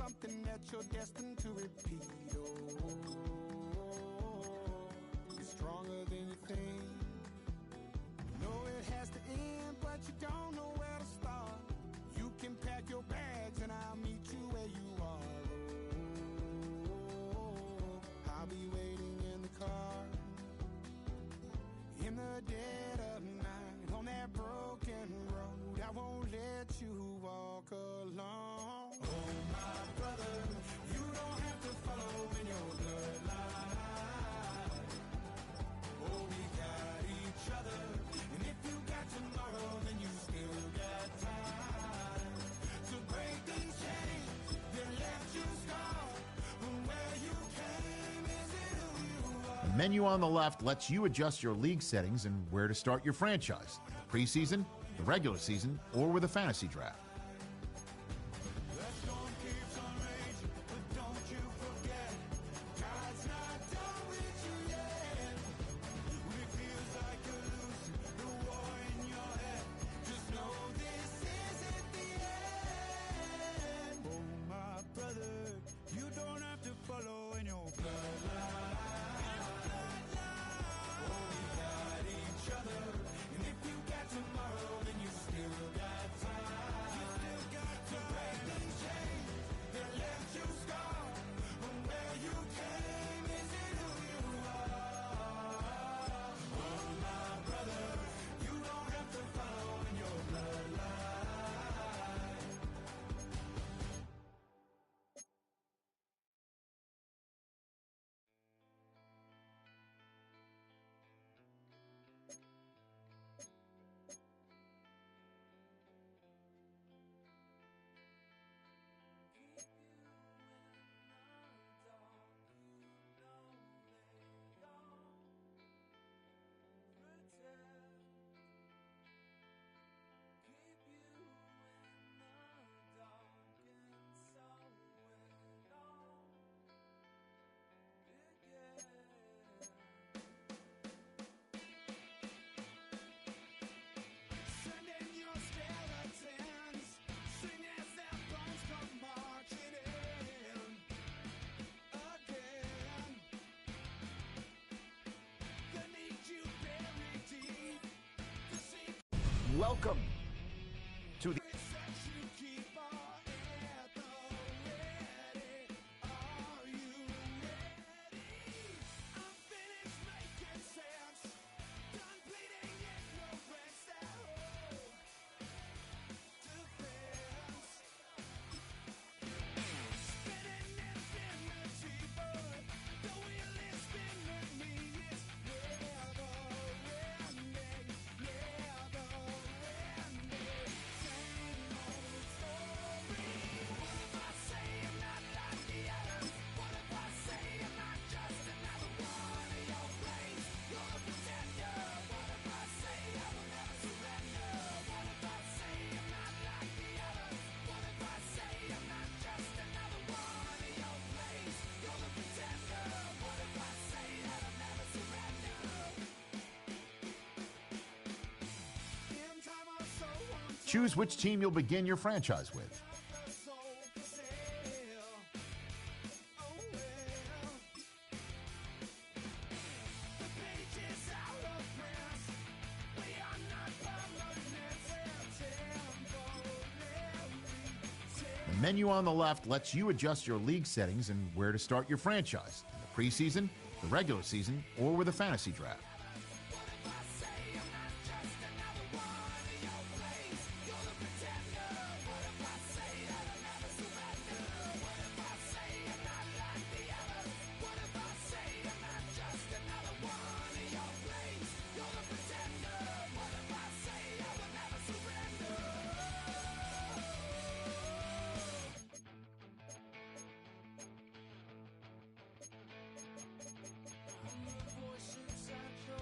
something that you're destined to repeat. Oh, it's stronger than you think. You know it has to end, but you don't know where to start. You can pack your bags and I'll meet you where you are. Oh, I'll be waiting in the car in the dead of night on that broken road. I won't let you walk alone. Oh, my brother, you don't have to follow in your bloodline. Oh, we got each other, and if you got tomorrow, then you still got time to break these chains that left you scarred from where you came. Is it who you are? The menu on the left lets you adjust your league settings and where to start your franchise: the preseason, the regular season, or with a fantasy draft. The storm keeps on raging, but don't you forget, God's not done with you yet. When it feels like you're losing the war in your head, just know this isn't the end. Oh, my brother, you don't have to follow in your bloodline. Oh, we got each other, and if you got tomorrow, then you still got time. You still got to break these chains that left you scarred from where you came. Is it who you are? Oh, my brother, you don't have to follow in your bloodline. Send in your skeletons, sing as their bones come marching in again. They need you buried deep to see Welcome to the that you keep our at the ready. Are you ready? I'm finished making sense, done bleeding ignorance that whole defense. Spinning infinity, but the wheel is spinning me. It's never ending, never ending. Same old story. What if I say I'm not like the others? What if I say I'm not just another one of your plays? You're the pretender. What if I say I will never surrender? What if I say I'm not like the others? What if I say I'm not just another one of your plays? You're the pretender. What if I say that I'll never surrender? In time or so, I'm choose which team you'll begin your franchise with. the soul for sale. Oh well, the page is out of print. We are not permanent. Temporary. The menu on the left lets you adjust your league settings and where to start your franchise: the preseason, the regular season, or with a fantasy draft. What if I say I'm not just another one of your plays? You're the pretender. What if I say that I'll never surrender? What if I say I'm not like the others? What if I say I'm not just another one of your plays? You're the pretender. What if I say I will never surrender? I'm the voice inside your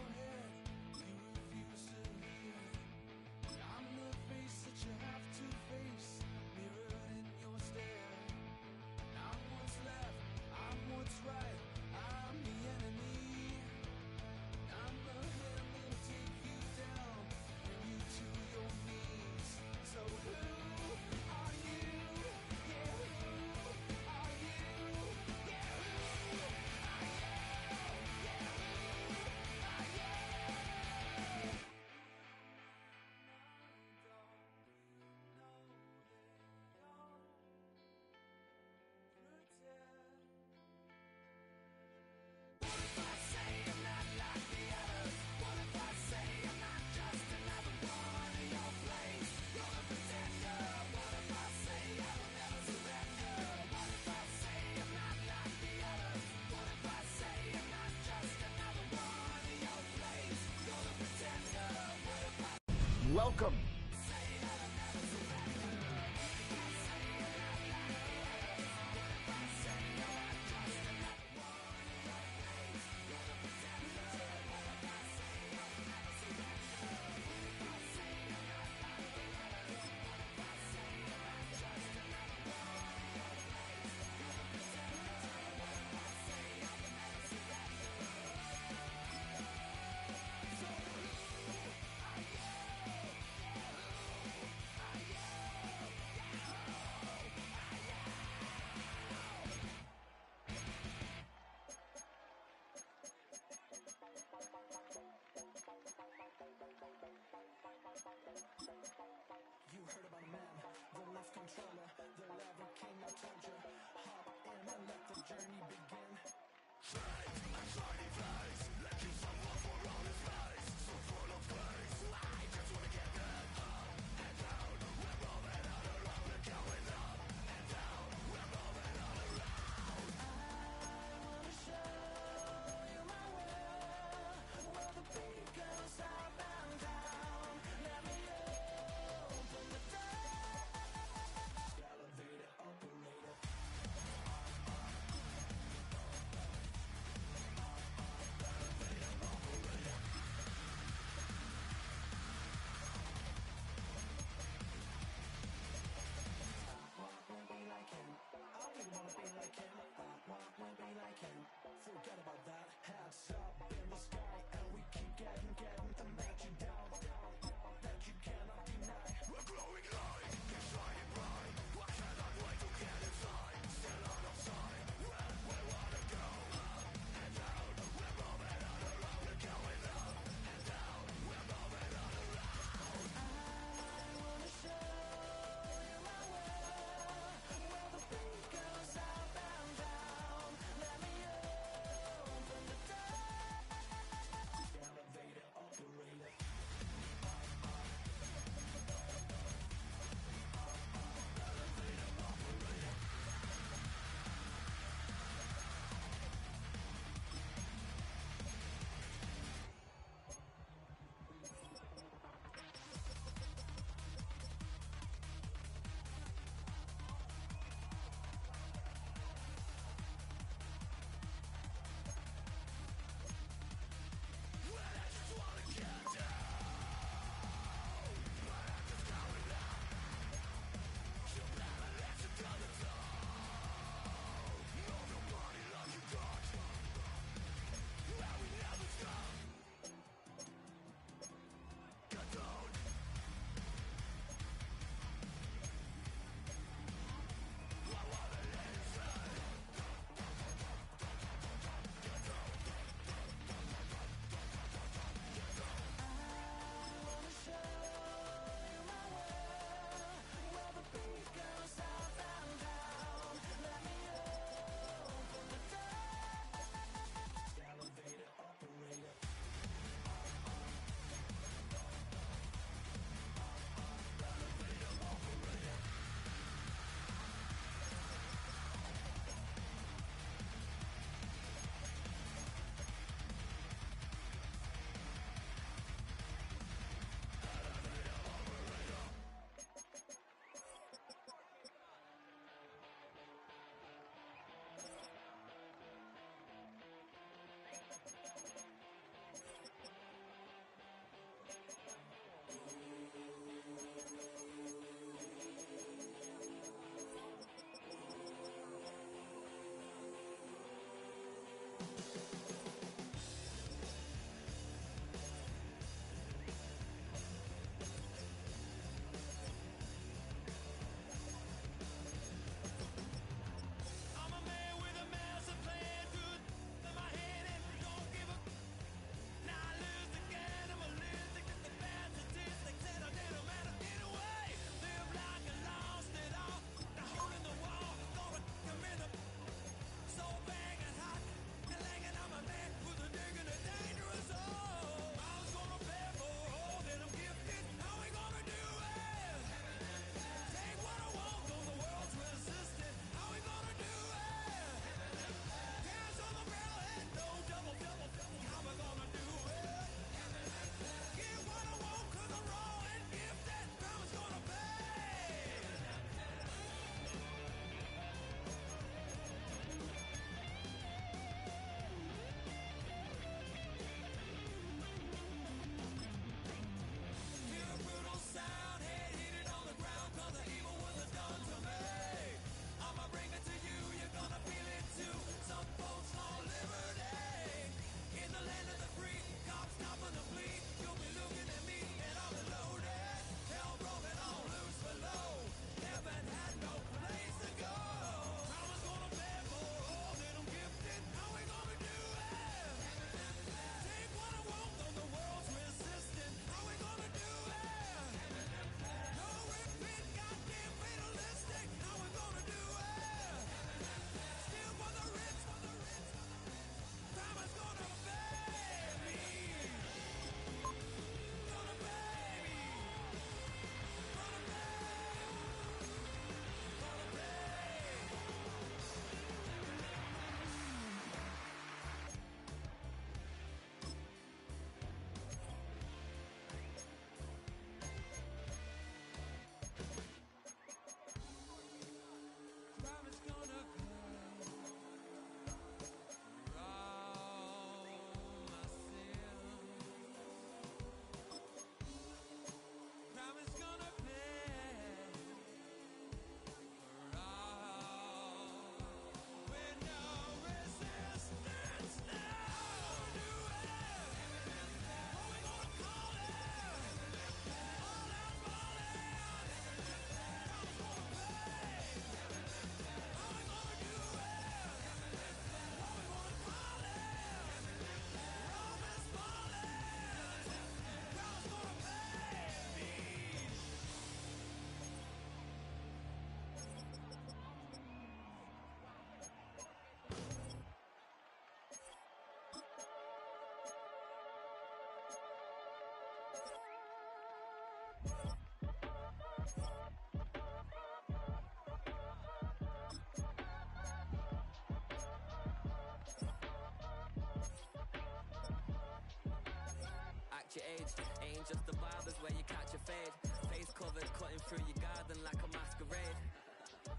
ain't just the barbers where you catch a fade. Face covered, cutting through your garden like a masquerade.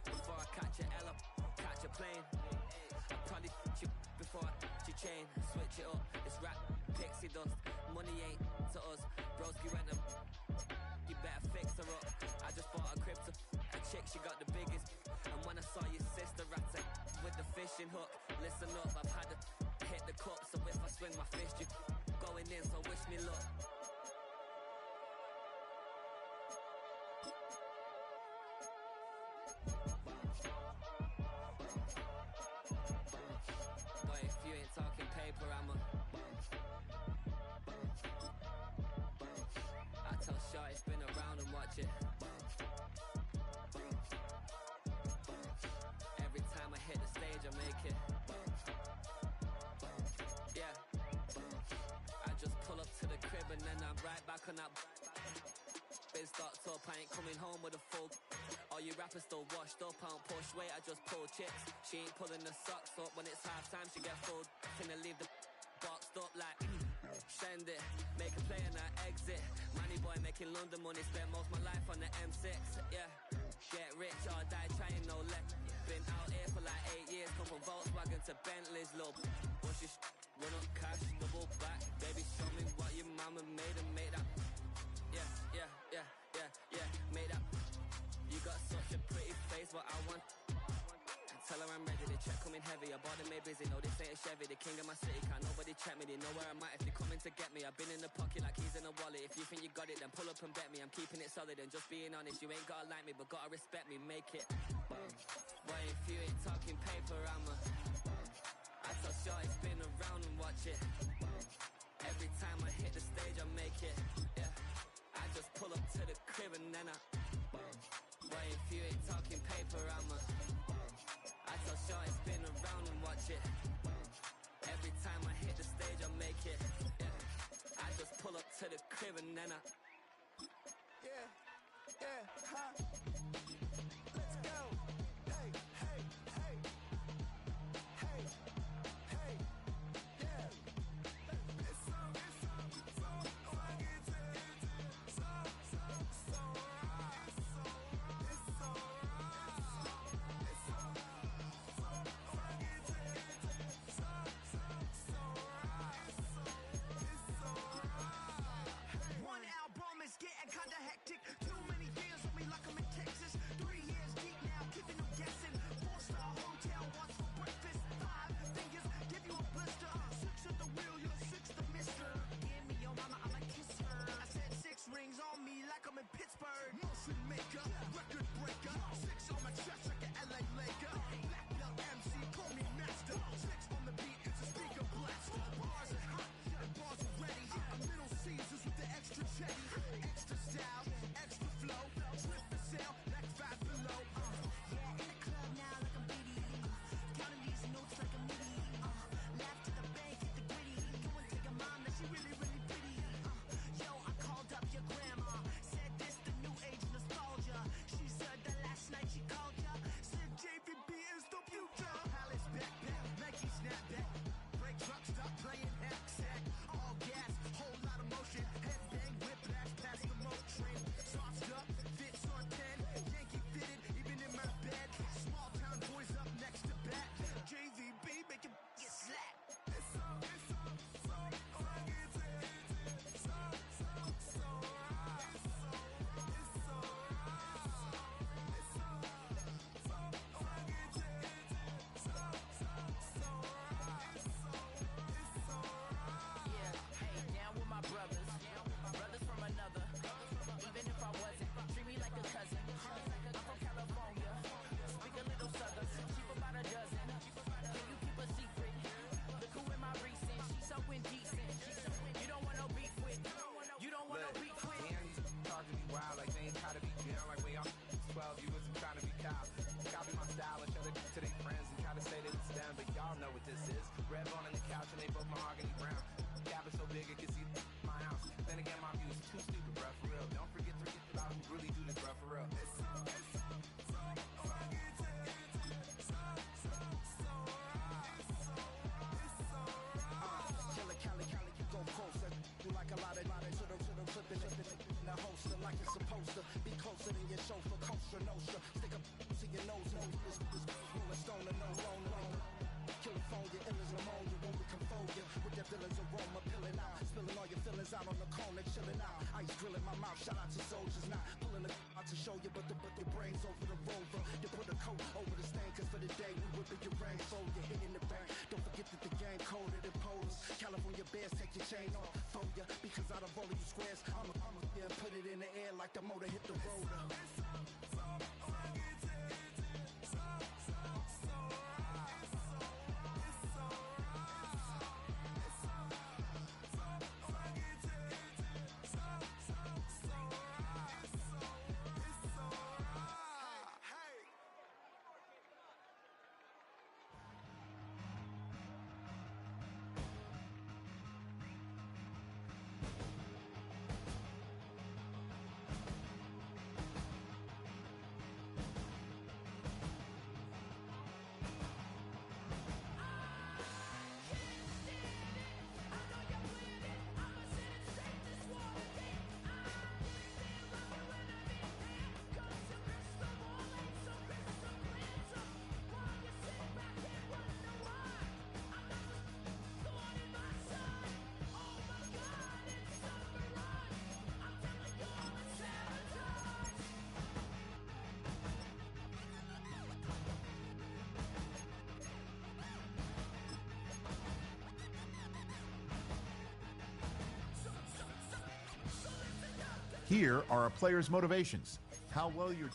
Before I catch a L up, catch a plane. I probably you before I your chain. Switch it up, it's rap, pixie dust. Money ain't to us. Broski went up, you better fix her up. I just bought a crypto, a chick, she got the biggest. And when I saw your sister rat with the fishing hook, listen up, I've had to hit the cup. So if I swing my fist, you going in, so wish me luck. Boy, if you ain't talking paper, I'm a I tell Shorty spin around and watch it. Every time I hit the stage, I make it. Yeah. I just pull up to the crib and then I'm right back on that. Biz stocked up, I ain't coming home with a full. All you rappers still washed up, I don't push weight, I just pull chicks. She ain't pulling the socks up when it's half time, she get full. Finna leave the boxed up like send it, make a play and I exit. Money boy making London money, spent most my life on the M6. Yeah, get rich or die trying, no let. Been out here for like 8 years, come from Volkswagen to Bentley's, little what's your run up cash, double back. Baby, show me what your mama made and make that. Yeah, made that. You got such a pretty face, what I want. Tell her I'm ready, the check coming heavy. I bought them made busy, no this ain't a Chevy. The king of my city, can't nobody check me. They know where I'm at if they coming to get me. I've been in the pocket like keys in a wallet. If you think you got it, then pull up and bet me. I'm keeping it solid and just being honest. You ain't gotta like me, but gotta respect me, make it. Boy, if you ain't talking paper, I'm a I tell Shorty spin around and watch it. Every time I hit the stage, I make it. Yeah, I just pull up to the crib and then I boy, if you ain't talking paper, I'm a I tell Shorty spin around and watch it. Every time I hit the stage, I make it. Yeah, I just pull up to the crib and then I Let's go. Hey, hey, hey. Hey, hey, yeah. It's so fucking so right. It's so One album is getting kinda hectic. Too many years on me like I'm in Texas. 3 years deep now, keeping them guessing. 4-star hotel, what's for breakfast? 5 fingers, give you a blister. 6 at the wheel, you're 6 the mister. Give me your mama, I'ma kiss her. I said 6 rings on me like I'm in Pittsburgh. Motion maker, record breaker. 6 on my chest like an LA Laker. Black belt MC, call me master. 6 on the beat, it's a speaker blaster. Bars are hot, and bars are ready. A Middle Caesars with the extra chetty. Extra style, extra flow. Slip the sail, like 5 below. Yeah, in the club now like I'm BD. Counting these notes like a MIDI. Laugh to the bank, hit the gritty. Go and take a mom, that she really, really pretty. Yo, I called up your grandma. Said this the new age nostalgia. She said that last night she called ya. Said JVB is the future. Palace backpack, Nike snapback. Break truck, stop playing hack-sack. All gas, whole lot of motion. Headbang, whiplash, past the Motrin. Sauced up, fits on 10. Yankee fitted, even in my bed. Small town boys up next to bat. JVB, make it get slapped. It's so fucking so right. It's so right. It's so right. It's so Yeah, hey, down with my brothers from another. Even if I wasn't, treat me like a cousin. I'm from California, speak a little southern. Cheap about a dozen. Can you keep a secret? Look who in my recent. She's so indecent. You don't want no beef with. You don't want no beef with. Damn, you talk to me wild like they ain't try to be down like way I'm 12. You wasn't trying to be cow. Copy my style and show it to their friends and try to say that it's them, but y'all know what this is. Red bone on the couch and they both mahogany brown. Gap is so big it can see my house. Then again, my view is too stupid, bruh, for real. Don't forget about who really do this, bruh, for real. It's so Killer Cali, go close. You like a lot of should've flipping like you're supposed to. Be closer than your chauffeur, Costa Nostra. Stick a to your nose and this rolling stone and no rolling. California, ill as pneumonia, when we confold you with that villain's aroma, peeling out, spilling all your feelings out on the corner, chilling out. Ice grilling my mouth, shout out to soldiers, not pulling the out to show you, but your brains over the rover. You put a coat over the stain, cause for the day we whipping your rain, fold you hitting the bank. Don't forget that the game colder than polars. California bears, take your chain off, fold ya, because out of all of you squares, I'm a yeah, put it in the air like the motor hit the rotor. Here are a player's motivations. How well your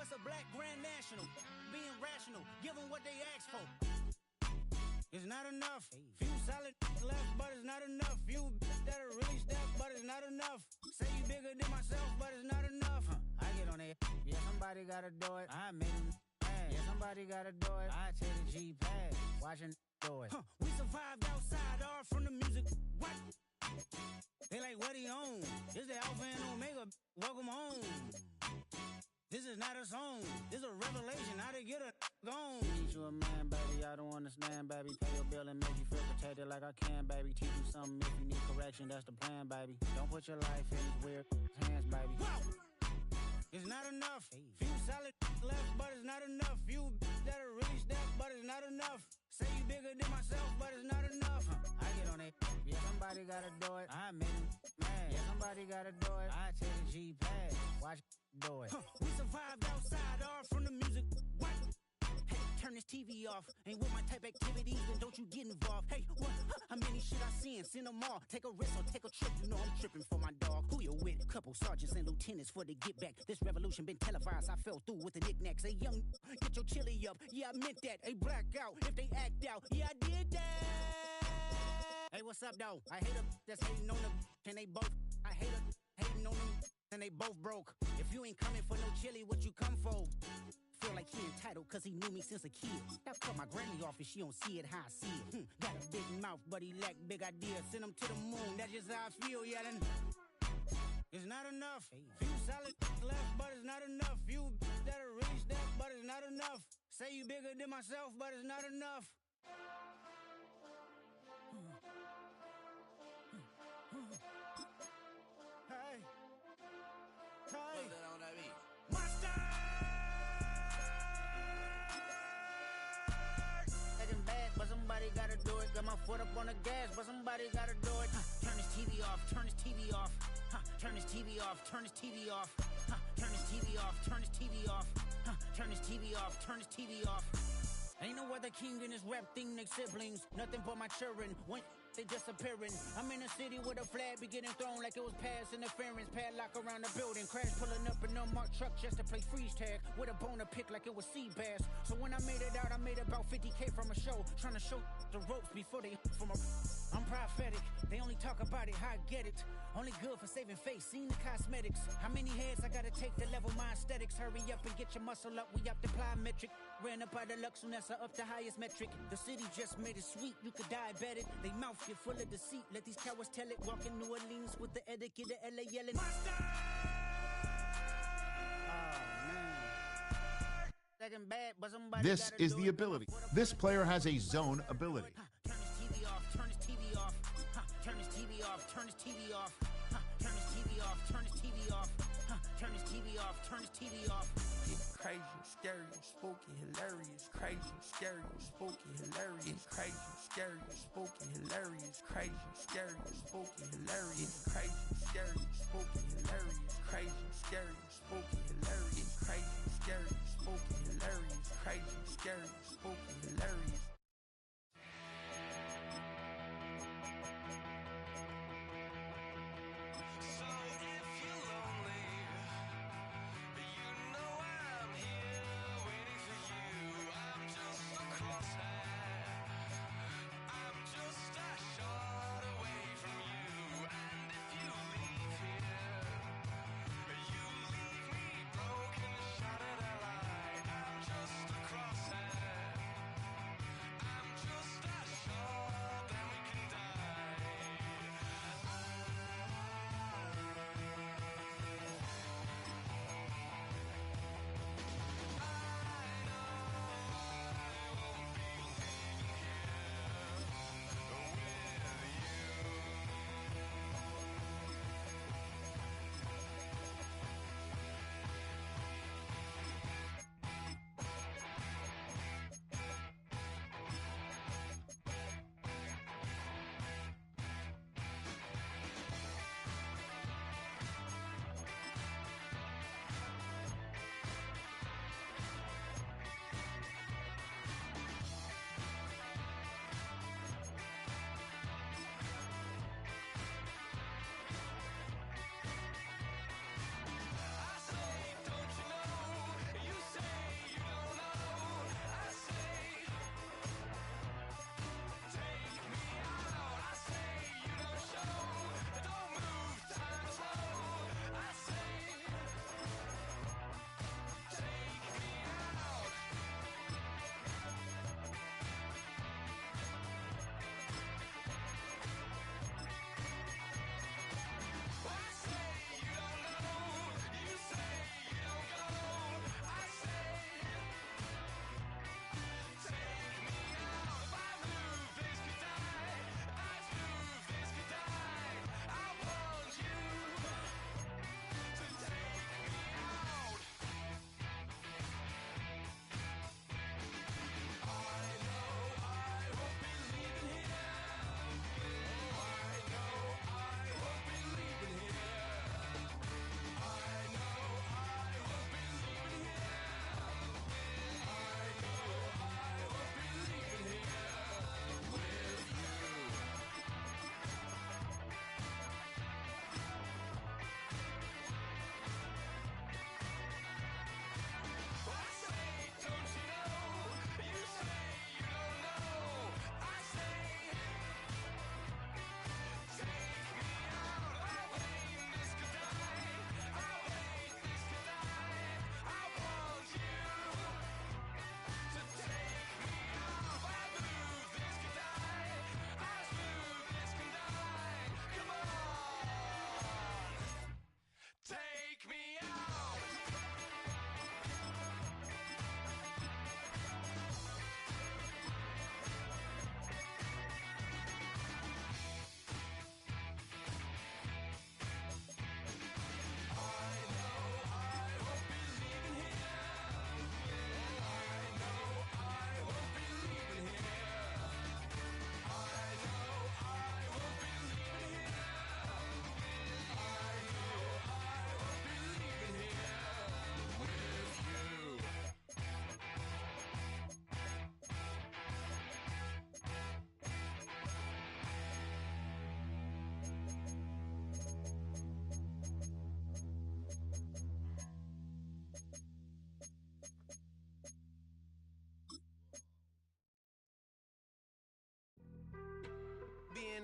What's a black grand national? Being rational, give them what they ask for. It's not enough. Few solid left, but it's not enough. Few that'll really step, but it's not enough. Say you bigger than myself, but it's not enough. I get on it. Yeah, somebody gotta do it. I made him mad. Yeah, somebody gotta do it. I take the G-pad, watching do it. We survived outside, all from the music. What? They like, what he on? This the Alpha and Omega. Welcome home. This is not a song. This is a revelation. How to get a gone. Teach you a man, baby. I don't understand, baby. Pay your bill and make you feel protected like I can, baby. Teach you something if you need correction. That's the plan, baby. Don't put your life in these weird hands, baby. Whoa! It's not enough. Few solid left, but it's not enough. Few that'll really step, but it's not enough. Say you bigger than myself, but it's not enough. I get on it. Yeah, somebody gotta do it. I made him mad. Yeah, somebody gotta do it. I take the G-pad, watch do it. We survived outside, all from the music. What? Hey, turn this TV off. Ain't with my type activities, then don't you get involved. Hey, what? How many shit I seen? Send them all. Take a risk or take a trip. You know I'm tripping for my dog. Who you with? Couple sergeants and lieutenants for the get back. This revolution been televised. I fell through with the knickknacks. Hey, young, get your chili up. Yeah, I meant that. Hey, black out if they act out. Yeah, I did that. Hey, what's up, though? I hate them that's hating on them. And they both. I hate them hating on them. And they both broke. If you ain't coming for no chili, what you come for? Feel like he entitled cause he knew me since a kid. That caught my granny off and she don't see it how I see it. Got a big mouth, but he lack big ideas. Send him to the moon, that's just how I feel, yelling. It's not enough. Few solid left, but it's not enough. Few that'll really step, but it's not enough. Say you bigger than myself, but it's not enough. Hey. Hey. Put that on that beat. Monster! Acting bad, but somebody gotta do it. Got my foot up on the gas, but somebody gotta do it. Turn this TV off, turn this TV off. Turn this TV off, turn this TV off. Turn this TV off, turn this TV off. Turn this TV off, turn this TV off. Ain't no other king in this rap thing, they siblings. Nothing but my children. When they disappearing. I'm in a city with a flag be getting thrown like it was past interference. Padlock around the building. Crash pulling up an unmarked truck just to play freeze tag. With a boner pick like it was sea bass. So when I made it out, I made about 50K from a show. Trying to show the ropes before they from a... I'm prophetic. They only talk about it, how I get it. Only good for saving face, seen the cosmetics. How many heads I gotta take to level my aesthetics? Hurry up and get your muscle up, we up the plyometric. Ran up out of Lux, Unessa up the highest metric. The city just made it sweet, you could diabetic. They mouth get full of deceit, let these cowards tell it. Walk in New Orleans with the etiquette of LA yelling. Monster! Second bad, but somebody This gotta is do the it. ability. This player has a zone ability. Turn this TV off, turn this TV off. Turn this TV off, turn this TV off. Turn this TV off, turn this TV off. Turn this TV off, turn this TV off. It's crazy, scary, spooky, hilarious. Crazy, scary, spooky, hilarious. Crazy, scary, spooky, hilarious. Crazy, scary, spooky, hilarious. Crazy, scary, spooky, hilarious. Crazy, scary, spooky, hilarious. Crazy, scary, spooky, hilarious. Crazy, scary, spooky, hilarious. So if you're lonely, you know I'm here waiting for you. I'm just a crosshair. I'm just a shot away from you. And if you leave here, you leave me broken, shattered alive. I'm just a crosshair.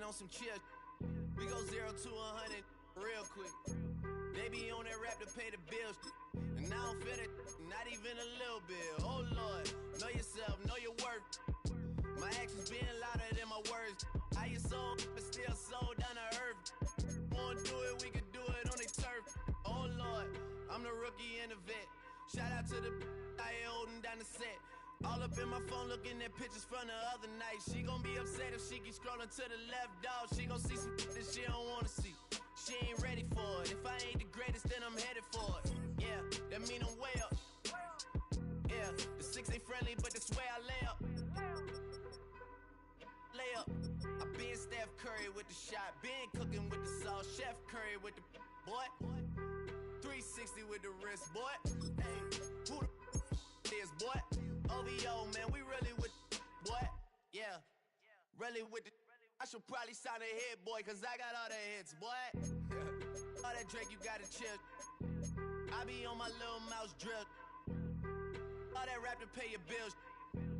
on some chill. We go 0 to 100 real quick. They be on that rap to pay the bills. And I don't feel it, not even a little bit. Oh Lord, know yourself, know your worth. My actions being louder than my words. How you soul, but still soul down to earth. Wanna do it, we can do it on the turf. Oh Lord, I'm the rookie and the vet. Shout out to the I holding down the set. All up in my phone looking at pictures from the other night. She gon' be upset if she keep scrolling to the left, dog. She gon' see some that she don't wanna see. She ain't ready for it. If I ain't the greatest, then I'm headed for it. Yeah, that mean I'm way up. Yeah, the 6 ain't friendly, but that's where I lay up. Lay up. I been Steph Curry with the shot. Been cooking with the sauce. Chef Curry with the boy. 360 with the wrist, boy. Hey, who the is, boy? OVO, man, we really with boy. Yeah, really with the. I should probably sign a hit, boy, cause I got all the hits, boy. All that Drake, you gotta chill. I be on my little mouse drip. All that rap to pay your bills.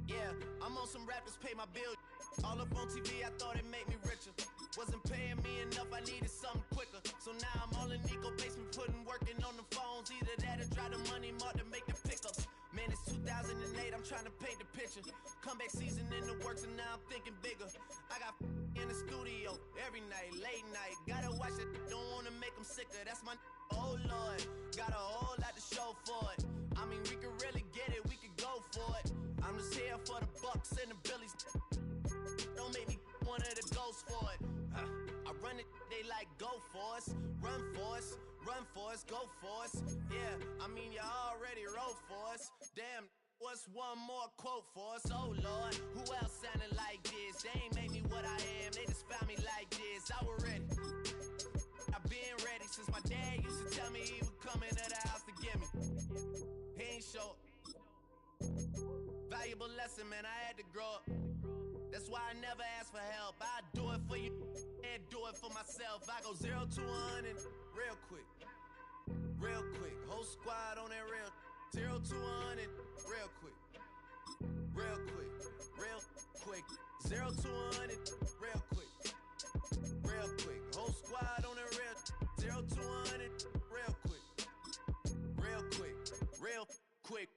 Yeah, I'm on some rappers pay my bills. All up on TV, I thought it made me richer. Wasn't paying me enough, I needed something quicker. So now I'm all in Nico basement, working on the phones. Either that or try the money mark to make the pickups. Man, it's 2008, I'm trying to paint the picture. Comeback season in the works and now I'm thinking bigger. I got in the studio every night, late night. Gotta watch it, don't wanna make them sicker. That's my oh Lord, got a whole lot to show for it. I mean, we could really get it, we could go for it. I'm just here for the bucks and the billies. Don't make me one of the ghosts for it. I run it, they like go for us, run for us, run for us, go for us. Yeah, I mean you already wrote for us. Damn, what's one more quote for us? Oh Lord, who else sounded like this? They ain't made me what I am, they just found me like this. I was ready, I've been ready since my dad used to tell me he would come into the house to get me. He ain't show. Valuable lesson, man, I had to grow up. That's why I never ask for help. I do it for you and do it for myself. I go 0 to 100 real quick. Real quick. Whole squad on that real. 0 to 100 real quick. Real quick. Real quick. 0 to 100 real quick. Real quick. Whole squad on that real. 0 to 100 real quick. Real quick. Real quick.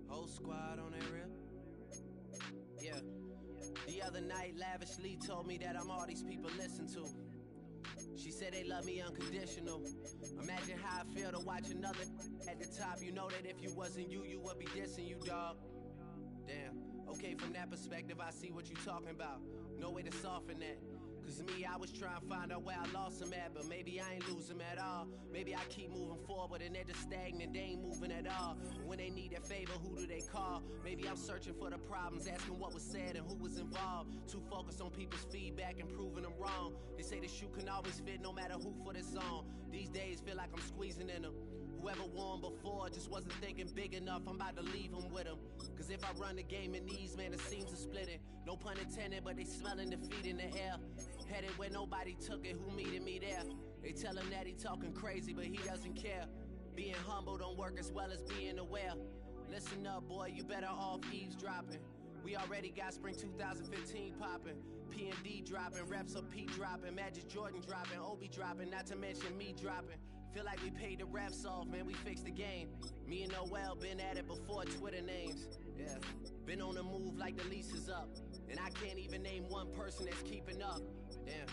Whole squad on that real. Yeah. The other night, lavishly told me that I'm all these people listen to. She said they love me unconditional. Imagine how I feel to watch another at the top. You know that if you wasn't you, you would be dissing you, dog. Damn. Okay, from that perspective, I see what you talking about. No way to soften that. Cause me, I was trying to find out where I lost them at, but maybe I ain't lose them at all. Maybe I keep moving forward and they're just stagnant, they ain't moving at all. When they need a favor, who do they call? Maybe I'm searching for the problems, asking what was said and who was involved. Too focused on people's feedback and proving them wrong. They say the shoe can always fit no matter who for the song. These days feel like I'm squeezing in them. Whoever won before just wasn't thinking big enough. I'm about to leave them with them. Cause if I run the game in these, man, the seams are splitting. No pun intended, but they smelling defeat in the air. Headed where nobody took it, who meeting me there? They tell him that he talking crazy, but he doesn't care. Being humble don't work as well as being aware. Listen up, boy, you better off eavesdropping. We already got spring 2015 popping. P&D dropping, reps up P dropping, Magic Jordan dropping, Obi dropping, not to mention me dropping. Feel like we paid the refs off, man, we fixed the game. Me and Noel been at it before Twitter names. Yeah, been on the move like the lease is up. And I can't even name one person that's keeping up. Damn,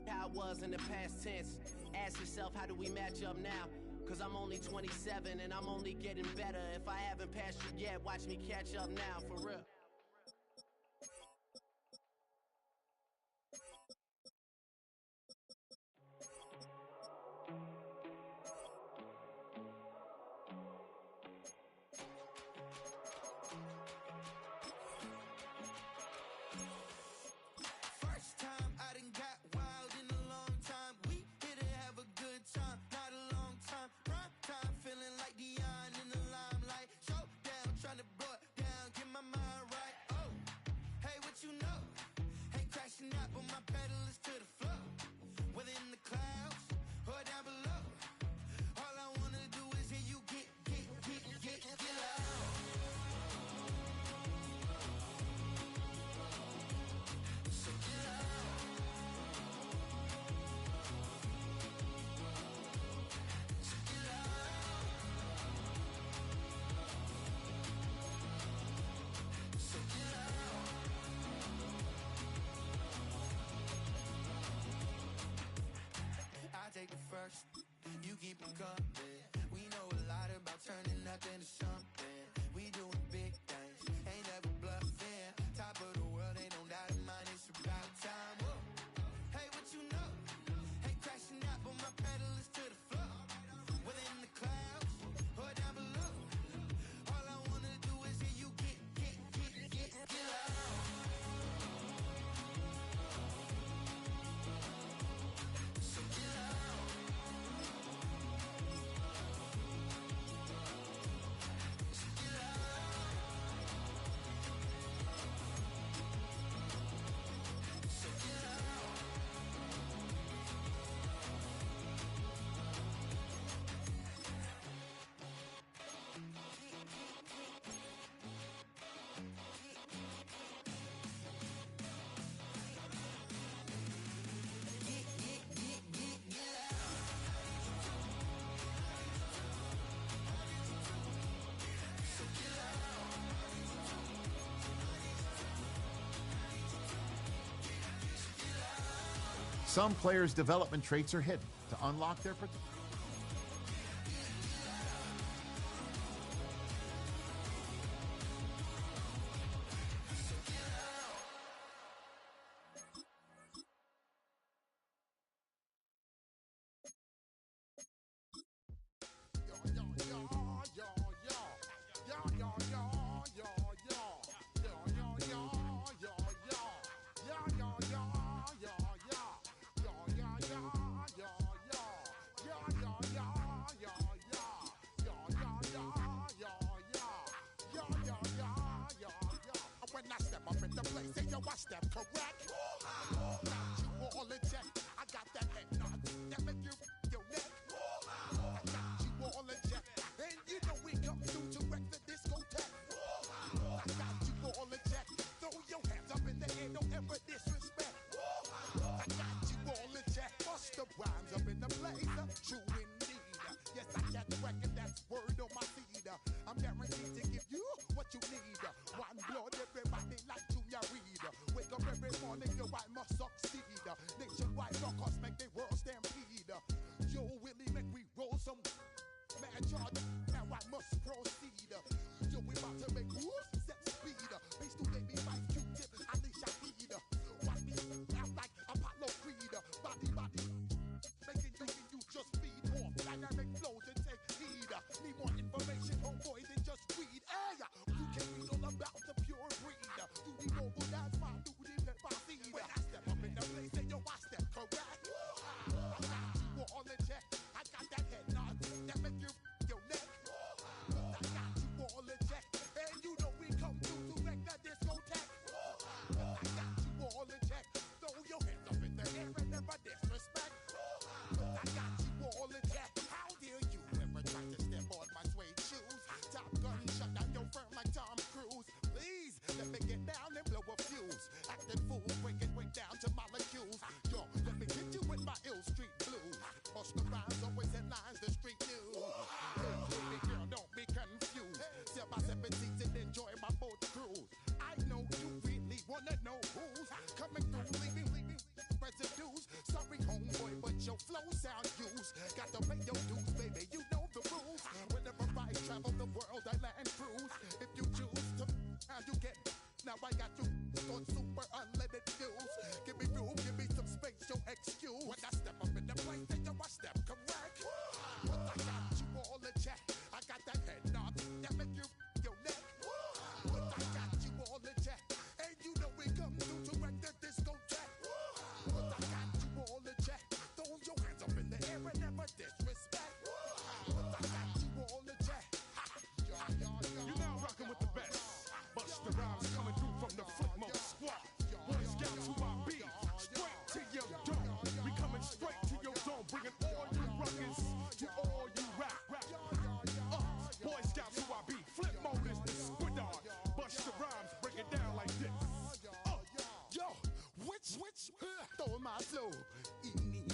how it was in the past tense. Ask yourself, how do we match up now? Cause I'm only 27 and I'm only getting better. If I haven't passed you yet, watch me catch up now, for real. First time I done got wild in a long time. We here to have a good time, not a long time. Prime time, feeling like Dion in the limelight. Showdown, trying to blow it down, get my mind right. Some players' development traits are hidden to unlock their potential. When I step up in the place, say yo, I step correct. Got you all in check. I got that head nod that make you your neck. I got you all in check, and you know we come through to wreck the discotheque. I got you all in check. Throw your hands up in the air, don't ever disrespect. I got you all in check. Bust the rhymes up in the place, true indeed. Yes, I got the record, that's word on my feed. I'm guaranteed to give you what you need. One blood, everybody like Junior Reed. Wake up every morning, yo, I must succeed. Nationwide rockers make the world stampede. Yo, Willie, make we roll some mad charge. Now I must proceed. Yo, we about to make moves, set speed. Beast to baby, fight Q-tip, Alicia Heed. Watch me out like Apollo Creed. Body, making you just feed off dynamic flows and take heed. Need more information, homeboy, than just read. Hey, you can read all about the pure breed. Do the noble, that's my duty, pepper seed. When I step up in the place, say yo, I step correct. I got you all in check. I got that head nod that make you your neck. I got you all in check, and you know we come through to wreck the discotheque. I got you all in check. Throw your hands up in the air and never disrespect. I got you all in check. How dare you ever try to step on my suede shoes? Top gun shut down your firm like Tom Cruise. Please let me get down and blow a fuse. Acting fool, break it way down to molecules. Yo, let me hit you with my ill street blues. Bust the rhymes, always headlines, the street news. Hey, baby girl, don't be confused. Sell my 7 seats and enjoy my boat cruise. I know you really wanna know who's coming through, leaving residues. Sorry, homeboy, but your flow sound used. Got to pay your dues, baby, you know the rules. Whenever I travel the world, I land cruise. If you choose to, how you get. Now I got you on super unleaded fuels. Give me room, give me some space, your excuse. When I step up in the place, then yo, I step correct. But I got you all in check. I got that head nod that make you your neck. But I got you all in check, and you know we come through to wreck the discotheque. But I got you all in check. Throw your hands up in the air and never disrespect. But I got you all in check. You're now rocking with the best. Bust the rhymes coming through from the footmost squad. Boy Scouts who I be, straight to your dome. We coming straight to your dome, bringing all you ruckus to all you rap. Boy Scouts who I be, flip mode is the squid on. Bust the rhymes, break it down like this. Yo, which, throw my flow. Eeny,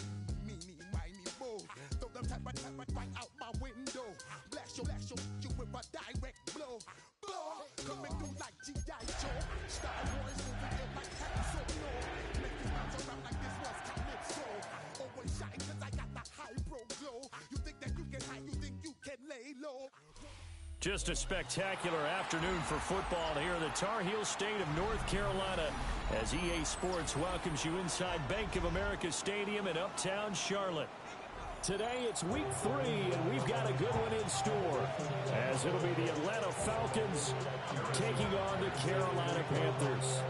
meeny, miny, mo. Throw them type of right out my window. Blast you with a direct blow. Coming through like G.I. Joe. Star Wars moving in like Han Solo. Make you bounce around like this was Calypso. Always shine cause I got the high pro glow. You think that you can hide, you think you can lay low. Just a spectacular afternoon for football here in the Tar Heel state of North Carolina as EA Sports welcomes you inside Bank of America Stadium in uptown Charlotte. Today it's week 3, and we've got a good one in store as it'll be the Atlanta Falcons taking on the Carolina Panthers.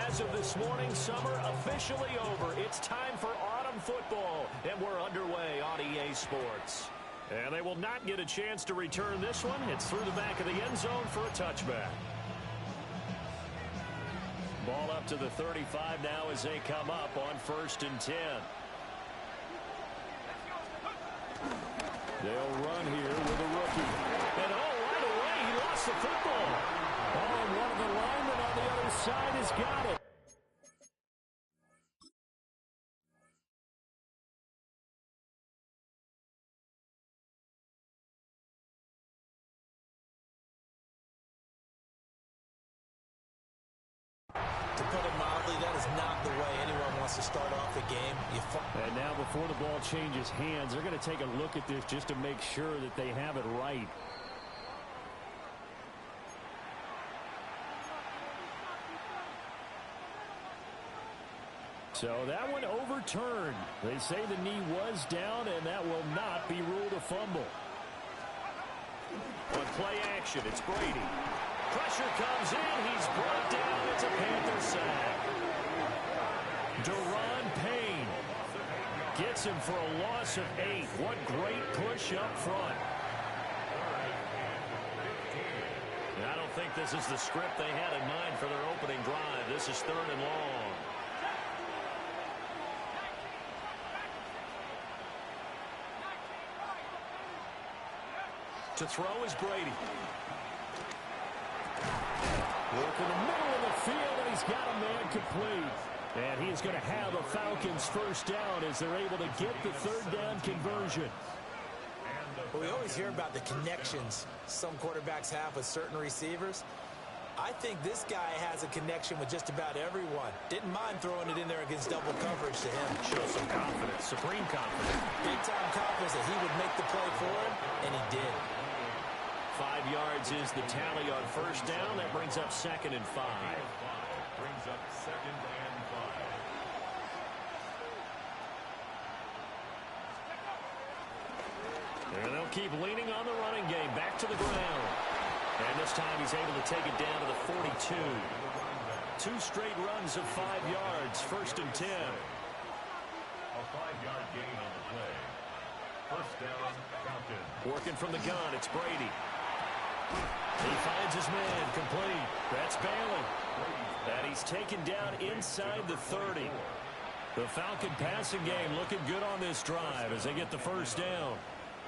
As of this morning, summer officially over. It's time for autumn football, and we're underway on EA Sports. And they will not get a chance to return this one. It's through the back of the end zone for a touchback. Ball up to the 35 now as they come up on 1st and 10. They'll run here with a rookie. And right away, he lost the football. And one of the linemen on the other side has got it. To put it mildly, that is not the way anyone wants to start off the game. And now before the ball changes hands, they're going to take a look at this just to make sure that they have it right. So that one overturned. They say the knee was down, and that will not be ruled a fumble. On play action, it's Brady. Pressure comes in. He's brought down. It's a Panther sack. Deron Payne gets him for a loss of 8. What great push up front. And I don't think this is the script they had in mind for their opening drive. This is 3rd and long. To throw is Brady. Look in the middle of the field, and he's got a man complete. And he's going to have a Falcons first down as they're able to get the 3rd down conversion. Well, we always hear about the connections some quarterbacks have with certain receivers. I think this guy has a connection with just about everyone. Didn't mind throwing it in there against double coverage to him. Shows some confidence, supreme confidence. Big-time confidence that he would make the play for him, and he did. 5 yards is the tally on first down. That brings up 2nd and 5. Brings up 2nd and 5. And they'll keep leaning on the running game. Back to the ground. And this time he's able to take it down to the 42. 2 straight runs of 5 yards. 1st and 10. A 5-yard gain on the play. First down, Falcons. Working from the gun, it's Brady. He finds his man, complete. That's Bailey. And he's taken down inside the 30. The Falcon passing game looking good on this drive as they get the first down.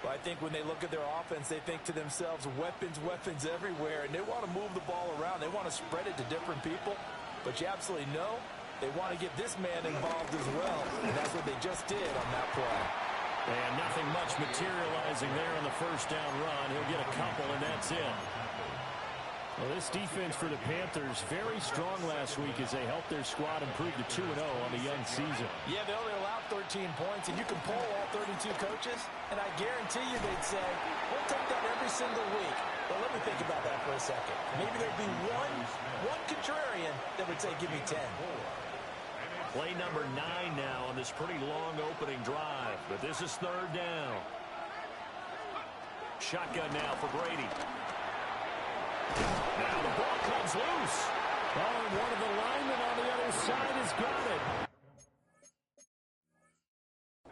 Well, I think when they look at their offense, they think to themselves, weapons, weapons everywhere, and they want to move the ball around. They want to spread it to different people, but you absolutely know they want to get this man involved as well, and that's what they just did on that play. And nothing much materializing there on the first down run. He'll get a couple, and that's it. Well, this defense for the Panthers, very strong last week as they helped their squad improve to 2-0 on the young season. Yeah, they only allowed 13 points, and you can poll all 32 coaches, and I guarantee you they'd say, we'll take that every single week. But let me think about that for a second. Maybe there'd be one contrarian that would say, give me 10. Play number 9 now on this pretty long opening drive, but this is 3rd down. Shotgun now for Brady. Now the ball comes loose. Oh, and one of the linemen on the other side has got it.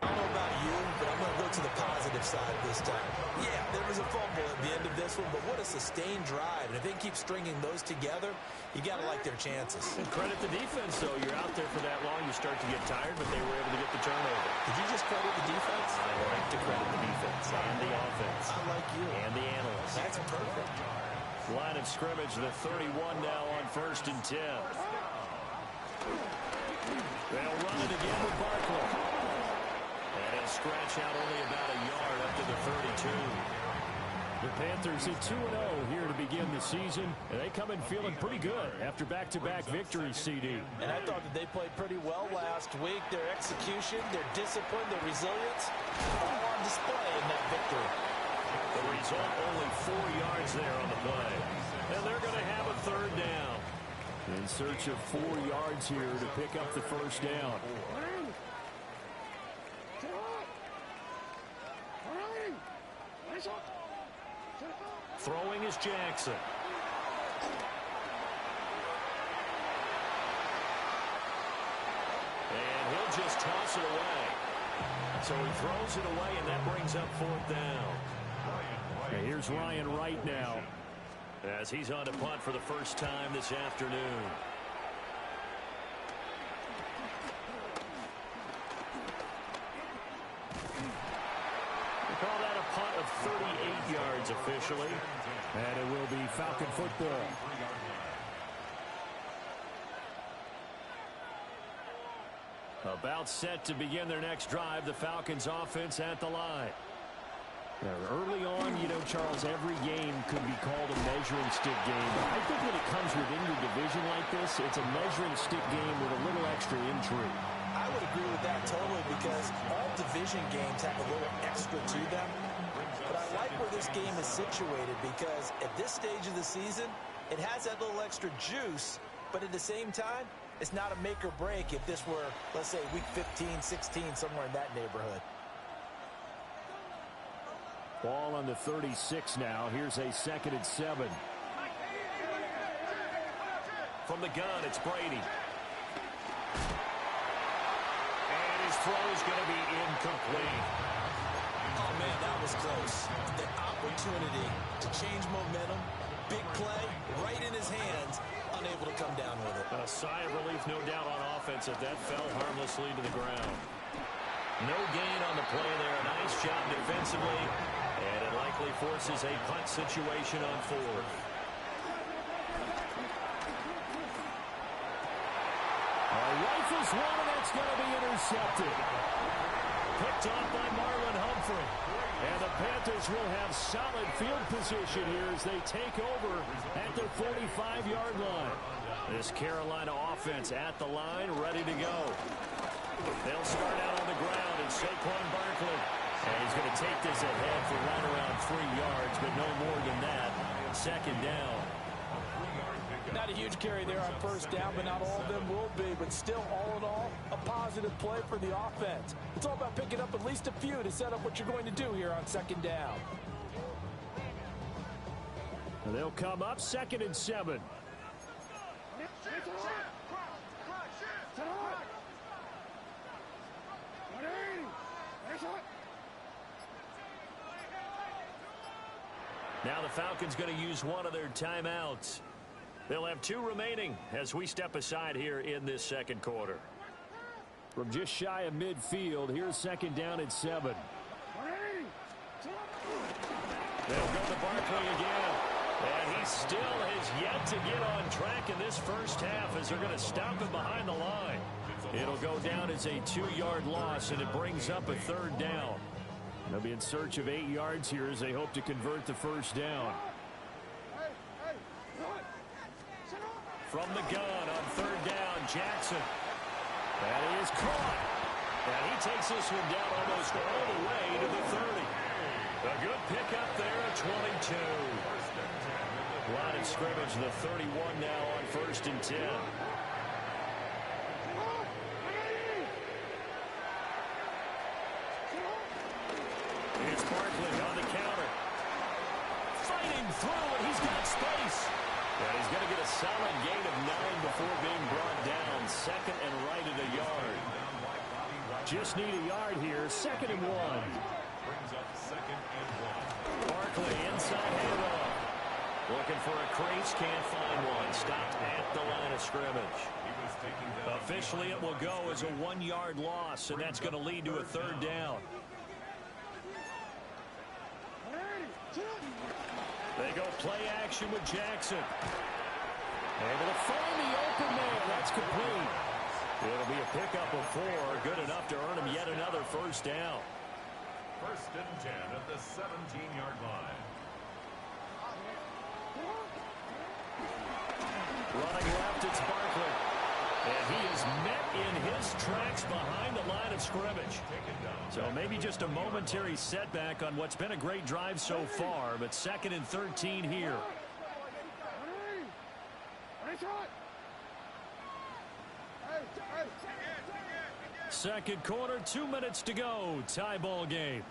I don't know about you, but I'm going to go to the positive side this time. Yeah, there was a fumble at the end of this one, but what a sustained drive. And if they keep stringing those together, you got to like their chances. And credit the defense, though. You're out there for that long, you start to get tired, but they were able to get the turnover. Did you just credit the defense? I like to credit the defense and the offense. I like you. And the analysts. That's perfect. Line of scrimmage, the 31 now on 1st and 10. They'll run it again with Barkley. And he'll scratch out only about a yard up to the 32. The Panthers at 2-0 here to begin the season. And they come in feeling pretty good after back-to-back victories, CD. And I thought that they played pretty well last week. Their execution, their discipline, their resilience, all on display in that victory. The result, only 4 yards there on the play. And they're going to have a 3rd down. In search of 4 yards here to pick up the first down. Throwing is Jackson. And he'll just toss it away. So he throws it away, and that brings up 4th down. And here's Ryan Wright now as he's on to punt for the first time this afternoon. They call that a punt of 38 yards officially. And it will be Falcon football. About set to begin their next drive. The Falcons offense at the line. Now, early on, you know, Charles, every game could be called a measuring stick game. But I think when it comes within your division like this, it's a measuring stick game with a little extra intrigue. I would agree with that totally because all division games have a little extra to them. But I like where this game is situated because at this stage of the season, it has that little extra juice, but at the same time, it's not a make or break if this were, let's say, week 15, 16, somewhere in that neighborhood. Ball on the 36 now. Here's a 2nd and 7. From the gun, it's Brady. And his throw is going to be incomplete. Oh, man, that was close. The opportunity to change momentum, big play, right in his hands, unable to come down with it. A sigh of relief, no doubt, on offense if that fell harmlessly to the ground. No gain on the play there. Nice job defensively, and it likely forces a punt situation on 4th. Rifles one, and that's going to be intercepted. Picked off by Marlon Humphrey. And the Panthers will have solid field position here as they take over at their 45-yard line. This Carolina offense at the line, ready to go. They'll start out on the ground, and Saquon Barkley. And he's going to take this ahead for right around 3 yards, but no more than that. 2nd down. Not a huge carry there on 1st down, but not all of them will be. But still, all in all, a positive play for the offense. It's all about picking up at least a few to set up what you're going to do here on 2nd down. And they'll come up 2nd and 7. Now the Falcons going to use one of their timeouts. They'll have 2 remaining as we step aside here in this 2nd quarter. From just shy of midfield, here's 2nd down and 7. They'll go to Barkley again. And he still has yet to get on track in this first half as they're going to stop him behind the line. It'll go down as a 2-yard loss, and it brings up a 3rd down. They'll be in search of 8 yards here as they hope to convert the 1st down. From the gun on 3rd down, Jackson. And he is caught. And he takes this one down almost all the way to the 30. A good pickup there at 22. Line of scrimmage, the 31 now on 1st and 10. It's Barkley on the counter. Fighting through, and he's got space. And he's going to get a solid gain of 9 before being brought down. 2nd and right at a yard. Just need a yard here. 2nd and 1. Brings up 2nd and 1. Barkley inside handoff. Looking for a crease, can't find one. Stopped at the line of scrimmage. Officially, it will go as a 1-yard loss, and that's going to lead to a 3rd down. They go play action with Jackson. Able to find the open man. That's complete. It'll be a pickup of 4. Good enough to earn him yet another 1st down. 1st and 10 at the 17-yard line. Running left, it's Barkley. And he is met in his tracks behind the line of scrimmage. So maybe just a momentary setback on what's been a great drive so far, but 2nd and 13 here. Second quarter, 2 minutes to go. Tie ball game.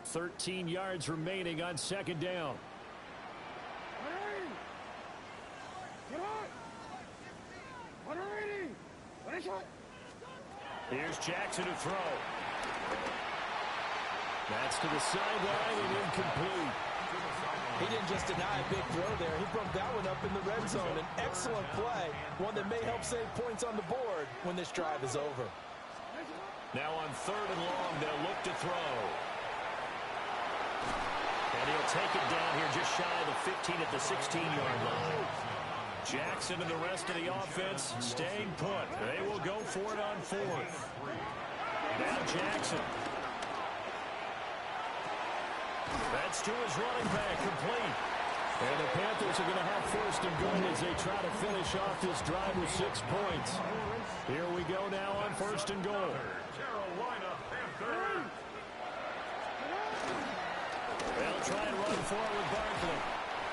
$13 yards remaining on 2nd down. Here's Jackson to throw. That's to the sideline and incomplete. He didn't just deny a big throw there. He broke that one up in the red zone. An excellent play, one that may help save points on the board when this drive is over. Now on 3rd and long, they'll look to throw. And he'll take it down here just shy of the 15 at the 16-yard line. Jackson and the rest of the offense staying put. They will go for it on 4th. Now Jackson. That's to his running back, complete. And the Panthers are going to have 4 first and goal as they try to finish off this drive with 6 points. Here we go now on first and goal. Carolina Panthers. They'll try and run forward with Barkley.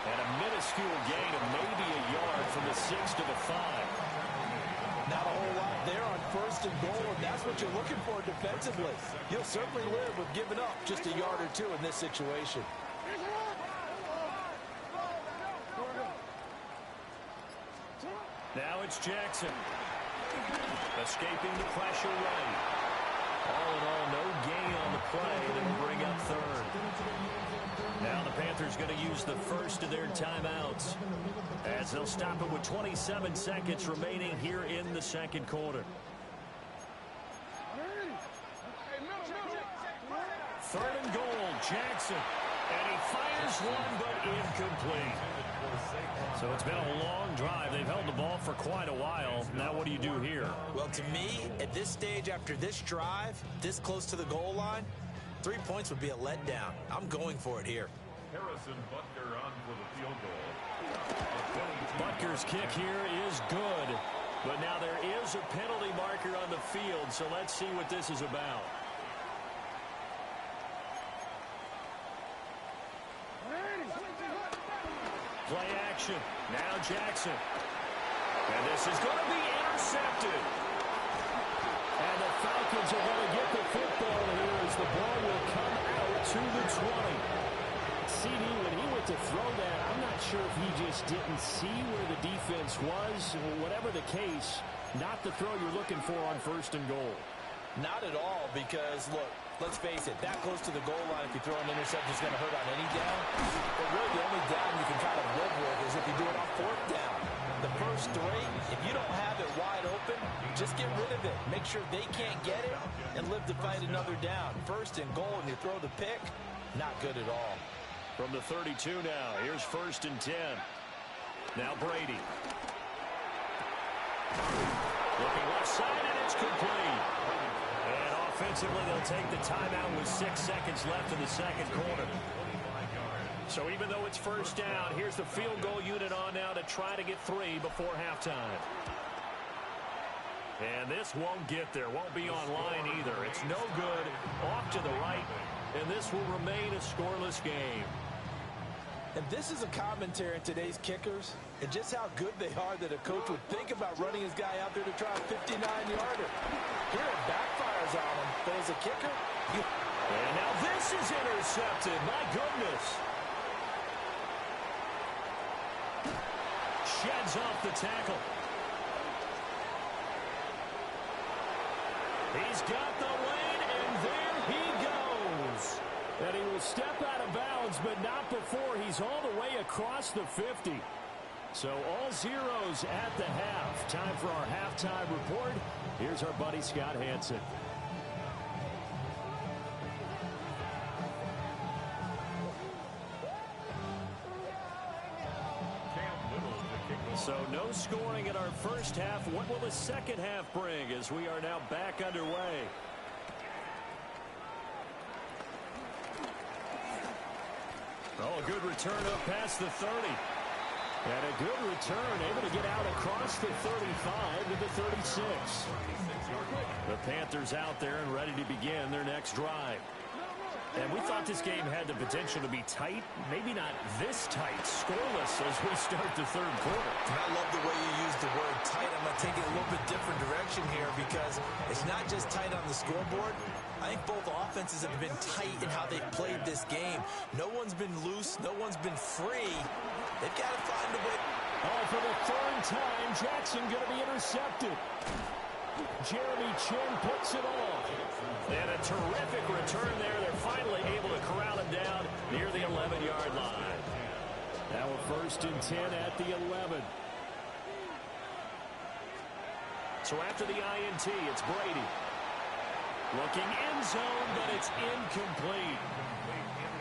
And a minuscule gain of maybe a yard from the 6 to the 5. Not a whole lot there on first and goal, and that's what you're looking for defensively. You'll certainly live with giving up just a yard or two in this situation. Now it's Jackson. Escaping the pressure right. All in all, no gain on the play to bring up third. Now the Panthers going to use the first of their timeouts as they'll stop it with 27 seconds remaining here in the second quarter. Third and goal, Jackson. And he fires one, but incomplete. So it's been a long drive. They've held the ball for quite a while. Now what do you do here? Well, to me, at this stage after this drive, this close to the goal line, 3 points would be a letdown. I'm going for it here. Harrison Butker on for the field goal. Butker's kick here is good. But now there is a penalty marker on the field, so let's see what this is about. Play action. Now Jackson. And this is going to be intercepted. And the Falcons are going to get the football here as the ball will come out to the 20. CD, when he went to throw that, I'm not sure if he just didn't see where the defense was. Whatever the case, not the throw you're looking for on first and goal. Not at all, because, look, let's face it, that close to the goal line, if you throw an interception, is going to hurt on any down. But really, the only down you can try to live with is if you do it on fourth down. The first three, if you don't have it wide open, just get rid of it. Make sure they can't get it and live to fight another down. First and goal, and you throw the pick, not good at all. From the 32 now, here's first and 10. Now Brady. Looking left side, and it's complete. And offensively, they'll take the timeout with 6 seconds left in the second quarter. So even though it's first down, here's the field goal unit on now to try to get 3 before halftime. And this won't get there, won't be online either. It's no good, off to the right, and this will remain a scoreless game. And this is a commentary on today's kickers and just how good they are that a coach would think about running his guy out there to try a 59-yarder. Here it backfires on him, but as a kicker, and now this is intercepted. My goodness. Sheds off the tackle. He's got the lane, and there he goes. And he will step out of bounds, but not before he's all the way across the 50. So all zeros at the half. Time for our halftime report. Here's our buddy Scott Hansen. So no scoring in our first half. What will the second half bring as we are now back underway? Oh, a good return up past the 30. And a good return, able to get out across the 35 to the 36. The Panthers out there and ready to begin their next drive. And we thought this game had the potential to be tight, maybe not this tight, scoreless as we start the third quarter. And I love the way you use the word tight. I'm going to take it a little bit different direction here because it's not just tight on the scoreboard. I think both offenses have been tight in how they've played this game. No one's been loose. No one's been free. They've got to find a way. Oh, for the third time, Jackson going to be intercepted. Jeremy Chin picks it off. And a terrific return there. They're finally able to corral him down near the 11-yard line. Now we're first and 10 at the 11. So after the INT, it's Brady. Looking end zone, but it's incomplete.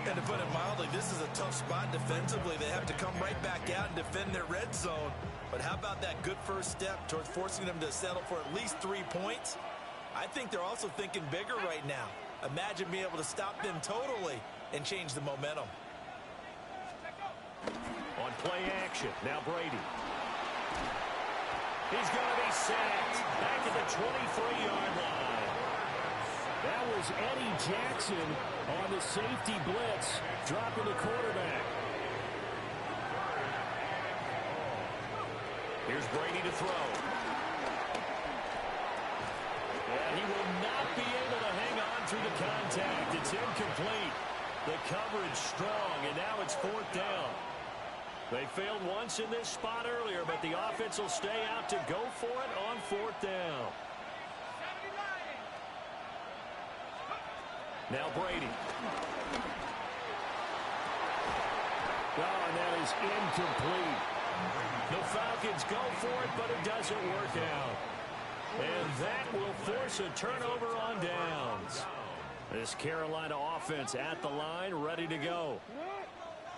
And to put it mildly, this is a tough spot defensively. They have to come right back out and defend their red zone. But how about that good first step towards forcing them to settle for at least 3 points? I think they're also thinking bigger right now. Imagine being able to stop them totally and change the momentum. On play action. Now Brady. He's going to be sacked back at the 23-yard line. That was Eddie Jackson on the safety blitz, dropping the quarterback. Here's Brady to throw. And he will not be able to hang on through the contact. It's incomplete. The coverage strong, and now it's 4th down. They failed once in this spot earlier, but the offense will stay out to go for it on 4th down. Now Brady. Oh, and that is incomplete. The Falcons go for it, but it doesn't work out. And that will force a turnover on downs. This Carolina offense at the line, ready to go.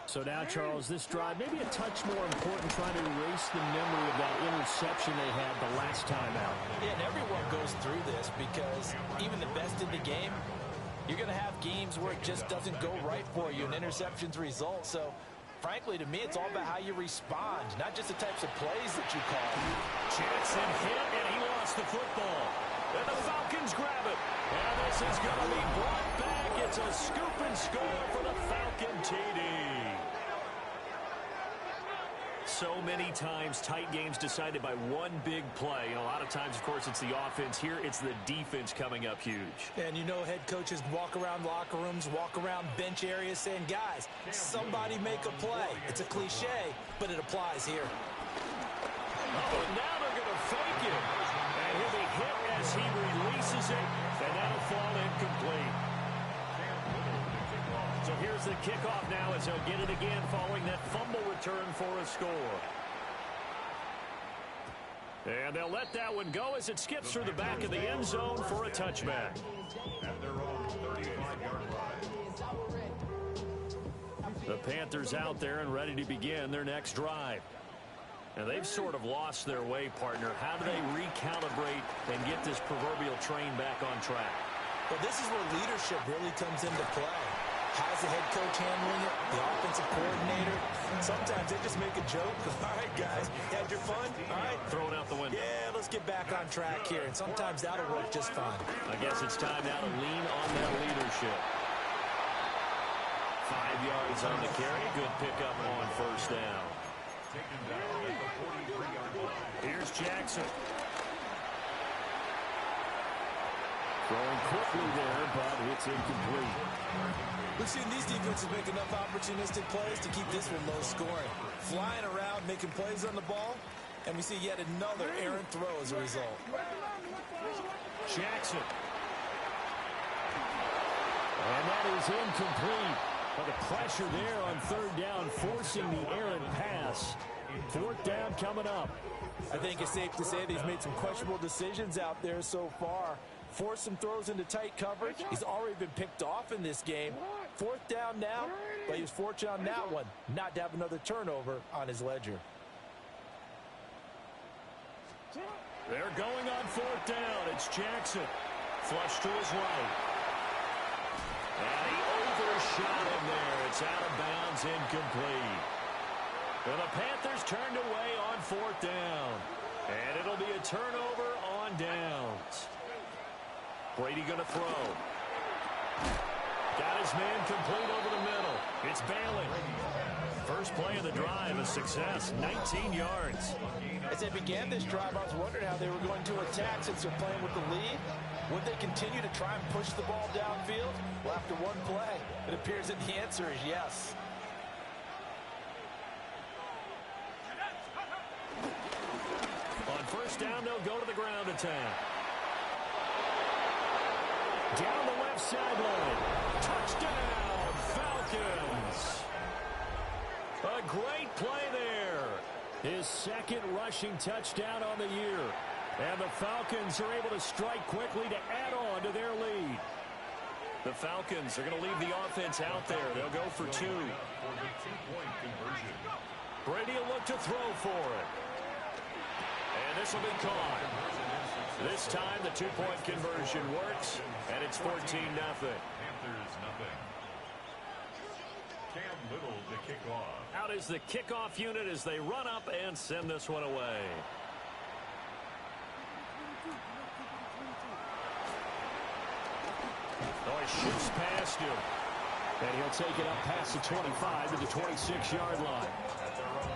So now, Charles, this drive maybe a touch more important, trying to erase the memory of that interception they had the last time out. Yeah, and everyone goes through this because even the best in the game, you're going to have games where it just doesn't go right for you, and interceptions result. So, frankly, to me, it's all about how you respond, not just the types of plays that you call. Jackson hit, and he lost the football. And the Falcons grab it. And this is going to be brought back. It's a scoop and score for the Falcon TD. So many times tight games decided by one big play. And a lot of times, of course, it's the offense. Here, it's the defense coming up huge. And you know, head coaches walk around locker rooms, walk around bench areas saying, guys, somebody make a play. It's a cliche, but it applies here. Oh, and now they're going to fake it. And he'll be hit as he releases it, and that'll fall incomplete. So here's the kickoff now as he'll get it again following that fumble return for a score. And they'll let that one go as it skips through the back of the end zone for a touchback. At their own 35-yard line. The Panthers out there and ready to begin their next drive. And they've sort of lost their way, partner. How do they recalibrate and get this proverbial train back on track? Well, this is where leadership really comes into play. How's the head coach handling it? The offensive coordinator? Sometimes they just make a joke. All right, guys, you had your fun? All right. Throw it out the window. Yeah, let's get back on track here. And sometimes that'll work just fine. I guess it's time now to lean on that leadership. 5 yards on the carry. Good pickup on 1st down. Taken down at the 43-yard line. Here's Jackson. Throwing quickly there, but it's incomplete. We've seen these defenses make enough opportunistic plays to keep this one low scoring. Flying around, making plays on the ball, and we see yet another errant throw as a result. Jackson. And that is incomplete. But the pressure there on 3rd down, forcing the errant pass. 4th down coming up. I think it's safe to say they've made some questionable decisions out there so far. Forced some throws into tight coverage. He's already been picked off in this game. 4th down now, but he was fortunate on that one not to have another turnover on his ledger. They're going on 4th down. It's Jackson. Flush to his right. And he overshot him there. It's out of bounds, incomplete. Well, the Panthers turned away on 4th down. And it'll be a turnover on downs. Brady going to throw. Got his man complete over the middle. It's Bailey. First play of the drive, a success, 19 yards. As they began this drive, I was wondering how they were going to attack since they're playing with the lead. Would they continue to try and push the ball downfield? Well, after one play, it appears that the answer is yes. On 1st down, they'll go to the ground attack. Down the left sideline. Touchdown, Falcons. A great play there. His 2nd rushing touchdown on the year. And the Falcons are able to strike quickly to add on to their lead. The Falcons are going to leave the offense out there. They'll go for 2. For the 2-point conversion. Brady will look to throw for it. And this will be caught. This time the 2-point conversion works, and it's 14-0. Panthers nothing. Cam Little to kick off. Out is the kickoff unit as they run up and send this one away. Oh, he shoots past him. And he'll take it up past the 25 to the 26-yard line. At their own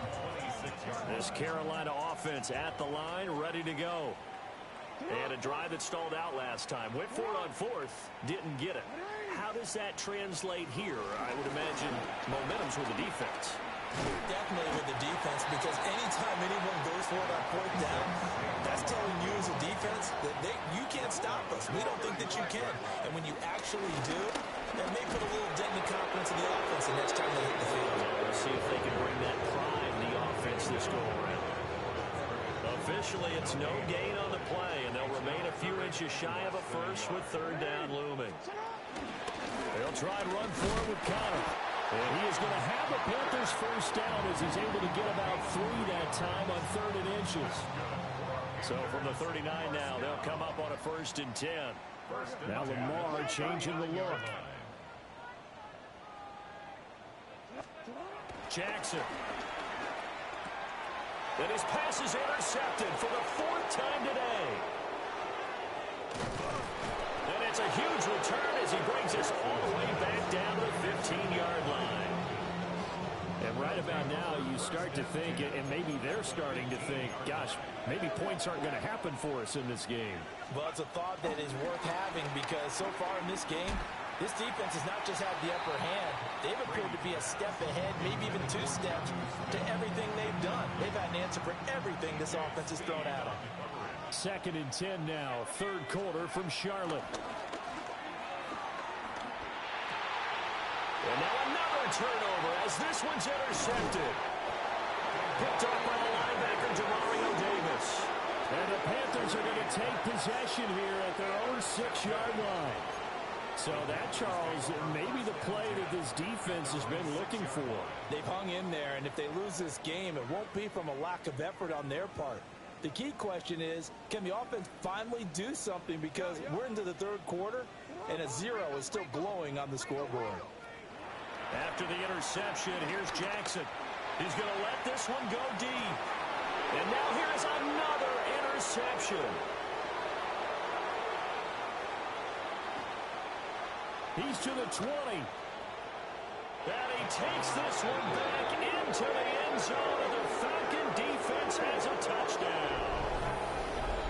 26-yard line. This Carolina offense at the line, ready to go. And a drive that stalled out last time. Went for it on fourth, didn't get it. How does that translate here? I would imagine momentum's with the defense. Definitely with the defense, because anytime anyone goes for it on fourth down, that's telling you as a defense that you can't stop us. We don't think that you can. And when you actually do, it may put a little dent in the confidence of the offense the next time they hit the field. Let's see if they can bring that pride in the offense this go around. Officially, it's no gain on the play, and they'll remain a few inches shy of a first with third down looming. They'll try and run forward with Connor. And he is going to have the Panthers first down as he's able to get about 3 that time on 3rd and inches. So from the 39 now, they'll come up on a 1st and 10. Now Lamar changing the look. Jackson. And his pass is intercepted for the 4th time today. And it's a huge return as he brings us all the way back down to the 15-yard line. And right about now, you start to think, and maybe they're starting to think, gosh, maybe points aren't going to happen for us in this game. Well, it's a thought that is worth having, because so far in this game, this defense has not just had the upper hand. They've appeared to be a step ahead, maybe even 2 steps, to everything they've done. They've had an answer for everything this offense has thrown at them. 2nd and 10 now, 3rd quarter from Charlotte. And now another turnover as this one's intercepted. Picked up by the linebacker, Demario Davis. And the Panthers are going to take possession here at their own 6-yard line. So that, Charles, may be the play that this defense has been looking for. They've hung in there, and if they lose this game, it won't be from a lack of effort on their part. The key question is, can the offense finally do something, because we're into the 3rd quarter, and a 0 is still glowing on the scoreboard. After the interception, here's Jackson. He's going to let this one go deep. And now here's another interception. He's to the 20. And he takes this one back into the end zone, and the Falcon defense has a touchdown.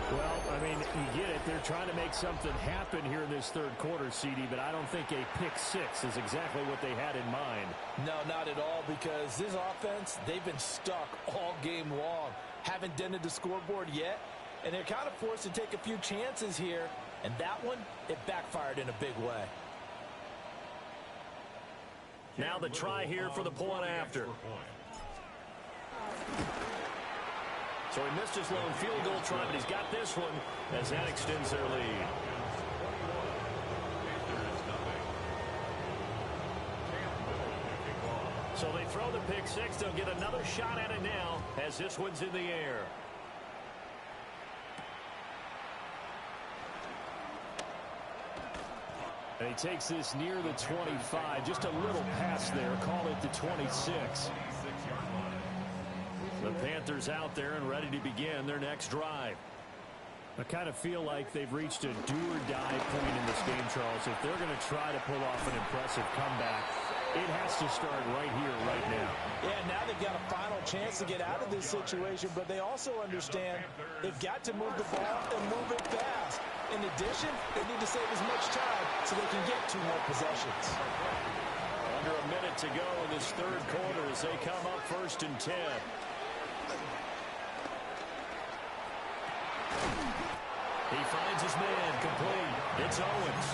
Well, I mean, you get it. They're trying to make something happen here in this 3rd quarter, CD, but I don't think a pick-6 is exactly what they had in mind. No, not at all, because this offense, they've been stuck all game long. Haven't dented the scoreboard yet, and they're kind of forced to take a few chances here, and that one, it backfired in a big way. Now the try here for the point after. So he missed his lone field goal try, but he's got this one as that extends their lead. So they throw the pick-6. They'll get another shot at it now as this one's in the air. And he takes this near the 25. Just a little pass there. Call it the 26. The Panthers out there and ready to begin their next drive. I kind of feel like they've reached a do-or-die point in this game, Charles. If they're going to try to pull off an impressive comeback, it has to start right here, right now. Yeah, now they've got a final chance to get out of this situation, but they also understand they've got to move the ball and move it fast. In addition, they need to save as much time so they can get 2 more possessions. Under a minute to go in this 3rd quarter as they come up 1st and 10. He finds his man, complete. It's Owens.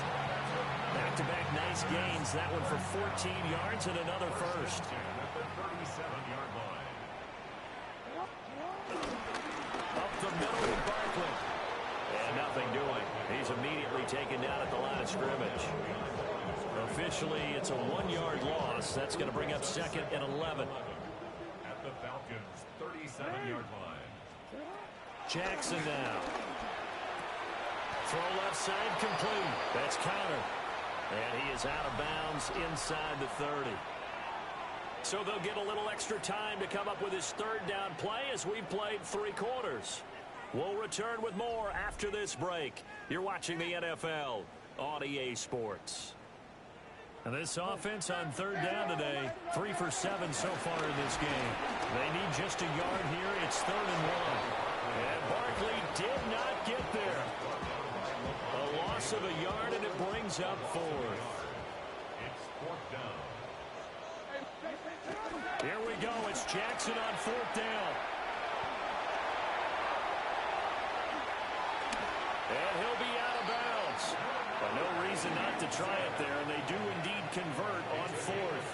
Back-to-back nice gains. That one for 14 yards and another first. At the 37-yard line. Up the middle with Barkley. And nothing doing. He's immediately taken down at the line of scrimmage. Officially, it's a 1-yard loss. That's going to bring up 2nd and 11. At the Falcons' 37-yard line. Jackson now. Throw left side complete. That's Connor. And he is out of bounds inside the 30. So they'll get a little extra time to come up with his third down play as we've played 3 quarters. We'll return with more after this break. You're watching the NFL on EA Sports. And this offense on third down today, 3 for 7 so far in this game. They need just a yard here. It's 3rd and 1. And Barkley did not get there. A loss of a yard, and it brings up 4th. It's 4th down. Here we go. It's Jackson on 4th down. And he'll be out of bounds. But no reason not to try it there, and they do indeed convert on 4th.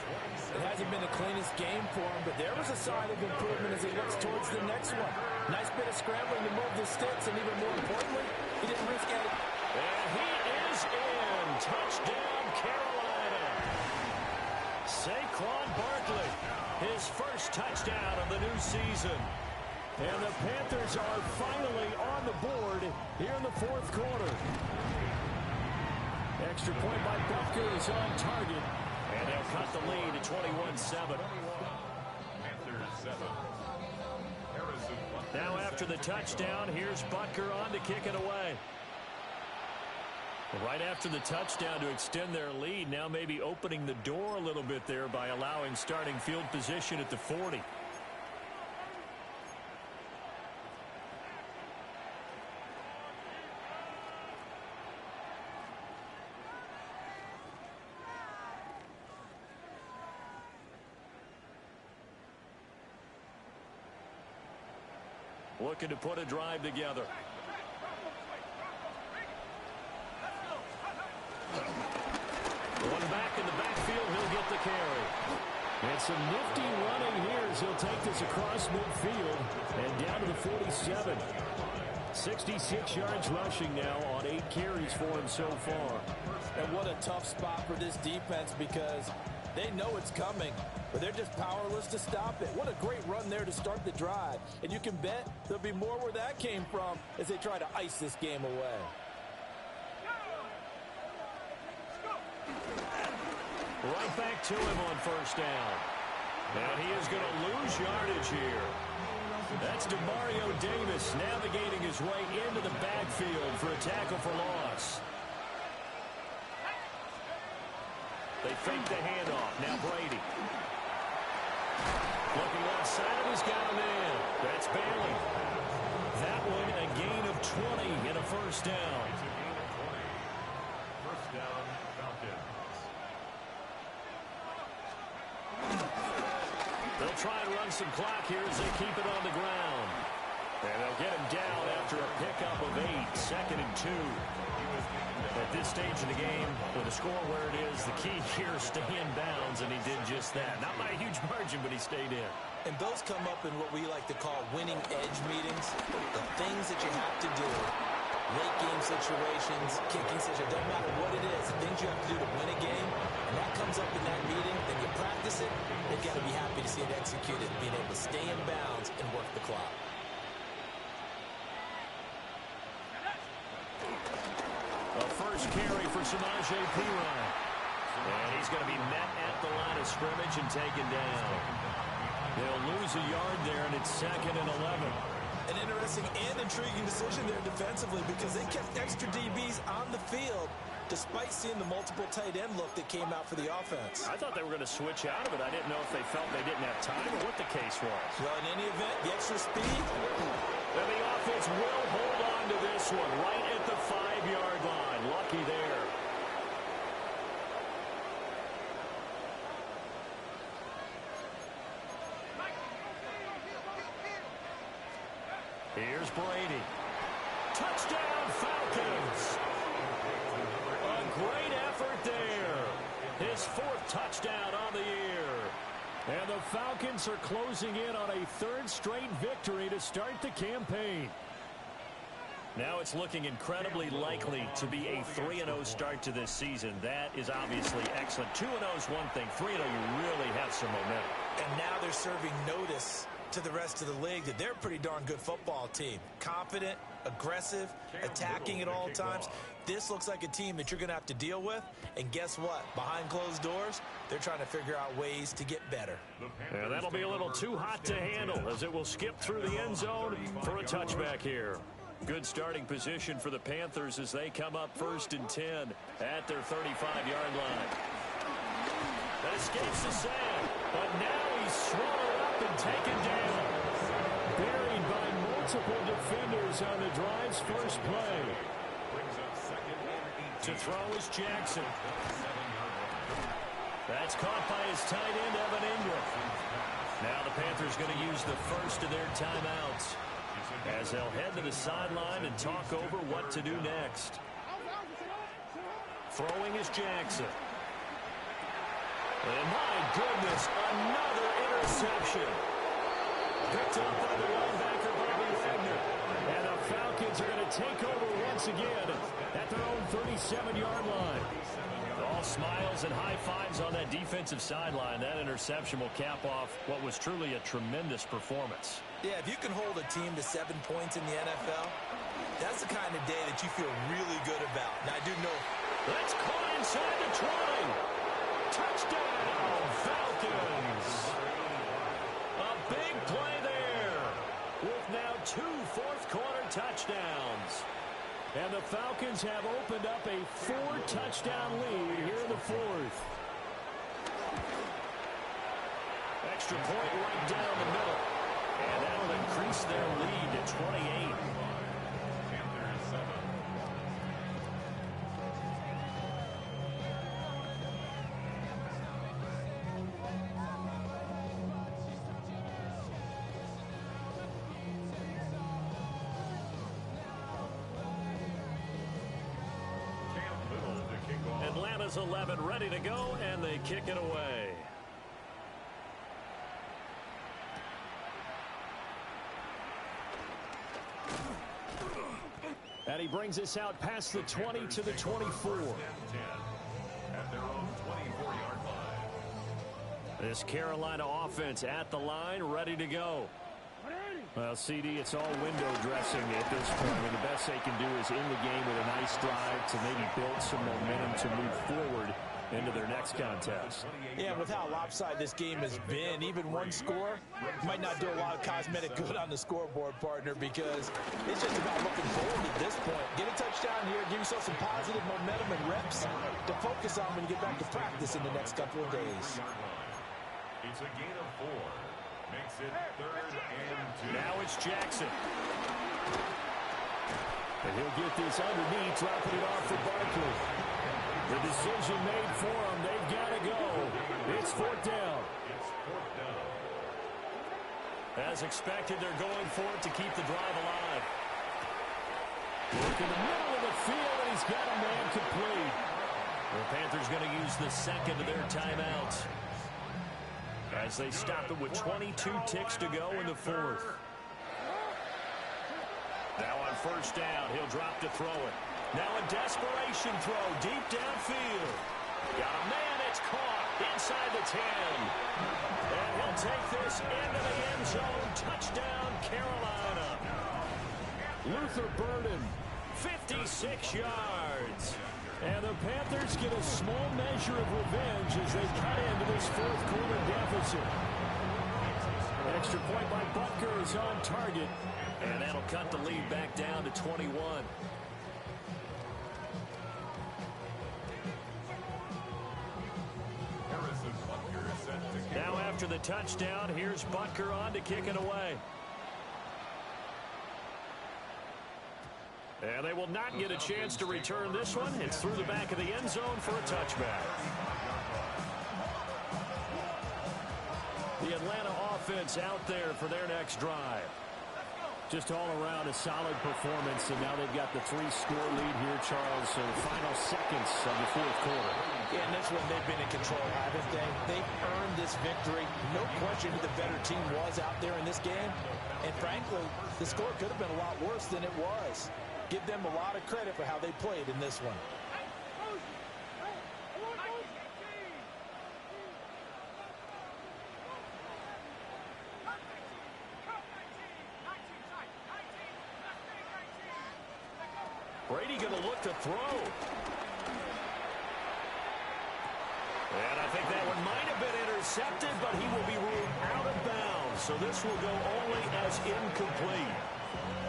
It hasn't been the cleanest game for him, but there was a sign of improvement as he looks towards the next one. Nice bit of scrambling to move the sticks, and even more importantly, he didn't risk any. And he is in. Touchdown, Carolina. Saquon Barkley, his first touchdown of the new season. And the Panthers are finally on the board here in the 4th quarter. Extra point by Butker is on target. And they'll cut the lead to 21-7. Panthers 7. Harrison. Now after the touchdown, here's Butker on to kick it away. Right after the touchdown to extend their lead, now maybe opening the door a little bit there by allowing starting field position at the 40. Looking to put a drive together. One back in the backfield, he'll get the carry. And some nifty running here as he'll take this across midfield and down to the 47. 66 yards rushing now on 8 carries for him so far. And what a tough spot for this defense because they know it's coming, but they're just powerless to stop it. What a great run there to start the drive. And you can bet there'll be more where that came from as they try to ice this game away. Right back to him on 1st down. And he is going to lose yardage here. That's DeMario Davis navigating his way into the backfield for a tackle for loss. They fake the handoff. Now Brady. Looking left side, he's got him in. That's Bailey. That one a gain of 20 and a 1st down. 1st down, Falcons. They'll try and run some clock here as they keep it on the ground. And they'll get him down after a pickup of 8, 2nd and 2. At this stage of the game, with the score where it is, the key here is stay in bounds, and he did just that. Not by a huge margin, but he stayed in. And those come up in what we like to call winning edge meetings. The things that you have to do. Late game situations, kicking situations, doesn't matter what it is. The things you have to do to win a game, and that comes up in that meeting, then you practice it, they've got to be happy to see it executed, being able to stay in bounds and work the clock. A first carry for Samaje Perine. And he's going to be met at the line of scrimmage and taken down. They'll lose a yard there, and it's 2nd and 11. An interesting and intriguing decision there defensively because they kept extra DBs on the field despite seeing the multiple tight end look that came out for the offense. I thought they were going to switch out of it. I didn't know if they felt they didn't have time or what the case was. Well, in any event, the extra speed. And the offense will hold on to this one right at the 5-yard line. Lucky there. Here's Brady. Touchdown, Falcons. A great effort there. His 4th touchdown on the year. And the Falcons are closing in on a 3rd straight victory to start the campaign. Now it's looking incredibly likely to be a 3-0 start to this season. That is obviously excellent. 2-0 is one thing. 3-0, you really have some momentum. And now they're serving notice to the rest of the league that they're a pretty darn good football team. Confident, aggressive, attacking at all times. This looks like a team that you're going to have to deal with. And guess what? Behind closed doors, they're trying to figure out ways to get better. Yeah, that'll be a little too hot to handle as it will skip through the end zone for a touchback here. Good starting position for the Panthers as they come up 1st and 10 at their 35-yard line. That escapes the sand, but now he's swallowed up and taken down. Buried by multiple defenders on the drive's first play. To throw is Jackson. That's caught by his tight end, Evan Ingram. Now the Panthers going to use the first of their timeouts as they'll head to the sideline and talk over what to do next. Throwing is Jackson. And my goodness, another interception. Picked up by the linebacker, Bobby Wagner. And the Falcons are going to take over once again at their own 37-yard line. All smiles and high fives on that defensive sideline. That interception will cap off what was truly a tremendous performance. Yeah, if you can hold a team to 7 points in the NFL, that's the kind of day that you feel really good about. Now, I do know. That's caught inside the 20. Touchdown, Falcons. A big play there with now 2 fourth-quarter touchdowns. And the Falcons have opened up a 4-touchdown lead here in the 4th. Extra point right down the middle. And that'll increase their lead to 28. Atlanta's 11 ready to go, and they kick it away. And he brings us out past the 20 to the 24. At their own 24-yard line. This Carolina offense at the line, ready to go. Well, CD, it's all window dressing at this point. I mean, the best they can do is in the game with a nice drive to maybe build some momentum to move forward into their next contest. Yeah, with how lopsided this game has been, even one score might not do a lot of cosmetic good on the scoreboard, partner, because it's just about looking forward at this point. Get a touchdown here, give yourself some positive momentum and reps to focus on when you get back to practice in the next couple of days. It's a gain of 4. Makes it 3rd and 2. Now it's Jackson. And he'll get this underneath, dropping it off for Barkley. The decision made for them. They've got to go. It's 4th down. It's 4th down. As expected, they're going for it to keep the drive alive. Look in the middle of the field, and he's got a man complete. The Panthers going to use the second of their timeouts as they stop it with 22 ticks to go in the 4th. Now on 1st down, he'll drop to throw it. Now a desperation throw deep downfield. Got a man, it's caught inside the 10. And he'll take this into the end zone. Touchdown, Carolina. Luther Burden, 56 yards. And the Panthers get a small measure of revenge as they cut into this 4th-quarter deficit. Extra point by Butker is on target. And that'll cut the lead back down to 21. Now after the touchdown, here's Butker on to kick it away. And they will not get a chance to return this one. It's through the back of the end zone for a touchback. The Atlanta offense out there for their next drive. Just all around a solid performance, and now they've got the 3-score lead here, Charles. So the final seconds of the 4th quarter. Yeah, and this one they've been in control, haven't they? They've earned this victory. No question who the better team was out there in this game. And frankly, the score could have been a lot worse than it was. Give them a lot of credit for how they played in this one. Brady going to look to throw. And I think that one might have been intercepted, but he will be ruled out of bounds. So this will go only as incomplete.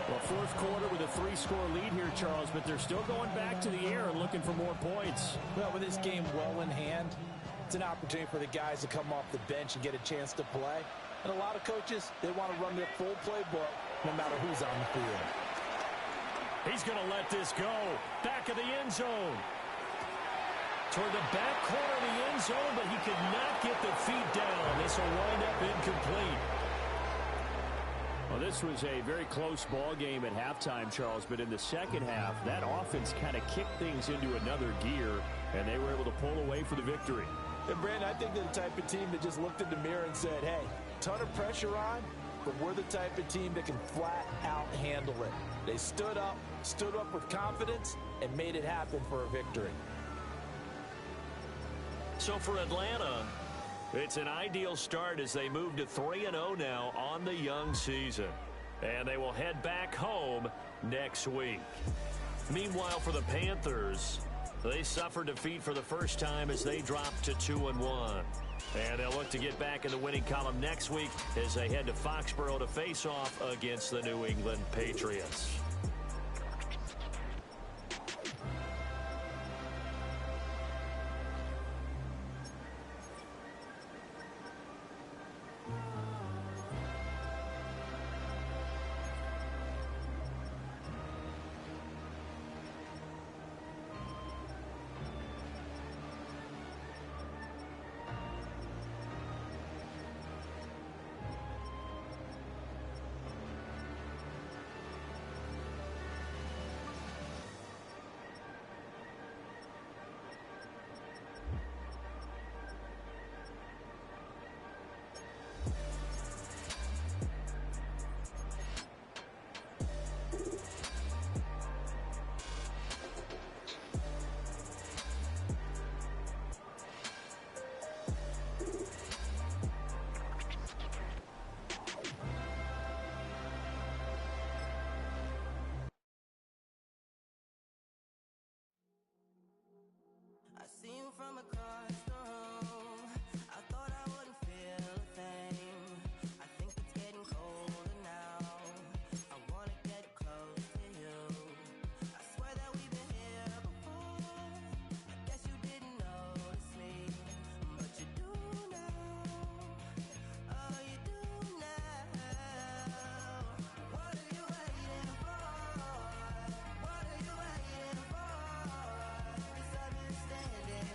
Well, fourth quarter with a 3-score lead here, Charles, but they're still going back to the air and looking for more points. Well, with this game well in hand, it's an opportunity for the guys to come off the bench and get a chance to play. And a lot of coaches, they want to run their full playbook no matter who's on the field. He's going to let this go. Back of the end zone. Toward the back corner of the end zone, but he could not get the feet down. This will wind up incomplete. Well, this was a very close ball game at halftime, Charles, but in the second half, that offense kind of kicked things into another gear, and they were able to pull away for the victory. And, Brandon, I think they're the type of team that just looked in the mirror and said, hey, ton of pressure on, but we're the type of team that can flat out handle it. They stood up with confidence, and made it happen for a victory. So for Atlanta, it's an ideal start as they move to 3-0 now on the young season. And they will head back home next week. Meanwhile, for the Panthers, they suffered defeat for the first time as they dropped to 2-1. And they'll look to get back in the winning column next week as they head to Foxborough to face off against the New England Patriots. I see you from across the room. I thought I wouldn't feel a thing. I think it's getting colder now. I wanna get close to you. I swear that we've been here before. I guess you didn't notice me, but you do now. Oh, you do now. What are you waiting for? What are you waiting for? 'Cause I've been standing here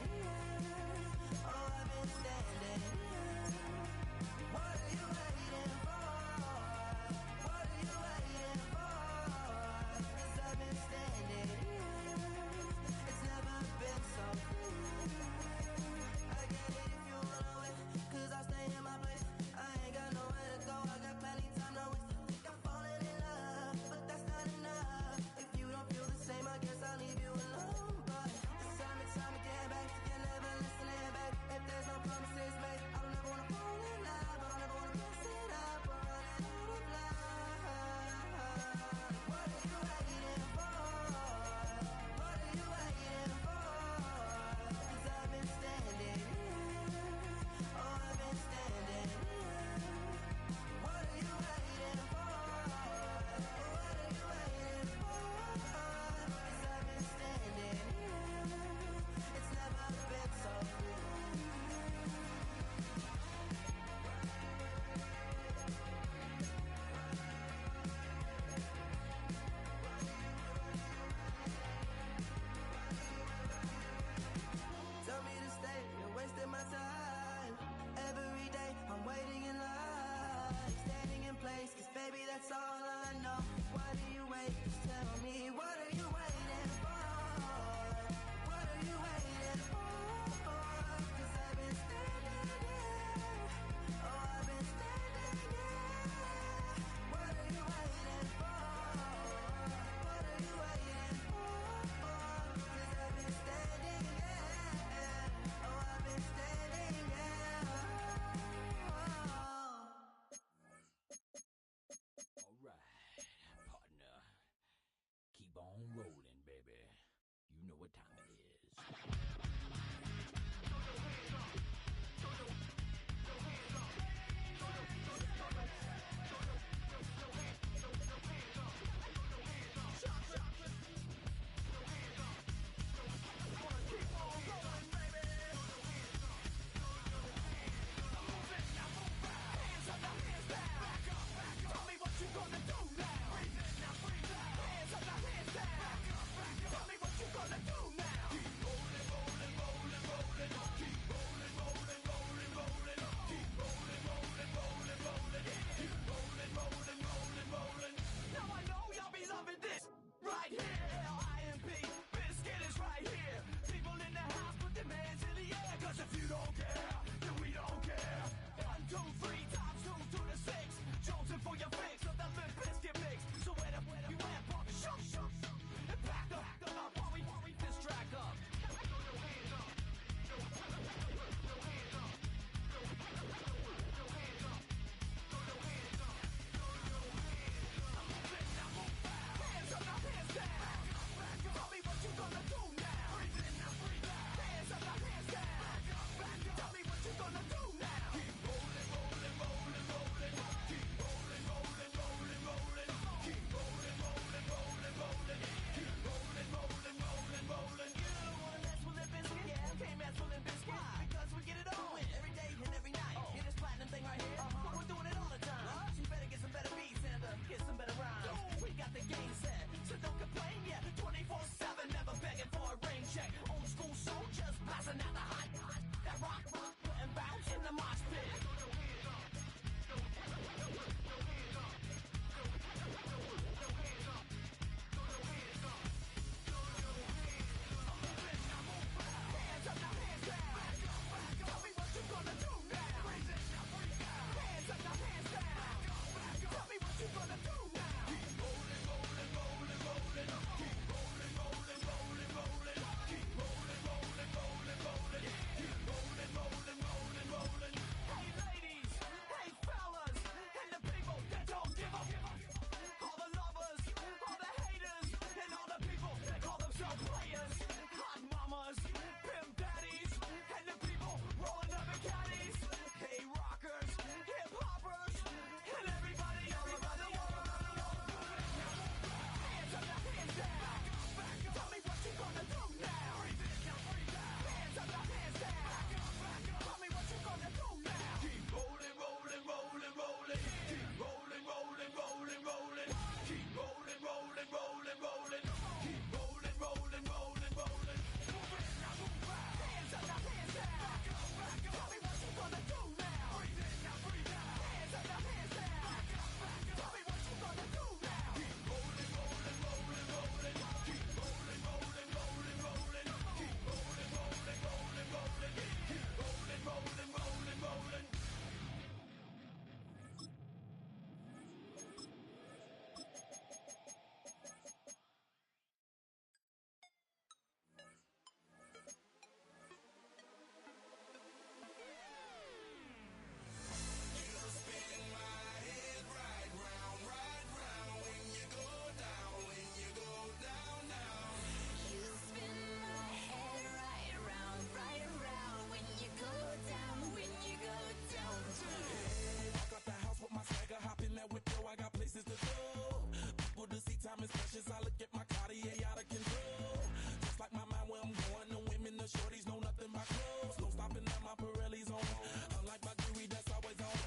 tone. Unlike my jewelry that's always on.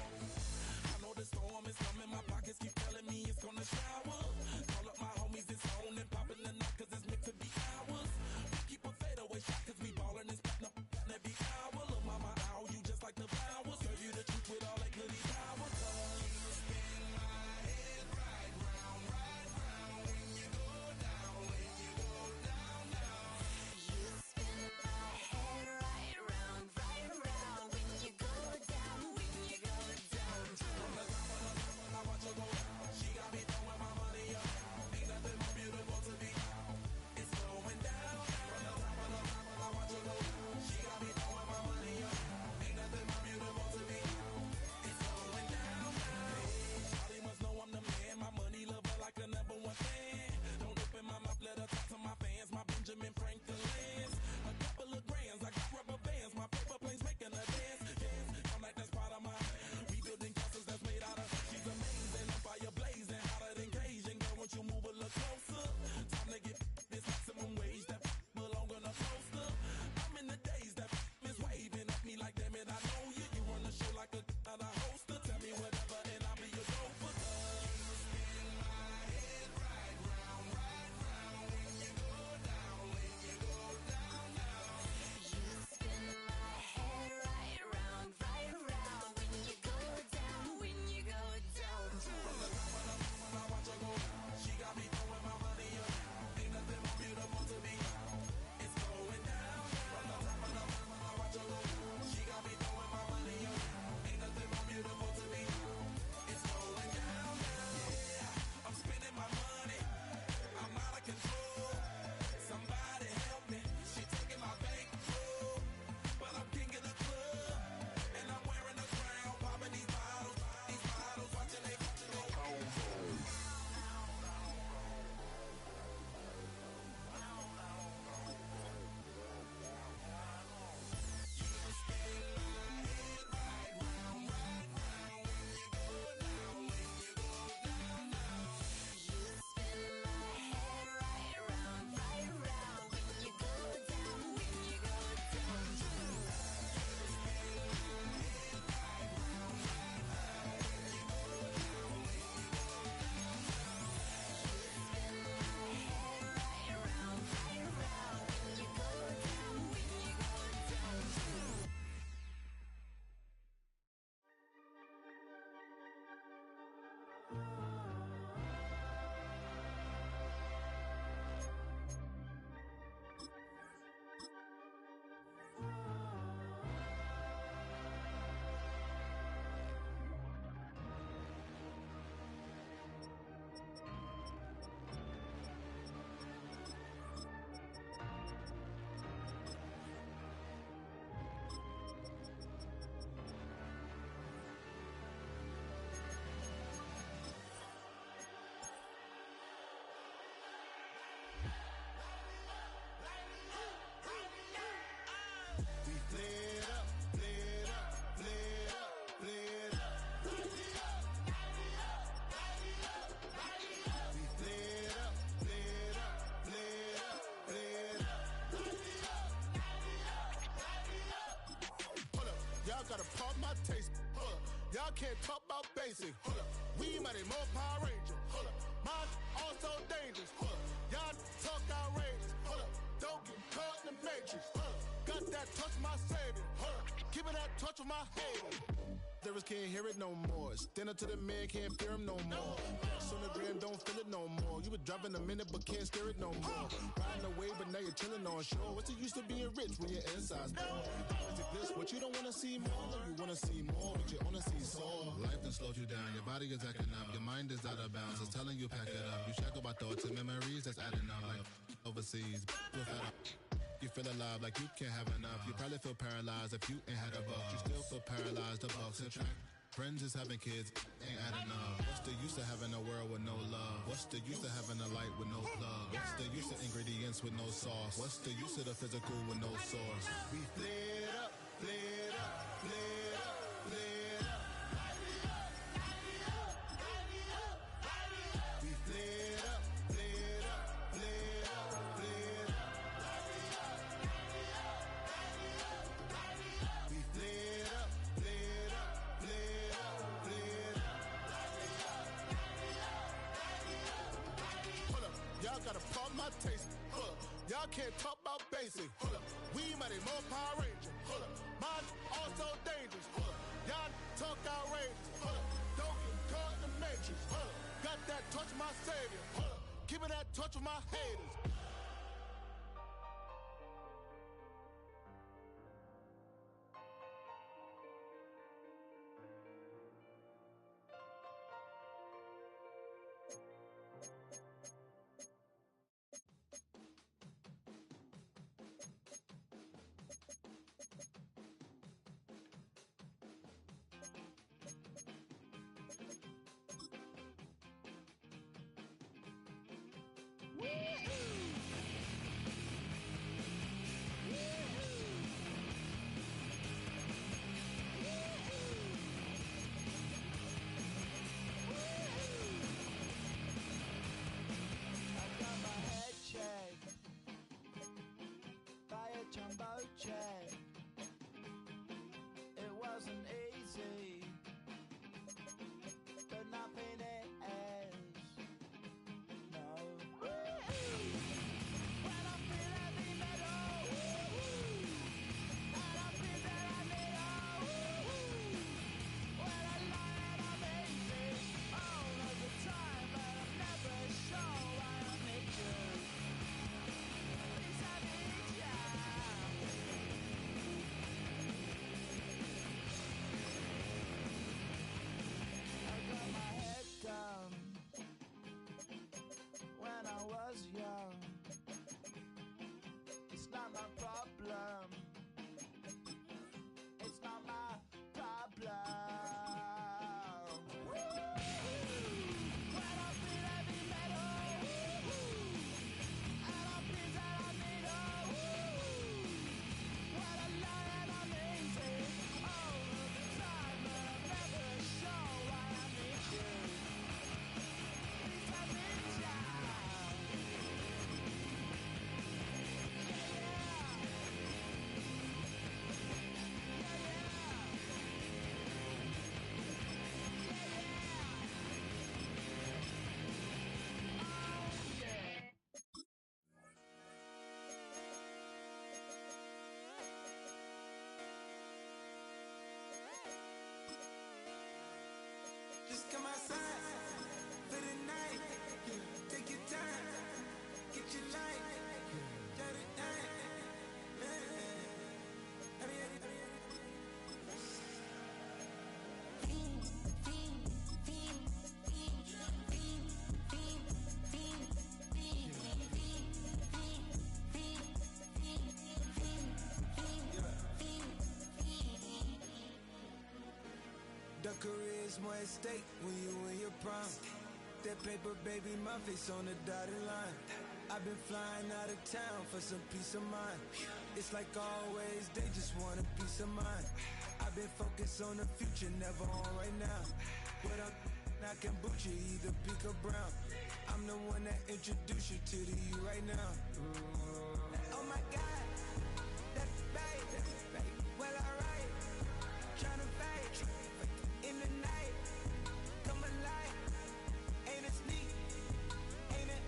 I know the storm is coming, my pockets keep telling me it's gonna shower. Call up my homies, it's on and popping the night, cause it's meant to be ours. We keep a fadeaway shot, cause we ballin' and spittin' up every hour. Look, mama, ow, you just like the flowers. Serve you the truth with all that goody power. Cause you spin my head right round when you go down, when you go down, down. You spin my head right round when you go down, when you go down. From the top of the top when I watch her go down, she got me throwing my money up. Ain't nothing more beautiful to me. It's going down. From the top of the top when I watch her go down, she got me throwing my money up. Ain't nothing more beautiful to me. It's going down. Hey, Shawty must know I'm the man. My money lover like a number one fan. Don't open my mouth, let her talk to my fans. My Benjamin Franklin's. A couple of grands, I got rubber bands. My paper planes making a dance. Yes, I'm like that's part of my rebuilding castles that's made out of. She's amazing, I'm fire blazing, hotter than Cajun. Girl, won't you move a little closer? Time to get this maximum wage that belong on a poster. I'm in the days that is waving at me like, damn it, I know you. You run the show like a hoster. Tell me whatever and I'll be your gopher. You spin my head right round when you go down, when you go down, down. You spin my head right round when you go down, when you go down. From the top of the top when I watch her go down, she got me throwing my money up. Ain't nothing more beautiful to me. It's going down. From the top of the top when I watch her go down, she got me throwing my money up. Ain't nothing more beautiful to me. It's going down. Yeah, I'm spending my money. I'm out of control. Somebody help me. She taking my bankroll, but I'm king of the club, and I'm wearing a crown, popping these bottles, watching they go home. We flared up, flared up, flared up, flared up. We flared up, flared up, flared up, flared up. Hold up, y'all gotta pump my taste. Hold up, y'all can't talk about basic. Hold up, we mighty more Power Ranger. Hold up, mine also dangerous. Hold up, y'all talk outrageous. Hold up, don't get caught in the matrix. Hold up, got that touch my savior. Hold up, keep it that touch with my hater. Lyrics can't hear it no more. Stand up to the man, can't fear him no more. On the gram, don't feel it no more. You were driving a minute, but can't steer it no more. Riding away, but now you're chilling on shore. What's the use of being rich when your inside's poor? Is it this? What you don't wanna see more? You wanna see more, but you wanna see sore. Life done slowed you down. Your body is acting up. Your mind is out of bounds. It's telling you pack it up. You shackle by thoughts and memories that's adding up. Like overseas, you feel alive like you can't have enough. You probably feel paralyzed if you ain't had a buck. You still feel paralyzed. The bucks and track. Friends is having kids, ain't adding up. What's the use of having a world with no love? What's the use of having a light with no plug? What's the use of ingredients with no sauce? What's the use of the physical with no source? We flared up, flared up, flared up, flared up. We flared up, flared up, flared up, flared up. We flared up. off my taste. Hold up. Y'all can't talk about basic. Hold up. We mighty more Power Ranger. Hold up. Mine also dangerous. Hold up. Y'all talk outrageous. Hold up. Don't get caught in the matrix. Hold up. Got that touch of my savior. Hold up. Give me that touch of my haters. I got my head checked by a jumbo jet. It wasn't easy, but nothing is. No. When I feel heavy metal, and I feel that I need when I lie and I'm easy all of the time, but I'm never sure why I need you. Please, I need ya. I got my head done when I was young. It's not my problem. It's not my problem. When I feel heavy metal, and I feel that I need when I lie and I'm easy all of the time, but I'm never sure why I need you. Please, I need ya. Just come outside for the night. Take your time, get your light. Shut it down. The career is more at stake when you in your prime. That paper, baby, my face on the dotted line. I've been flying out of town for some peace of mind. It's like always, they just want a peace of mind. I've been focused on the future, never on right now. But I can boot you either pink or brown. I'm the one that introduced you to the you right now. Oh my God, that's babe. Well, alright, tryna fade in the night. Come alive, ain't it sneak? Ain't it?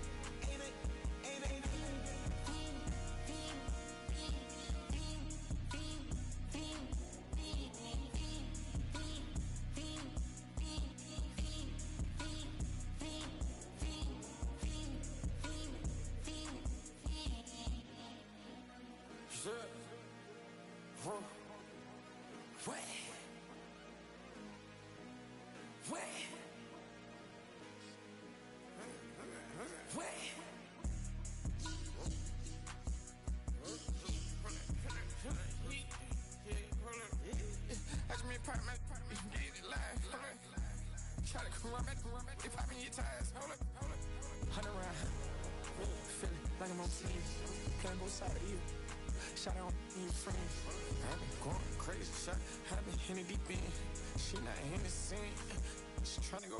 Watch me pop my get it live. Try to come back, they popping your tires. Hold up. 100 round. Feel it like I'm on team. Playing both sides of you. Shot on your friends. I've been going crazy. Shot, I've been in the deep end. She not in the scene. She tryna go.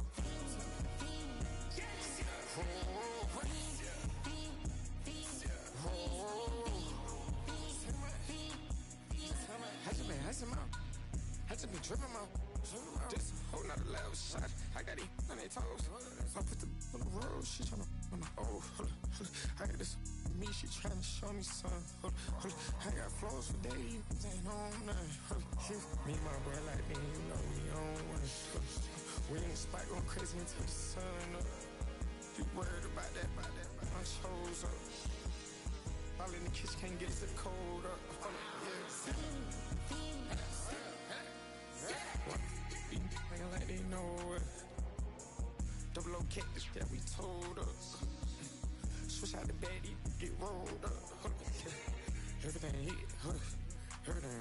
I just been tripping out. This whole nother level shot. I got these on their toes. I put the on the road. She Oh, I got this me, she tryna show me something. I got flows for days, ain't on nothing. Me and my bro like me, you know we on one. We in the spot going crazy until the sun up. You worried about that, my shows up. All in the kitchen can't get the cold up. Yeah. Acting like they know it. Double O cactus that we told us. Switch out the bed, get rolled up. Everything hit, everything.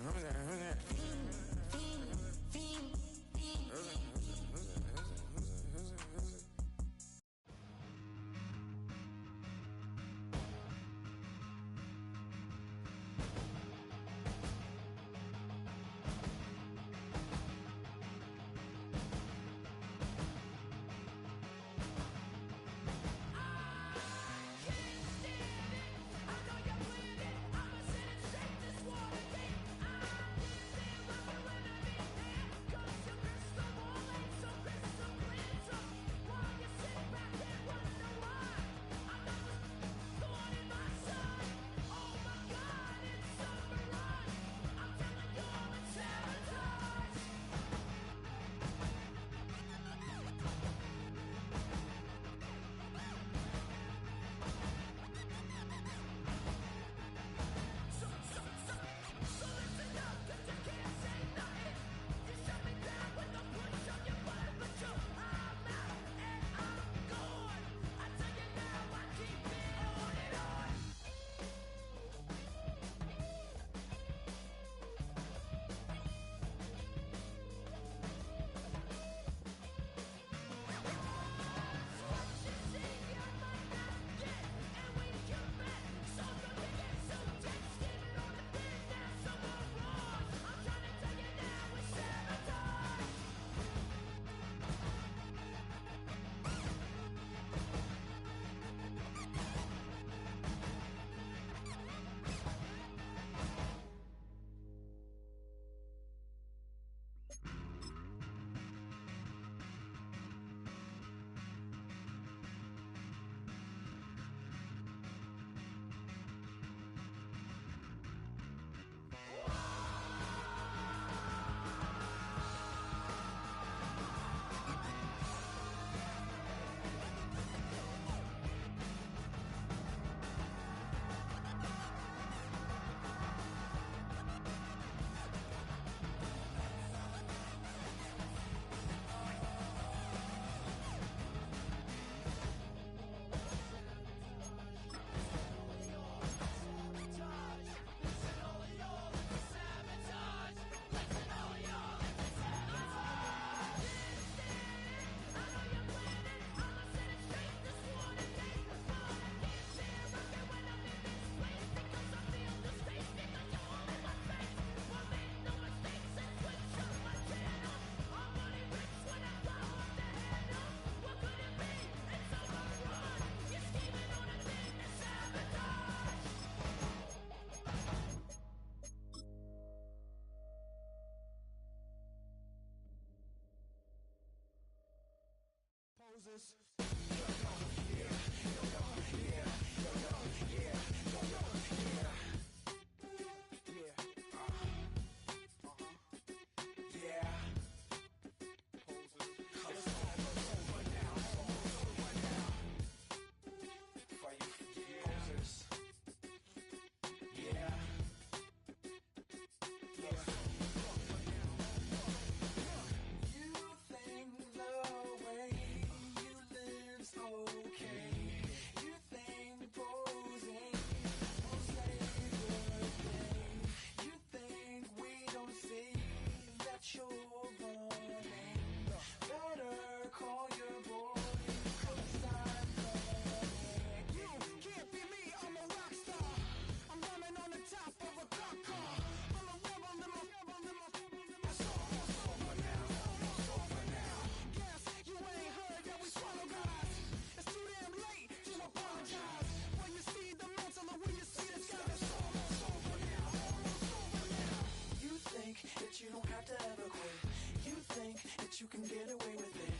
You don't have to ever quit. You think that you can get away with it.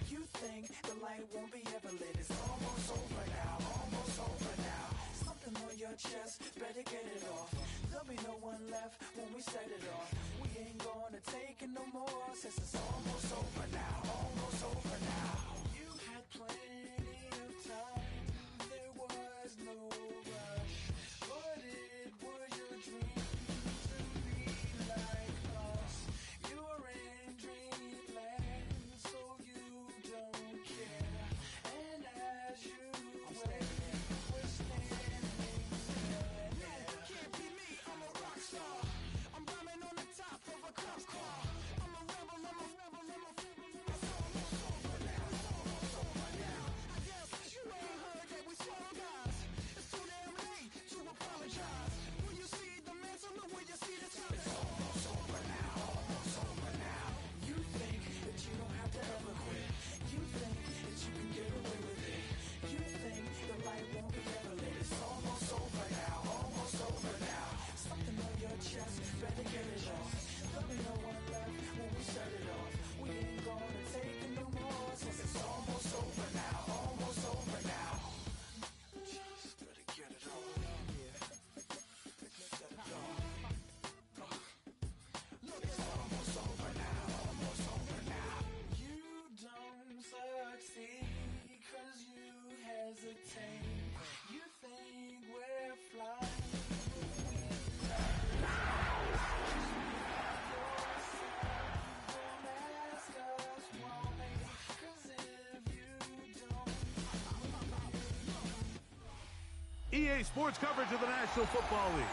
You think the light won't be ever lit. It's almost over. one left when we set it off. We ain't gonna take it no more, since it's almost over now. Almost over now. You had plenty of time, there was no rush, but it was your dream to be like us. You're in dreamland, so you don't care. And as you wait, we're standing there. No, can't be me, I'm a rock star. I'm rhyming on the top of a cop car. I'm a rebel, I'm a rebel, I'm a rebel. It's almost over now, it's almost over now. I guess you ain't heard that we swallow guys. It's too damn late to apologize. When you see the mantle, look where you see the sun. It's almost over now, almost over now. You think that you don't have to ever quit. You think that you can get away with it. You think the light won't be ever lit. It's almost over now, almost over now. Something on your chest, better get it off. There'll be no one left when we set it off. We ain't gonna take it no more, since it's almost over now, almost over now. Just better get it off. Yeah. Set it off. Look, it's almost over now, almost over now. You don't succeed, cause you hesitate. You think we're flying. EA Sports coverage of the National Football League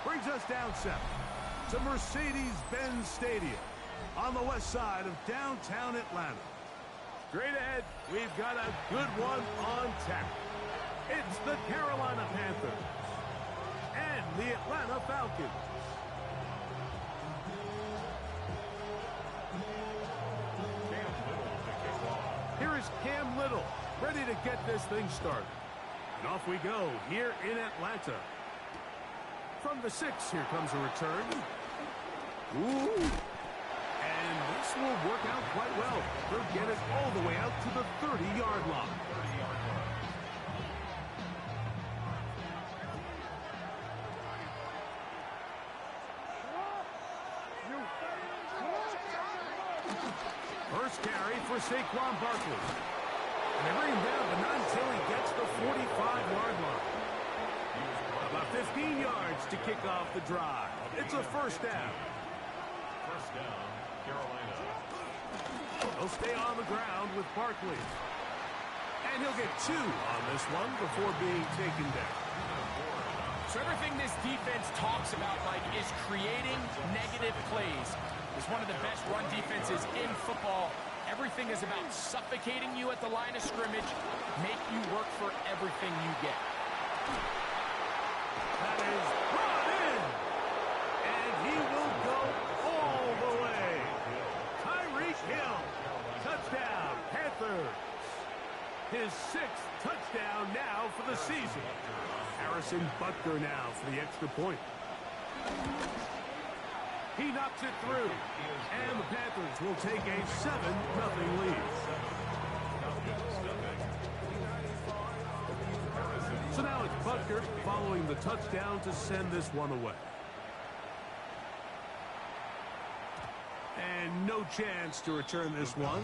brings us down south to Mercedes-Benz Stadium on the west side of downtown Atlanta. Straight ahead, we've got a good one on tap. It's the Carolina Panthers and the Atlanta Falcons. Here is Cam Little, ready to get this thing started. And off we go here in Atlanta. From the 6, here comes a return. Ooh. And this will work out quite well. They'll get it all the way out to the 30-yard line. First carry for Saquon Barkley. And they bring him down, but not until he gets the 45-yard line. About 15 yards to kick off the drive. It's a first down. First down, Carolina. He'll stay on the ground with Barkley. And he'll get 2 on this one before being taken down. So everything this defense talks about, Mike, is creating negative plays. It's one of the best run defenses in football. Everything is about suffocating you at the line of scrimmage, make you work for everything you get. That is brought in. And he will go all the way. Tyreek Hill. Touchdown, Panthers. His 6th touchdown now for the season. Harrison Butker now for the extra point. He knocks it through. And the Panthers will take a 7-0 lead. So now it's Butker following the touchdown to send this one away. And no chance to return this one.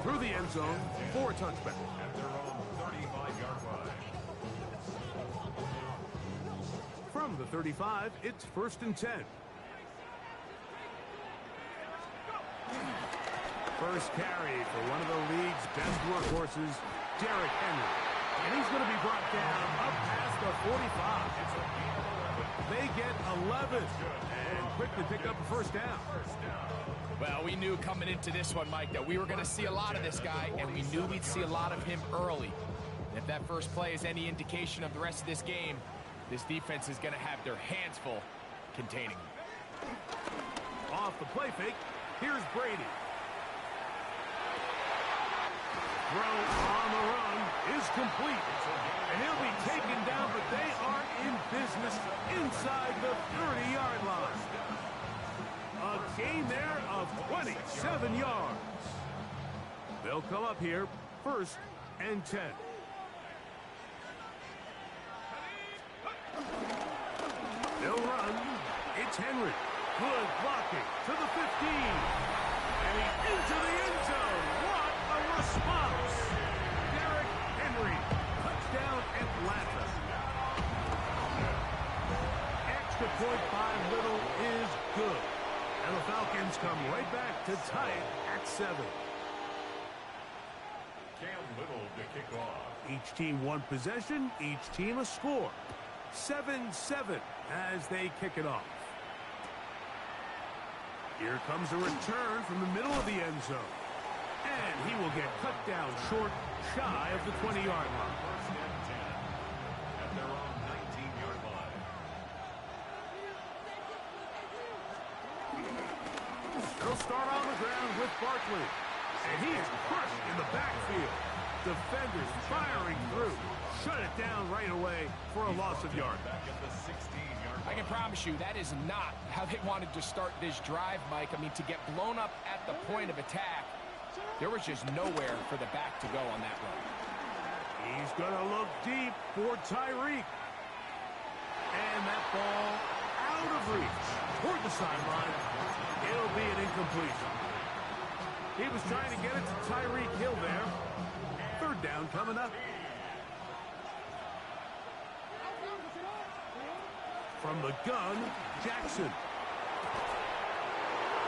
through the end zone for a touchback. At their own 35-yard line. From the 35, it's 1st and 10. First carry for one of the league's best workhorses, Derrick Henry. And he's going to be brought down up past the 45. They get 11 and quickly pick up a first down. Well, we knew coming into this one, Mike, that we were going to see a lot of this guy, and we knew we'd see a lot of him early. And if that first play is any indication of the rest of this game, this defense is going to have their hands full containing him. Off the play fake, here's Brady. Throw on the run is complete. And he'll be taken down, but they are in business inside the 30-yard line. A gain there of 27 yards. They'll come up here 1st and 10. They'll run. It's Henry. Good blocking to the 15. And he's into the end zone. What a response. Derrick Henry. Touchdown Atlanta. Extra point by Little is good. And the Falcons come right back to tie it at 7. Cam Little to kick off. Each team one possession, each team a score. 7-7 as they kick it off. Here comes a return from the middle of the end zone. And he will get cut down short, shy of the 20-yard line. 1st and 10. At their own 19-yard line. They'll start on the ground with Barkley. And he is crushed in the backfield. Defenders firing through. Shut it down right away for a loss of yard. Back at the 16-yard line. I can promise you that is not how they wanted to start this drive, Mike. I mean, to get blown up at the point of attack, there was just nowhere for the back to go on that run. He's going to look deep for Tyreek. And that ball out of reach toward the sideline. It'll be an incompletion. He was trying to get it to Tyreek Hill there. 3rd down coming up. From the gun, Jackson.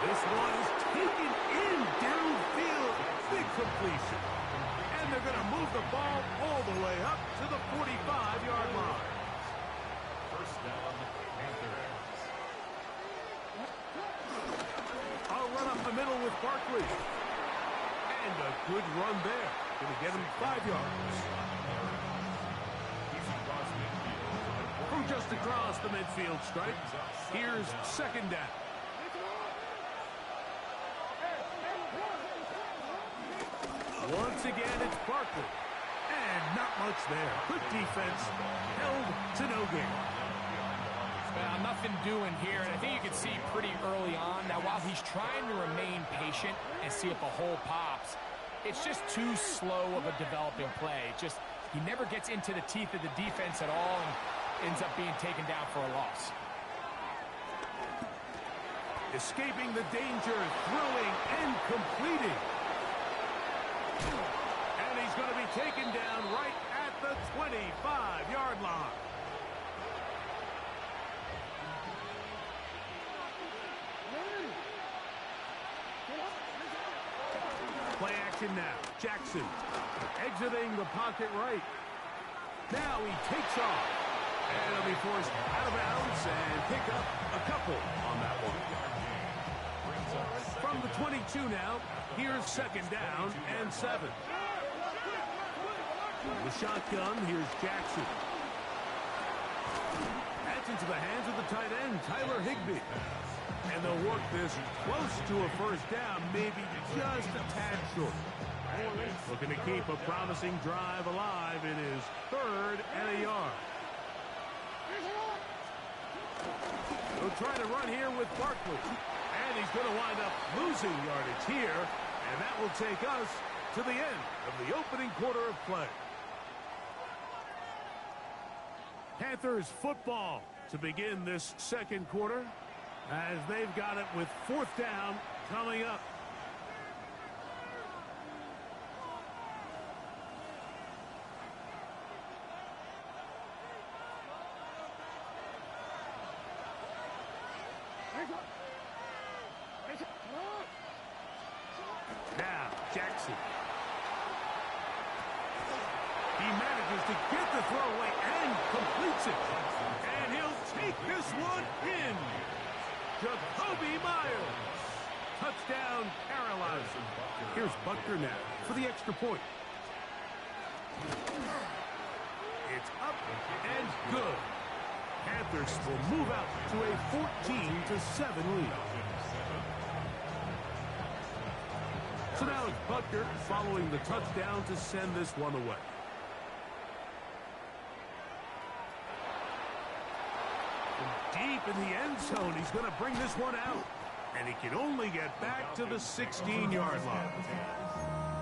This one is taken in downfield. Big completion. And they're going to move the ball all the way up to the 45-yard line. 1st down, Panthers. I'll run up the middle with Barkley. And a good run there. Going to get him 5 yards. He's across midfield. From just across the midfield stripe, here's 2nd down. Once again, it's Barkley. And not much there. Good defense. Held to no gain. Well, nothing doing here, and I think you can see pretty early on. Now, while he's trying to remain patient and see if a hole pops, it's just too slow of a developing play. He never gets into the teeth of the defense at all and ends up being taken down for a loss. Escaping the danger, throwing and completing. And he's going to be taken down right at the 25-yard line. Play action now. Jackson exiting the pocket right. Now he takes off. And he'll be forced out of bounds and pick up a couple on that one. From the 22 now, here's 2nd down and 7. The shotgun, here's Jackson. That's into the hands of the tight end, Tyler Higbee. And they'll work this close to a 1st down, maybe just a tad short. Looking to keep a promising drive alive. It is 3rd and a yard. They'll try to run here with Barkley. And he's going to wind up losing yardage here. And that will take us to the end of the opening quarter of play. Panthers football to begin this 2nd quarter as they've got it with 4th down coming up. to get the throw away and completes it. And he'll take this one in. Jacoby Myers. Touchdown, Carolina. Here's Butker now for the extra point. It's up and good. Panthers will move out to a 14-7 lead. So now it's Butker following the touchdown to send this one away. Deep in the end zone, he's going to bring this one out. And he can only get back to the 16-yard line.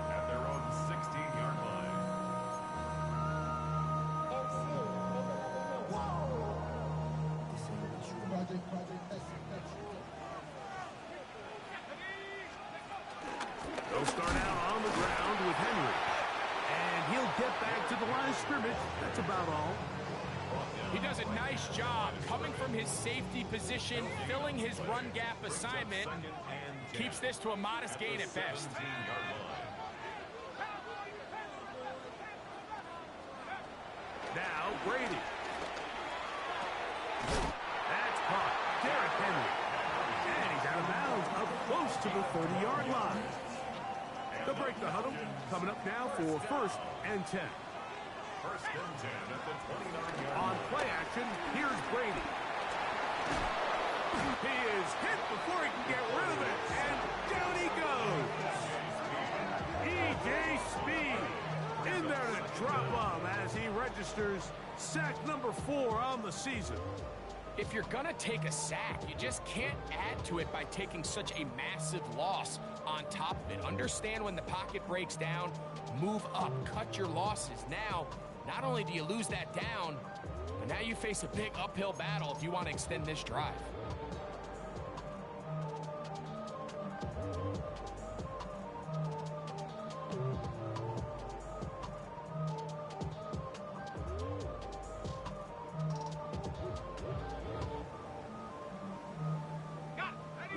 At their own 16-yard line. They'll start out on the ground with Henry. And he'll get back to the line of scrimmage. That's about all. He does a nice job coming from his safety position, filling his run gap assignment. Keeps this to a modest gain at best. Now Brady. That's caught. Derrick Henry. And he's out of bounds up close to the 30-yard line. They'll break the huddle. Coming up now for 1st and 10. First and 10 at the 29-yard On line. play action, here's Brady. He is hit before he can get rid of it, and down he goes. E.J. Speed in there to drop him as he registers sack number 4 on the season. If you're going to take a sack, you just can't add to it by taking such a massive loss on top of it. Understand when the pocket breaks down, move up, cut your losses. Now, not only do you lose that down, but now you face a big uphill battle if you want to extend this drive.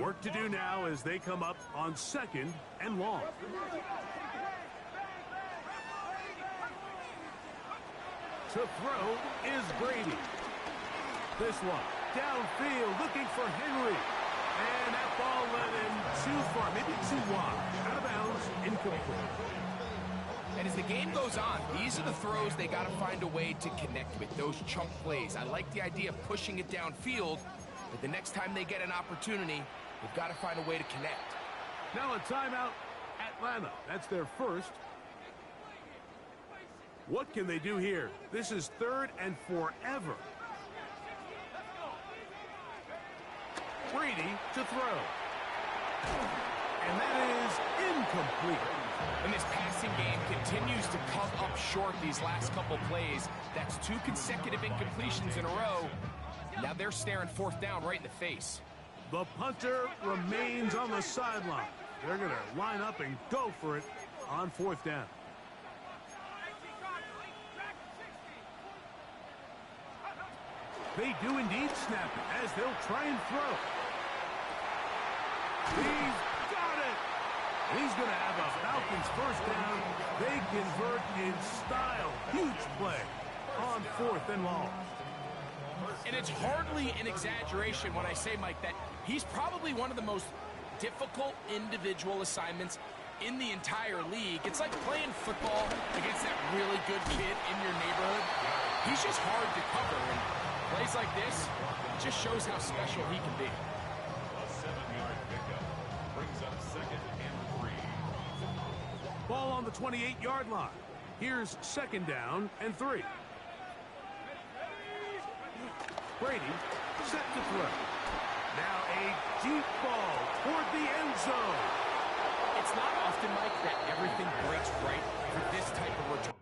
Work to do now as they come up on 2nd and long. To throw is Brady. This one downfield looking for Henry. And that ball led him too far, maybe too wide. Out of bounds, incomplete. And as the game goes on, these are the throws they got to find a way to connect with, those chunk plays. I like the idea of pushing it downfield, but the next time they get an opportunity, they've got to find a way to connect. Now a timeout, Atlanta. That's their first. What can they do here? This is 3rd and forever. Brady to throw. And that is incomplete. And this passing game continues to come up short these last couple plays. That's 2 consecutive incompletions in a row. Now they're staring 4th down right in the face. The punter remains on the sideline. They're going to line up and go for it on 4th down. They do indeed snap it as they'll try and throw. He's got it. He's going to have a Falcons first down. They convert in style. Huge play on 4th and long. And it's hardly an exaggeration when I say, Mike, that he's probably one of the most difficult individual assignments in the entire league. It's like playing football against that really good kid in your neighborhood. He's just hard to cover, and plays like this just shows how special he can be. A 7-yard pickup brings up 2nd and 3. Ball on the 28-yard line. Here's 2nd down and 3. Brady set to throw. Now a deep ball toward the end zone. It's not often, Mike, that everything breaks right for this type of return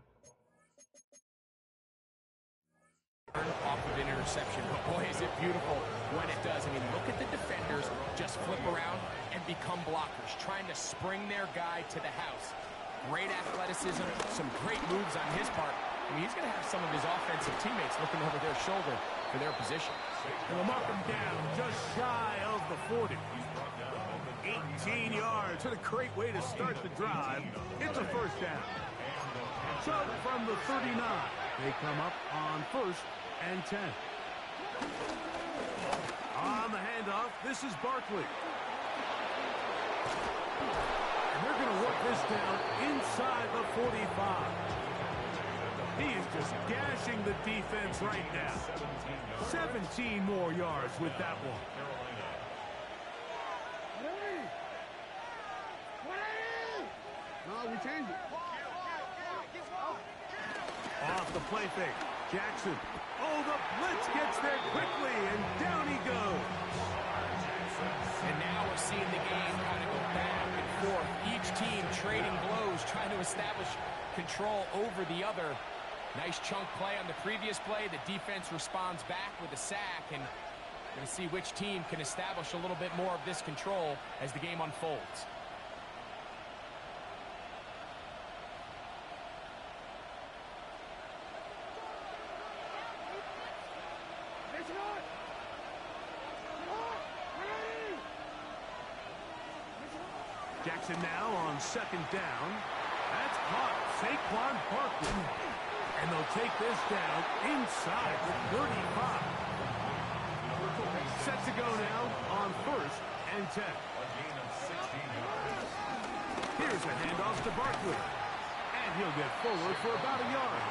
off of an interception. But boy, is it beautiful when it does. I mean, look at the defenders just flip around and become blockers, trying to spring their guy to the house. Great athleticism, some great moves on his part. I mean, he's going to have some of his offensive teammates looking over their shoulder for their position. And they'll mark him down just shy of the 40. 18 yards. What a great way to start the drive. It's a first down. So from the 39, They come up on 1st and 10. On the handoff, this is Barkley. And they're going to work this down inside the 45. He is just gashing the defense right now. 17 more yards with that one. No, we changed it. Off the play fake. Jackson. Oh, the blitz gets there quickly, and down he goes. And now we're seeing the game kind of go back and forth. Each team trading blows, trying to establish control over the other. Nice chunk play on the previous play. The defense responds back with a sack, and we're going to see which team can establish a little bit more of this control as the game unfolds. Jackson now on 2nd down. That's caught. Saquon Barkley. And they'll take this down inside the 35. Set to go now on 1st and 10. Here's a handoff to Barkley. And he'll get forward for about a yard.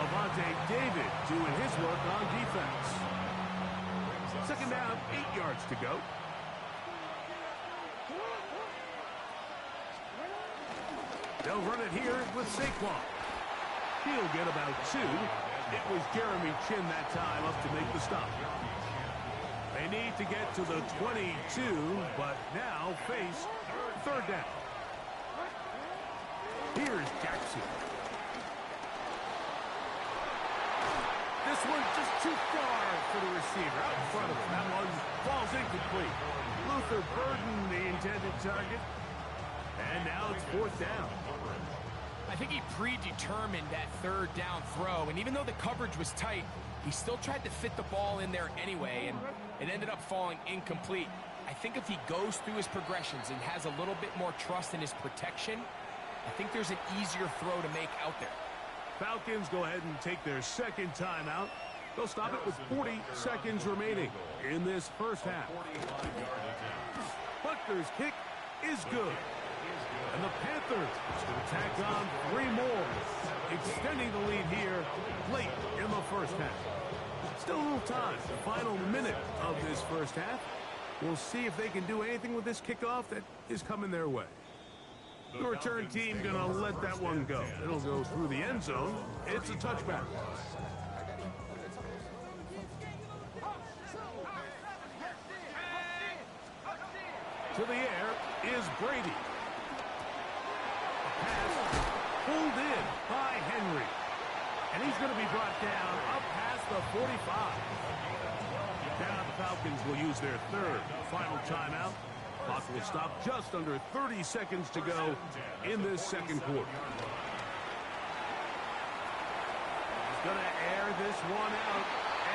Levante David doing his work on defense. 2nd down, 8 yards to go. They'll run it here with Saquon. He'll get about 2. It was Jeremy Chin that time up to make the stop. They need to get to the 22, but now face 3rd down. Here's Jackson. This one just too far for the receiver. Out in front of him. That one falls incomplete. Luther Burden, the intended target. And now it's 4th down. I think he predetermined that 3rd down throw, and even though the coverage was tight, he still tried to fit the ball in there anyway, and it ended up falling incomplete. I think if he goes through his progressions and has a little bit more trust in his protection, I think there's an easier throw to make out there. Falcons go ahead and take their 2nd timeout. They'll stop it with 40 seconds remaining in this first half. Butler's kick is good. And the Panthers will tack on 3 more, extending the lead here late in the first half. Still a little time, the final minute of this first half. We'll see if they can do anything with this kickoff that is coming their way. The return team going to let that one go. It'll go through the end zone. It's a touchback. To the air is Brady. Pulled in by Henry. And he's going to be brought down up past the 45. Now the Falcons will use their 3rd final timeout. Clock will stop just under 30 seconds to go in this 2nd quarter. He's going to air this one out,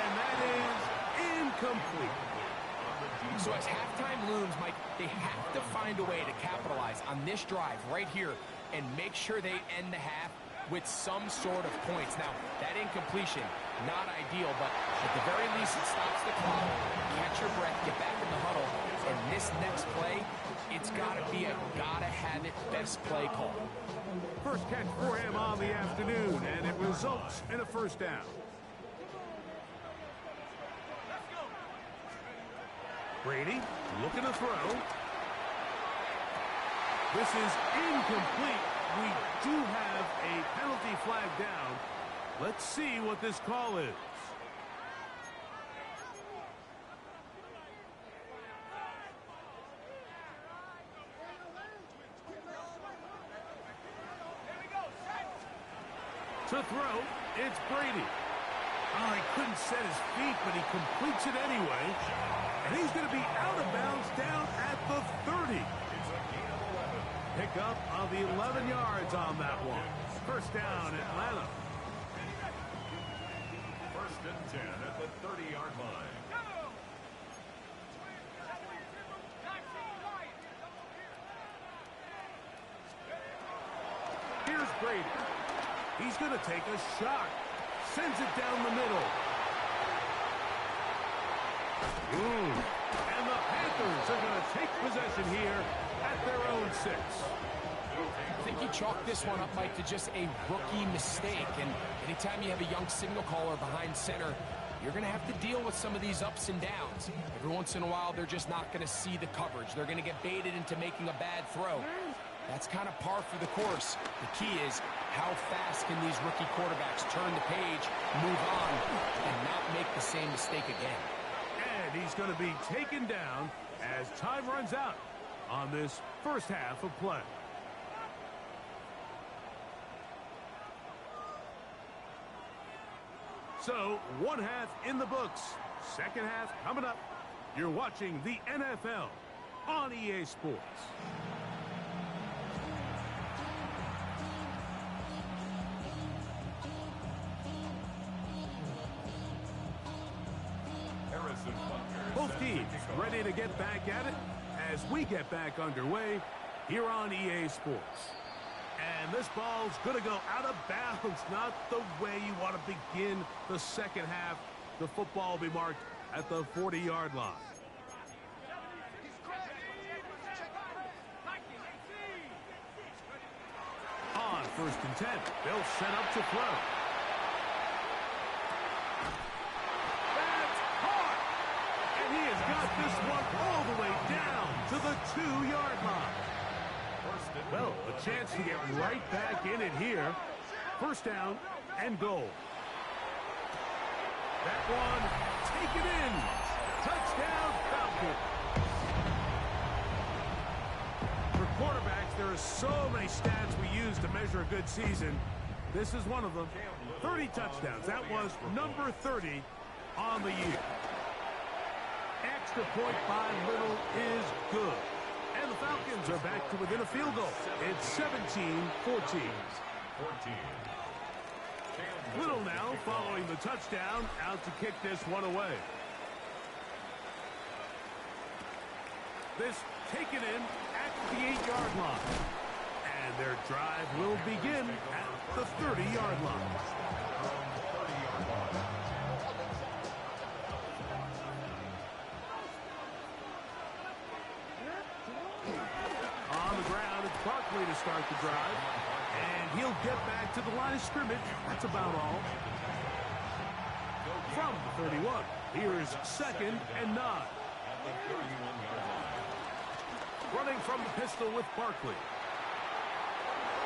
and that is incomplete. So as halftime looms, Mike, they have to find a way to capitalize on this drive right here and make sure they end the half with some sort of points. Now, that incompletion, not ideal, but at the very least, it stops the clock. Catch your breath, get back in the huddle, and this next play, it's got to be a gotta-have-it best play call. First catch for him on the afternoon, and it results in a 1st down. Brady looking to throw. This is incomplete. We do have a penalty flag down. Let's see what this call is. To throw, it's Brady. Oh, he couldn't set his feet, but he completes it anyway. And he's going to be out of bounds down at the 30. Pick up of the 11 yards on that one. 1st down, Atlanta. 1st and 10 at the 30-yard line. Here's Brady. He's going to take a shot. sends it down the middle. And the Panthers are going to take possession here at their own 6. I think you chalk this one up, Mike, to just a rookie mistake. And anytime you have a young signal caller behind center, you're going to have to deal with some of these ups and downs. Every once in a while, they're just not going to see the coverage. They're going to get baited into making a bad throw. That's kind of par for the course. The key is how fast can these rookie quarterbacks turn the page, move on, and not make the same mistake again. And he's going to be taken down as time runs out on this first half of play. So, one half in the books. Second half coming up. You're watching the NFL on EA Sports. Both teams ready to get back at it as we get back underway here on EA Sports. And this ball's going to go out of bounds, not the way you want to begin the second half. The football will be marked at the 40-yard line. On 1st and 10, they'll set up to throw. That's hard! And he has got this one all the way down to the 2-yard line. Well, a chance to get right back in it here. First down and goal. That one taken in. Touchdown, Falcons. For quarterbacks, there are so many stats we use to measure a good season. This is one of them. 30 touchdowns. That was number 30 on the year. Extra point by Little is good. And the Falcons are back to within a field goal. It's 17-14. Little now following the touchdown, out to kick this one away. This taken in at the 8-yard line. And their drive will begin at the 30-yard line. On the ground, it's Barkley to start the drive. And he'll get back to the line of scrimmage. That's about all. From the 31, here's 2nd and 9. Running from the pistol with Barkley.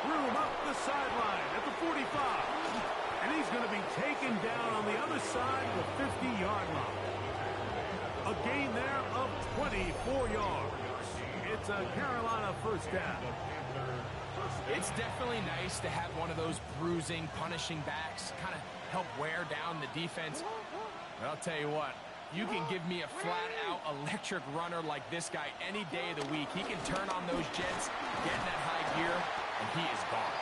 Room up the sideline at the 45. And he's going to be taken down on the other side of the 50-yard line. A gain there of 24 yards. It's a Carolina first down. It's definitely nice to have one of those bruising, punishing backs kind of help wear down the defense. But I'll tell you what, you can give me a flat-out electric runner like this guy any day of the week. He can turn on those jets, get in that high gear, and he is gone.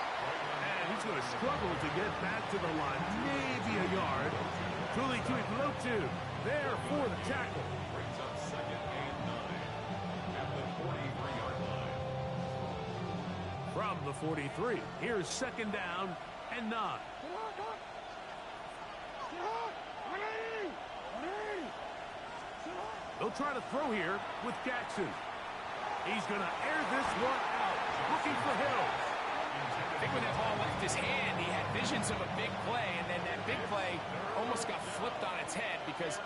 And he's going to struggle to get back to the line, maybe a yard. Truly Tuipulotu there for the tackle. Brings up 2nd and 9 at the 43-yard line. From the 43, here's 2nd down and 9. They'll try to throw here with Jackson. He's going to air this one out, looking for Hill. I think when that ball left his hand, he had visions of a big play, and then that big play almost got flipped on its head because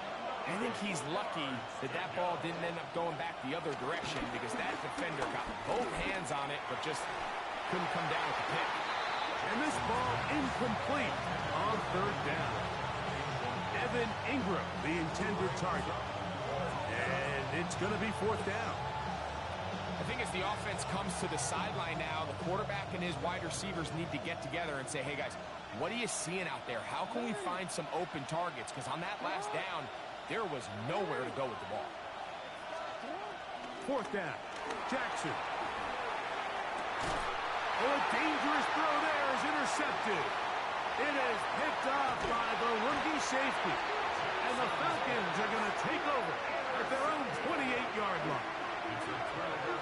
I think he's lucky that that ball didn't end up going back the other direction because that defender got both hands on it but just couldn't come down with the pick. And this ball incomplete on 3rd down. Evan Ingram, the intended target. And it's going to be 4th down. I think as the offense comes to the sideline now, the quarterback and his wide receivers need to get together and say, hey, guys, what are you seeing out there? How can we find some open targets? Because on that last down, there was nowhere to go with the ball. 4th down. Jackson. Oh, a dangerous throw there is intercepted. It is picked up by the rookie safety. And the Falcons are going to take over at their own 28-yard line.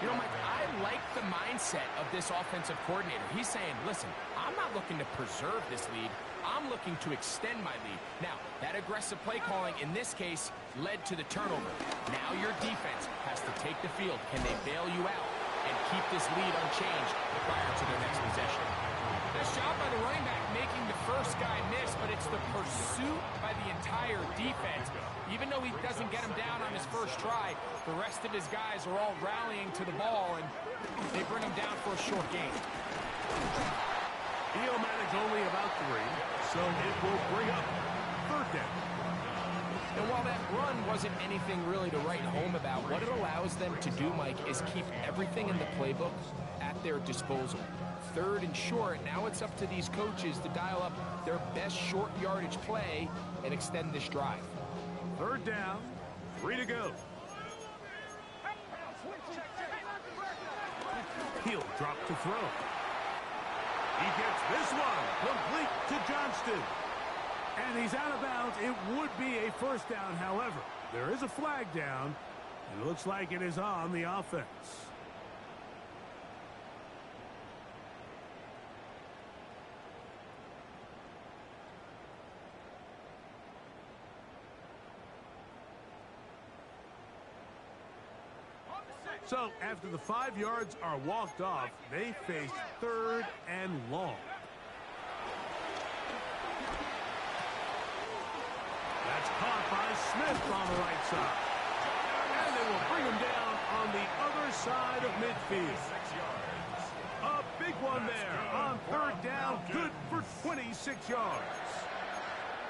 You know, Mike, I like the mindset of this offensive coordinator. He's saying, listen, I'm not looking to preserve this lead. I'm looking to extend my lead. Now, that aggressive play calling in this case led to the turnover. Now your defense has to take the field. Can they bail you out and keep this lead unchanged prior to their next possession? Nice job by the running back making the first guy miss, but it's the pursuit by the entire defense. Even though he doesn't get him down on his first try, the rest of his guys are all rallying to the ball, and they bring him down for a short gain. He'll manage only about 3, so it will bring up 3rd down. And while that run wasn't anything really to write home about, what it allows them to do, Mike, is keep everything in the playbook at their disposal. 3rd and short, now it's up to these coaches to dial up their best short yardage play and extend this drive. 3rd down, 3 to go. He'll drop to throw. He gets this one complete to Johnston. And he's out of bounds. It would be a 1st down, however. There is a flag down, and it looks like it is on the offense. So, after the 5 yards are walked off, they face 3rd and long. That's caught by Smith on the right side. And they will bring him down on the other side of midfield. A big one there on 3rd down, good for 26 yards.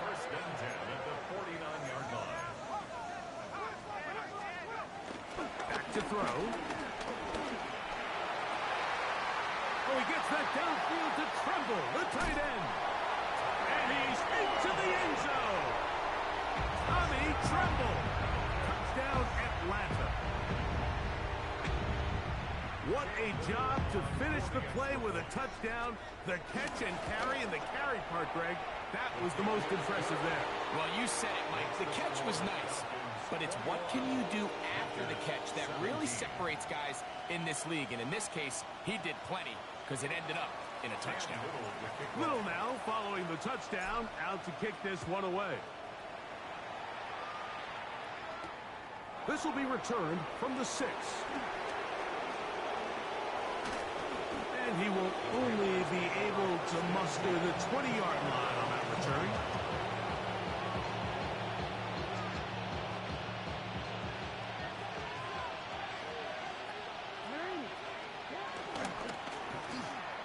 1st and 10 at the 49-yard line. Back to throw. Oh, he gets that downfield to Tremble, the tight end. And he's into the end zone. Tommy Tremble. Touchdown, Atlanta. What a job to finish the play with a touchdown. The catch and carry, and the carry part, Greg, that was the most impressive there. Well, you said it, Mike. The catch was nice. But it's what can you do after the catch that really separates guys in this league. And in this case, he did plenty because it ended up in a touchdown. Little now following the touchdown, out to kick this one away. This will be returned from the 6. And he will only be able to muster the 20-yard line on that return.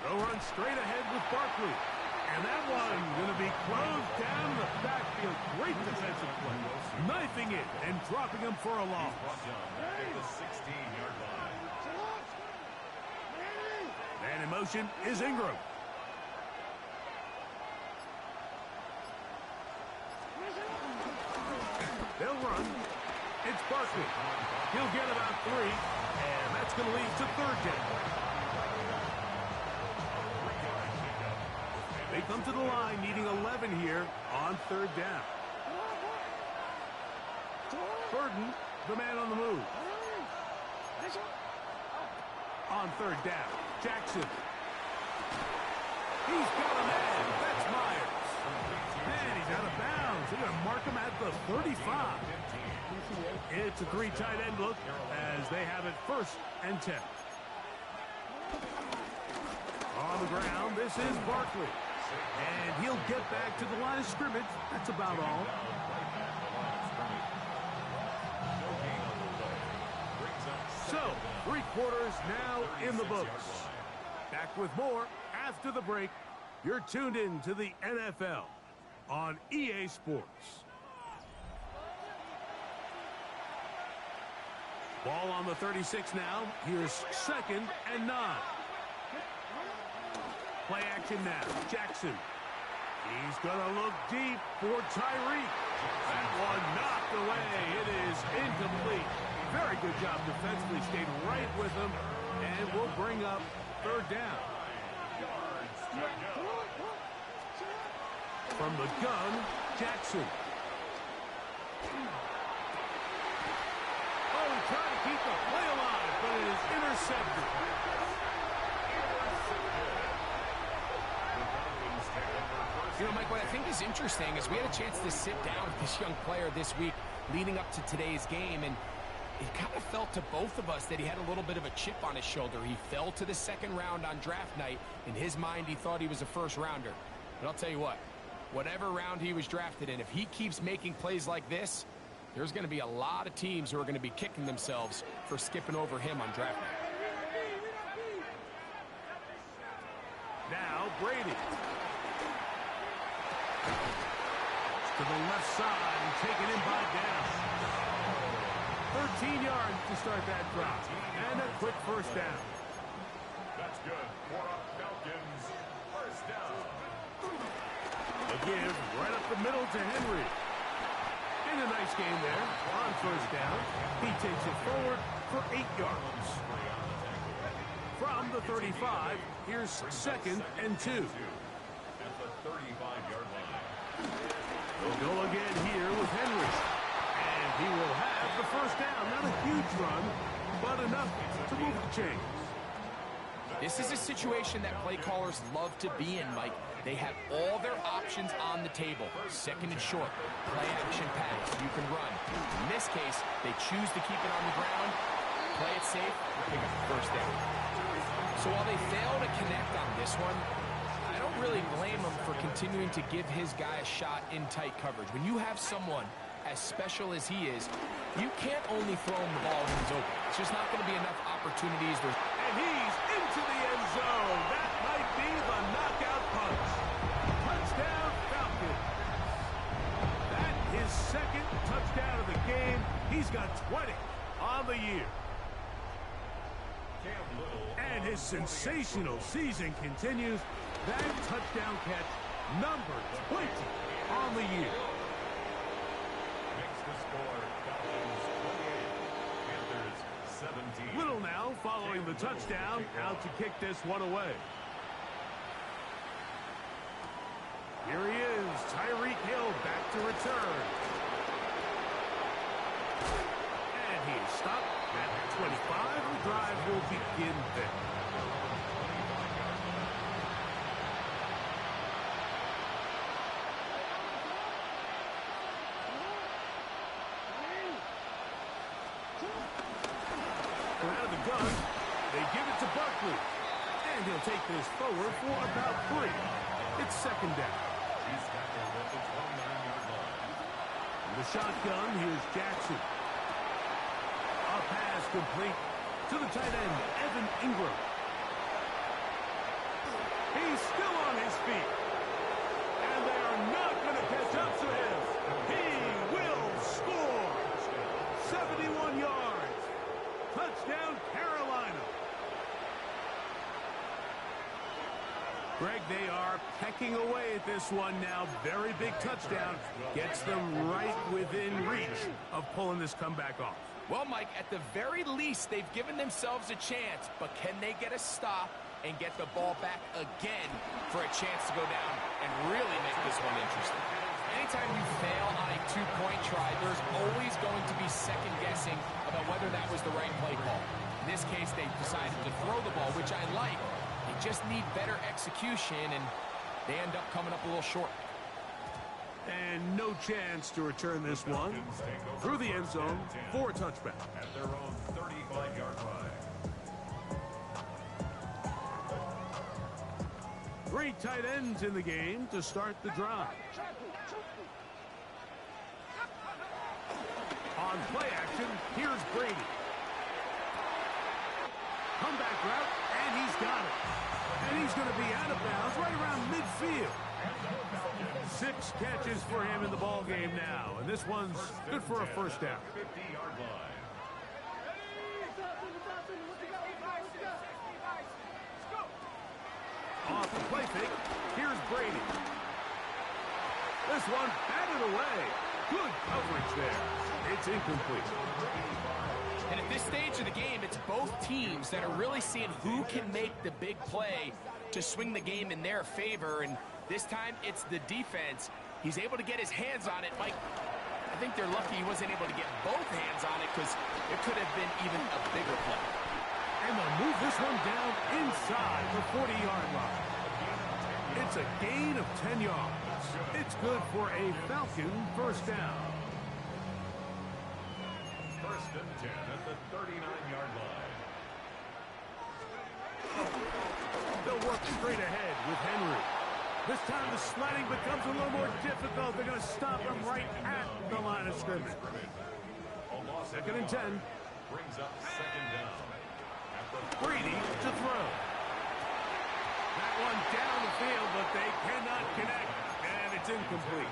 They'll run straight ahead with Barkley. And that one going to be closed down the backfield. Great defensive play. Knifing it and dropping him for a loss. The 16-yard line. And in motion is Ingram. They'll run. It's Barkley. He'll get about 3. And that's going to lead to 3rd down. They come to the line needing 11 here on 3rd down. Burden, the man on the move. On 3rd down, Jackson. He's got a man. That's Myers. And he's out of bounds. They're going to mark him at the 35. It's a 3 tight end look as they have it 1st and 10. On the ground, this is Barkley. And he'll get back to the line of scrimmage. That's about all. So, 3 quarters now in the books. Back with more after the break. You're tuned in to the NFL on EA Sports. Ball on the 36 now. Here's 2nd and 9. Play action now. Jackson. He's going to look deep for Tyreek. That one knocked away. It is incomplete. Very good job defensively. Stayed right with him. And will bring up 3rd down. From the gun, Jackson. Oh, he tried to keep the play alive, but it is intercepted. You know, Mike, what I think is interesting is we had a chance to sit down with this young player this week leading up to today's game, and it kind of felt to both of us that he had a little bit of a chip on his shoulder. He fell to the second round on draft night. In his mind, he thought he was a first rounder. But I'll tell you what, whatever round he was drafted in, if he keeps making plays like this, there's going to be a lot of teams who are going to be kicking themselves for skipping over him on draft night. Now Brady. To the left side and taken in by Down. 13 yards to start that drive. And a quick first down. That's good. For a Falcons first down. A give right up the middle to Henry. And a nice game there on first down. He takes it forward for 8 yards. From the 35, here's 2nd and 2. At the 35-yard line. They'll go again here with Henry. And he will have the first down. Not a huge run, but enough to move the chains. This is a situation that play callers love to be in, Mike. They have all their options on the table. Second and short, play action pass, you can run. In this case, they choose to keep it on the ground, play it safe, pick up the first down. So while they fail to connect on this one, I don't really blame him for continuing to give his guy a shot in tight coverage. When you have someone as special as he is, you can't only throw him the ball when he's open. It's just not going to be enough opportunities. And he's into the end zone. That might be the knockout punch. Touchdown, Falcons. That his second touchdown of the game. He's got 20 on the year. And his sensational season continues. That touchdown catch, number 20 on the year. Makes the score Falcons 28, Panthers 17. Little now following the touchdown, out to kick this one away. Here he is, Tyreek Hill back to return. And he is stopped at 25. The drive will begin there. Out of the gun, they give it to Barkley. And he'll take this forward for about 3. It's second down. He's tackled at the 29-yard line. In the shotgun, here's Jackson. A pass complete to the tight end, Evan Ingram. He's still on his feet. And they are not going to catch up to him. He will score. 71 yards. Touchdown, Carolina. Greg, they are pecking away at this one now. Very big touchdown. Gets them right within reach of pulling this comeback off. Well, Mike, at the very least, they've given themselves a chance, but can they get a stop and get the ball back again for a chance to go down and really make this one interesting? Anytime you fail on a two-point try, there's always going to be second-guessing about whether that was the right play call. In this case, they decided to throw the ball, which I like. They just need better execution, and they end up coming up a little short. And no chance to return this one through the end zone for a touchback. At their own 35-yard line. 3 tight ends in the game to start the drive. On play action, here's Brady. Comeback route, and he's got it. And he's going to be out of bounds right around midfield. 6 catches for him in the ball game now, and this one's good for a first down. 50-yard line. Off the play fake, here's Brady. This one batted away. Good coverage there. It's incomplete. And at this stage of the game, it's both teams that are really seeing who can make the big play to swing the game in their favor. And this time, it's the defense. He's able to get his hands on it. Mike, I think they're lucky he wasn't able to get both hands on it because it could have been even a bigger play. And they'll move this one down inside the 40-yard line. It's a gain of 10 yards. It's good for a Falcon first down. First and 10 at the 39-yard line. They'll work straight ahead with Henry. This time the sliding becomes a little more difficult. They're going to stop him right at the line of scrimmage. Second and 10. Brings up second down. Brady to throw. That one down the field, but they cannot connect, and it's incomplete.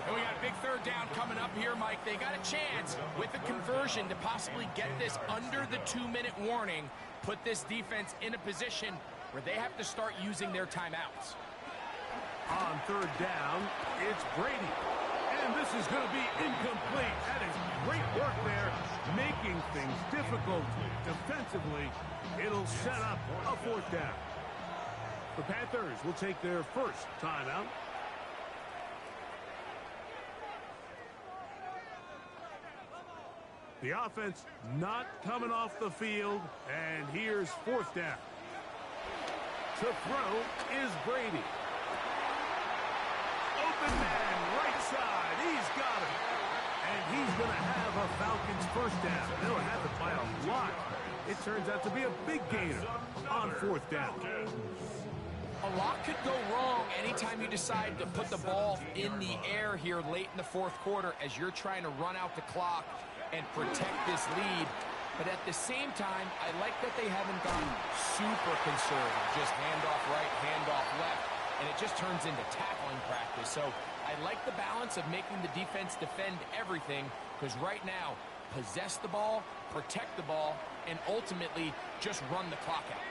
And we got a big third down coming up here, Mike. They got a chance with a conversion to possibly get this under the 2-minute warning, put this defense in a position where they have to start using their timeouts. On third down, it's Brady. And this is going to be incomplete. That is great work there, making things difficult defensively. It'll set up a fourth down. The Panthers will take their first timeout. The offense not coming off the field, and here's fourth down. To throw is Brady. Open man, right side. He's got it. And he's going to have a Falcons first down. They'll have it by a lot. It turns out to be a big gainer on fourth down. A lot could go wrong anytime you decide to put the ball in the air here late in the fourth quarter as you're trying to run out the clock and protect this lead. But at the same time, I like that they haven't gone super conservative. Just handoff right, handoff left. And it just turns into tackling practice. So I like the balance of making the defense defend everything, because right now, possess the ball, protect the ball, and ultimately just run the clock out.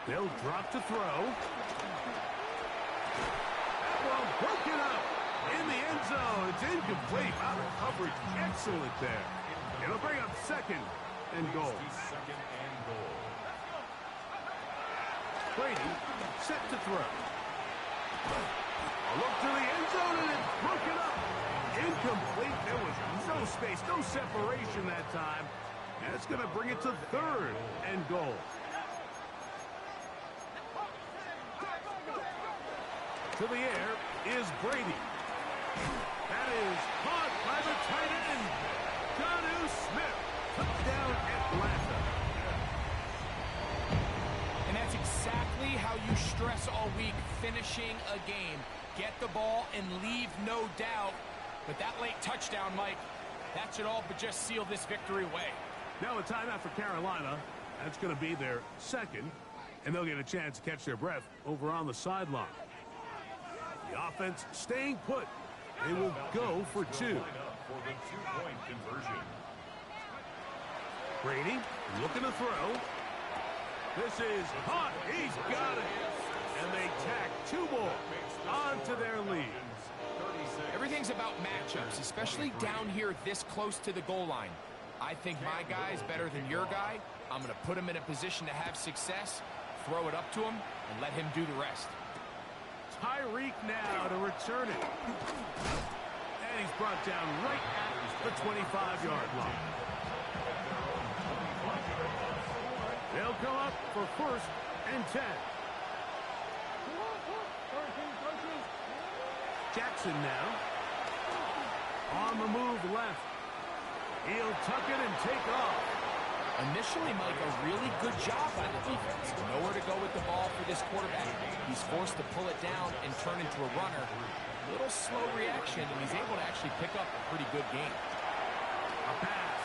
They'll drop to throw. That one broken up in the end zone. It's incomplete. Out of coverage. Excellent there. It'll bring up second and goal. Second and goal. Brady set to throw. A look to the end zone, and it's broken up. Incomplete. There was no space, no separation that time. And it's going to bring it to third and goal. To the air is Brady. That is caught by the tight end, Jonnu Smith. Touchdown, Atlanta. And that's exactly how you stress all week, finishing a game. Get the ball and leave no doubt. But that late touchdown, Mike, that should all but just seal this victory away. Now a timeout for Carolina. That's going to be their second, and they'll get a chance to catch their breath over on the sideline. The offense staying put. They will go for two. For the two-point conversion. Brady looking to throw. This is hot. He's got it. And they tack two more onto their lead. Everything's about matchups, especially down here this close to the goal line. I think my guy is better than your guy. I'm going to put him in a position to have success, throw it up to him, and let him do the rest. Tyreek now to return it. And he's brought down right at the 25-yard line. They'll come up for first and 10. Jackson now. On the move left. He'll tuck it and take off. Initially, Mike, a really good job by the defense. Nowhere to go with the ball for this quarterback. He's forced to pull it down and turn into a runner. A little slow reaction, and he's able to actually pick up a pretty good game. A pass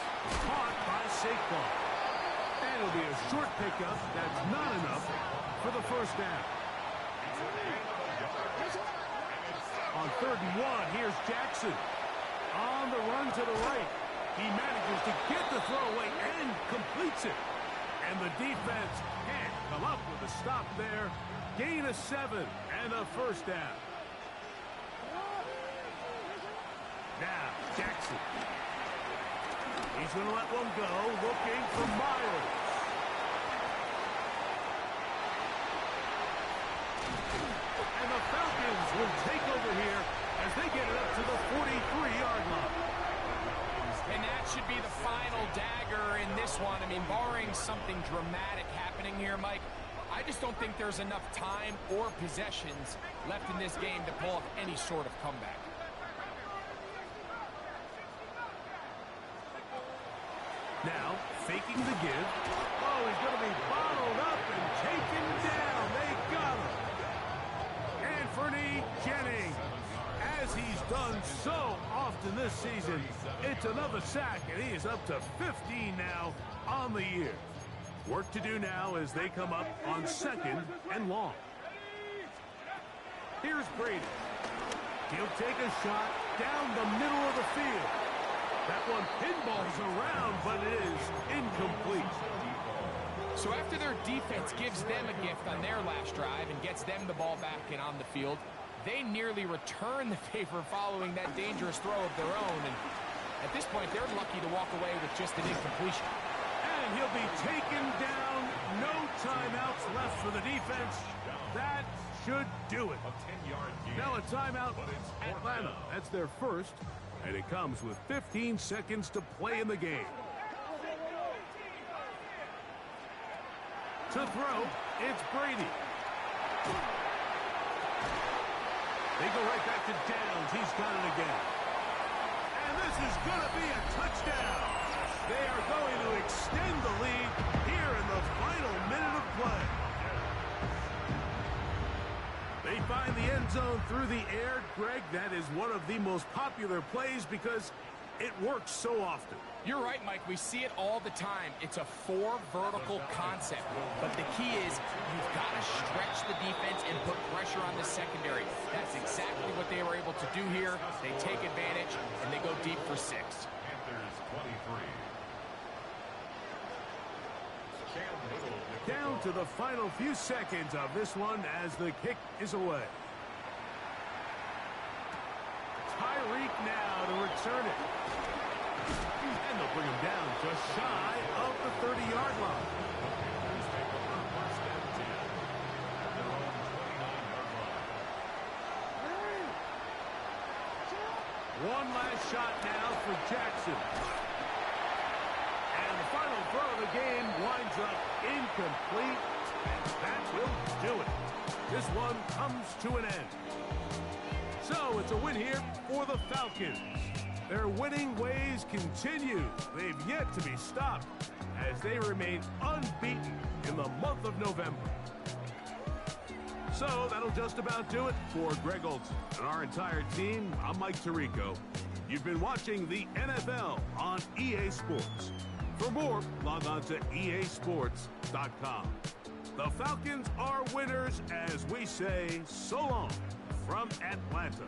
caught by Saquon. And it'll be a short pickup. That's not enough for the first down. On third and one, here's Jackson. On the run to the right. He manages to get the throwaway and completes it. And the defense can't come up with a stop there. Gain of 7 and a first down. Now, Jackson. He's going to let one go, looking for Myers. And the Falcons will take over here as they get it up to the 43-yard line. And that should be the final dagger in this one. I mean, barring something dramatic happening here, Mike, I just don't think there's enough time or possessions left in this game to pull off any sort of comeback. Now, faking the give. Oh, he's going to be bottled up and taken down. They got him. Anthony Jennings, as he's done so often this season, it's another sack, and he is up to 15 now on the year. Work to do now as they come up on 2nd and long. Here's Brady. He'll take a shot down the middle of the field. That one pinballs around, but it is incomplete. So after their defense gives them a gift on their last drive and gets them the ball back and on the field, they nearly return the favor following that dangerous throw of their own. And at this point, they're lucky to walk away with just an incompletion. And he'll be taken down. No timeouts left for the defense. That should do it. Now a timeout, Atlanta. That's their first, and it comes with 15 seconds to play in the game. To throw, it's Brady. They go right back to Downs. He's got it again. And this is going to be a touchdown. They are going to extend the lead here in the final minute of play. They find the end zone through the air. Greg, that is one of the most popular plays because it works so often. You're right, Mike. We see it all the time. It's a 4 vertical concept. But the key is you've got to stretch the defense and put pressure on the secondary. That's exactly what they were able to do here. They take advantage, and they go deep for 6. Panthers 23. Down to the final few seconds of this one as the kick is away. Tyreek now to return it. And they'll bring him down just shy of the 30-yard line. One last shot now for Jackson. And the final throw of the game winds up incomplete. And that will do it. This one comes to an end. So it's a win here for the Falcons. Their winning ways continue. They've yet to be stopped as they remain unbeaten in the month of November. So that'll just about do it for Greg Olson and our entire team. I'm Mike Tirico. You've been watching the NFL on EA Sports. For more, log on to easports.com. The Falcons are winners as we say so long from Atlanta.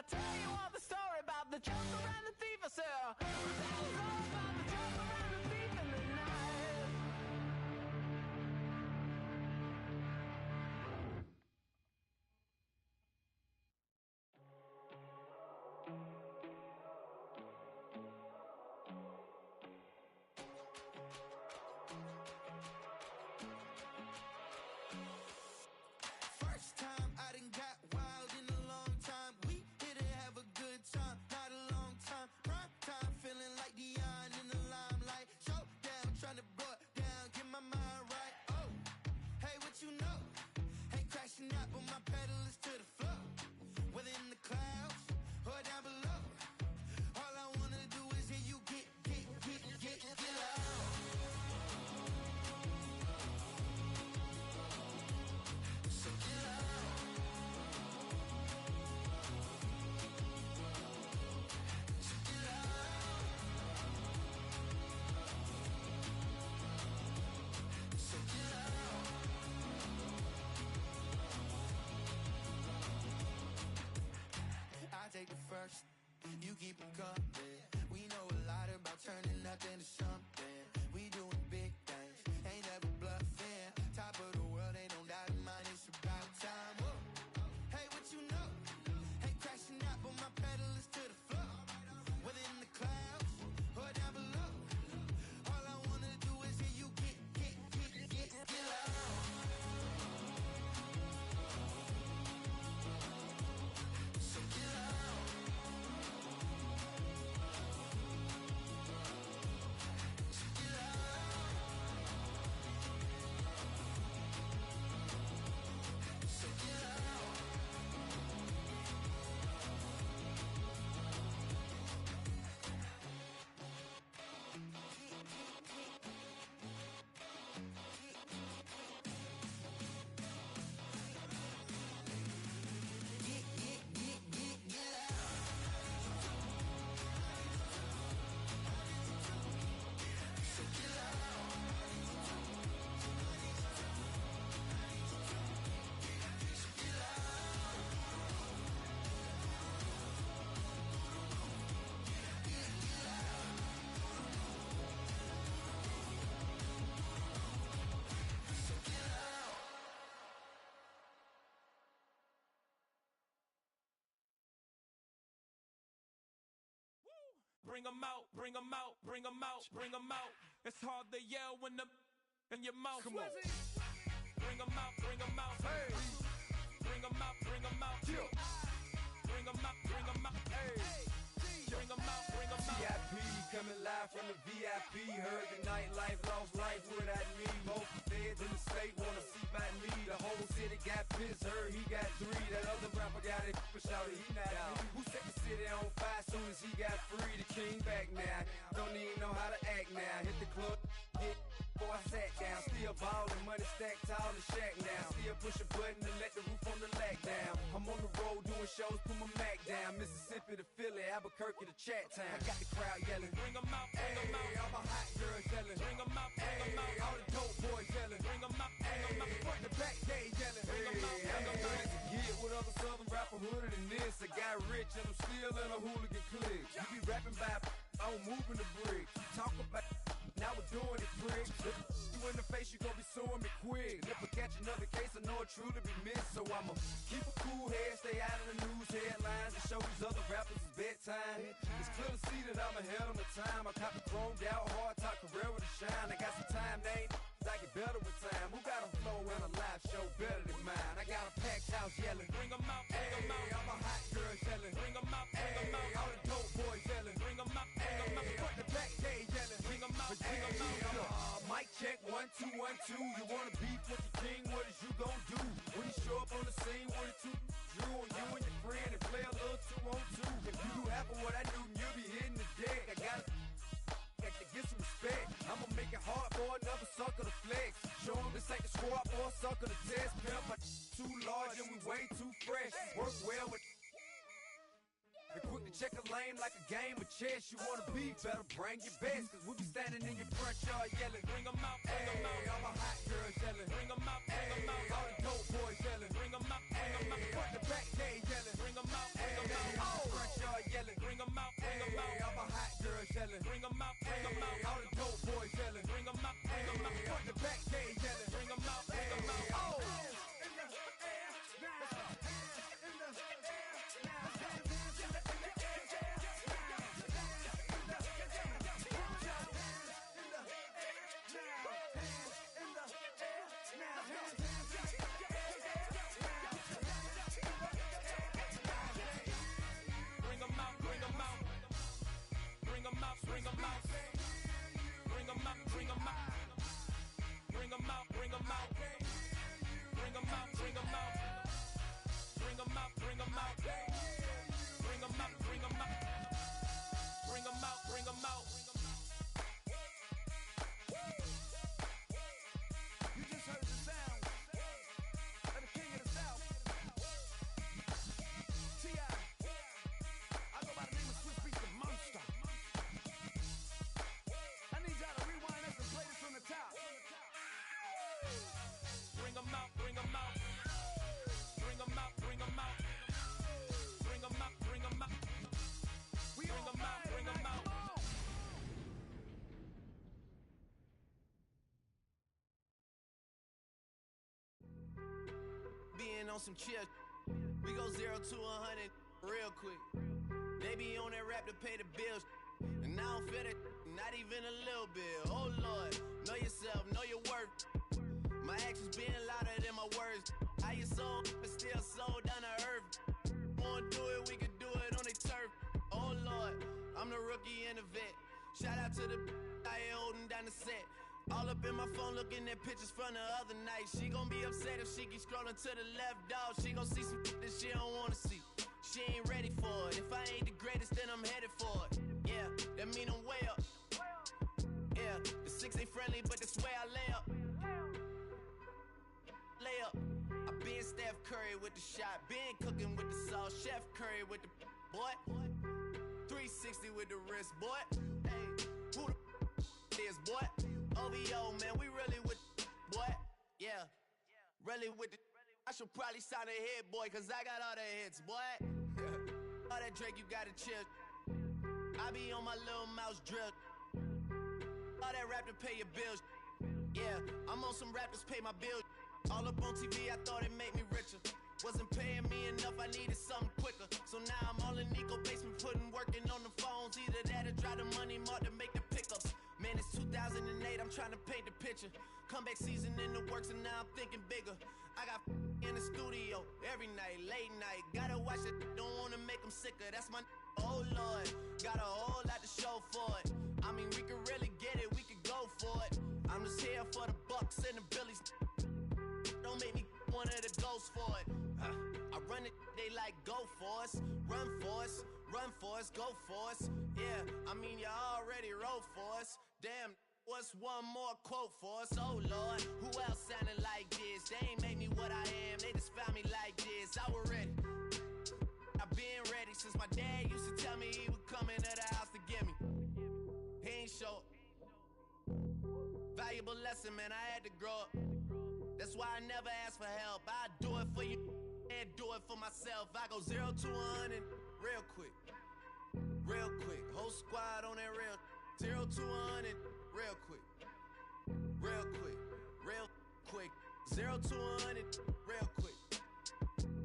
I tell you all the story about the joker and the thief, I said, that was all about the joker and the thief in the night. First time I done got wild in a long time. We here to have a good time, not a long time. Prime time, feeling like Dion in the limelight. Showdown, trying to blow it down, get my mind right. Oh, hey, what you know? Ain't crashing out, but my pedal is to the floor. Whether in the clouds or down below. All I wanna do is hear you get loud. So get loud. So get loud. So get loud. I take the first, you keep it coming. We know a lot about turning nothing to something. We doing big things, ain't never bluffing. Top of the world, ain't no doubt in mine, it's about time. Whoa. Hey, what you know? Ain't crashing out, but my pedal is to the floor. Whether in the clouds or down below. All I wanna do is hear you get loud. So get loud. So get loud. So get loud. So get loud. So get loud. So get loud. Bring 'em out, bring 'em out, bring 'em out, bring 'em out. It's hard to yell when the in your mouth. Come on. Bring 'em out, bring 'em out. Hey. Bring 'em out, bring 'em out. Bring 'em out, bring 'em out. Hey. Bring 'em out, bring 'em out. VIP coming live from the VIP. Heard the nightlife, lost life without me. Most feds in the state wanna see by me. The whole city got pissed, heard he got 3. That other rapper got it, but shouted he not out. Who set the city on fire soon as he got free? The king back now, don't even know how to act now. Hit the club, hit before I sat down. Still ballin', money stacked tall in shack now. Still push a button and let the roof on the lag down. I'm on the road doing shows, put my Mac down. Mississippi to Philly, Albuquerque to Chat Town. I got the crowd yelling, bring 'em out, bring 'em out. All my hot girls yelling, bring 'em out, bring 'em out. All the dope boys yelling, bring 'em out, bring 'em out. Front the back gate yelling, bring 'em out, bring 'em out. Get with other southern rapper hooded than this. I got rich and I'm still in a hooligan clique. You be rapping by, I'm moving the brick. You talk about, now we're doing it, prick. You in the face, you gon' be suing me quick. If I catch another case, I know it truly be missed. So I'ma keep a cool head, stay out of the news headlines, and show these other rappers it's bedtime. It's clear to see that I'm ahead of my time. I cop the chromed out, hard top career with a shine. I got some time, they ain't I get better with time. Who got a flow and a live show better than mine? I got a packed house yelling, bring 'em out, bring 'em out. All my hot girls yelling, bring 'em out, bring 'em out. All the dope boys yelling, bring 'em out, bring 'em out. Front the back gate yelling, bring 'em out, bring 'em out. Mic check 1 2 1 2. You wanna beef with the king? What is you gon' do when you show up on the scene with a 2 Drew on you and your friend and play a little 2 on 2? If you do half of what I do, you'll be hitting the deck. I gotta get some respect. I'ma make it hard for another sucker to flex. Show 'em this ain't the squad for a sucker to test. Pimp, my too large and we way too fresh. Work well with and quick to check a lane like a game of chess. You wanna be better, bring your best. Cause we'll be standing in your front yard yelling, bring 'em out, bring 'em out. All my hot girls yelling, bring 'em out, bring 'em out. All the dope boys yelling, bring 'em out, bring 'em out. Front the back gate yelling, bring 'em out, bring 'em out. on some chill. We go 0 to 100 real quick. They be on that rap to pay the bills. And I don't feel it, not even a little bit. Oh Lord, know yourself, know your worth. My actions being louder than my words. How you sold, but still sold down to earth. Wanna do it, we could do it on the turf. Oh Lord, I'm the rookie and the vet. Shout out to the I ain't holding down the set. All up in my phone looking at pictures from the other night. She gon' be upset if she keep scrolling to the left, dog. She gon' see some that she don't wanna see. She ain't ready for it. If I ain't the greatest, then I'm headed for it. Yeah, that mean I'm way up. Yeah, the 6 ain't friendly, but that's where I lay up. Lay up. I been Steph Curry with the shot. Been cooking with the sauce. Chef Curry with the boy. 360 with the wrist, boy. Hey, who the is, boy? OVO, man, we really with boy. Yeah, really with the. I should probably sign a hit, boy, cause I got all the hits, boy. All that Drake, you gotta chill. I be on my little mouse drip. All that rap to pay your bills. Yeah, I'm on some rappers pay my bills. All up on TV, I thought it made me richer. Wasn't paying me enough, I needed something quicker. So now I'm all in Nico basement, working on the phones. Either that or try the money mark to make the pickups. Man, it's 2008, I'm trying to paint the picture. Comeback season in the works and now I'm thinking bigger. I got in the studio every night, late night. Gotta watch it, don't wanna make them sicker. That's my oh Lord, got a whole lot to show for it. I mean, we could really get it, we could go for it. I'm just here for the Bucks and the Billies. Don't make me one of the ghosts for it. I run it, they like go for us, run for us, run for us, go for us. Yeah, I mean you already wrote for us. Damn, what's one more quote for us? Oh Lord, who else sounded like this? They ain't make me what I am, they just found me like this. I was ready, I've been ready since my dad used to tell me he would come into the house to get me. He ain't show. Valuable lesson, man, I had to grow up. That's why I never ask for help. I do it for you and do it for myself. I go 0 to 100 real quick. Real quick. Whole squad on that real 0 to 100 real quick. Real quick. Real quick. 0 to 100 real quick.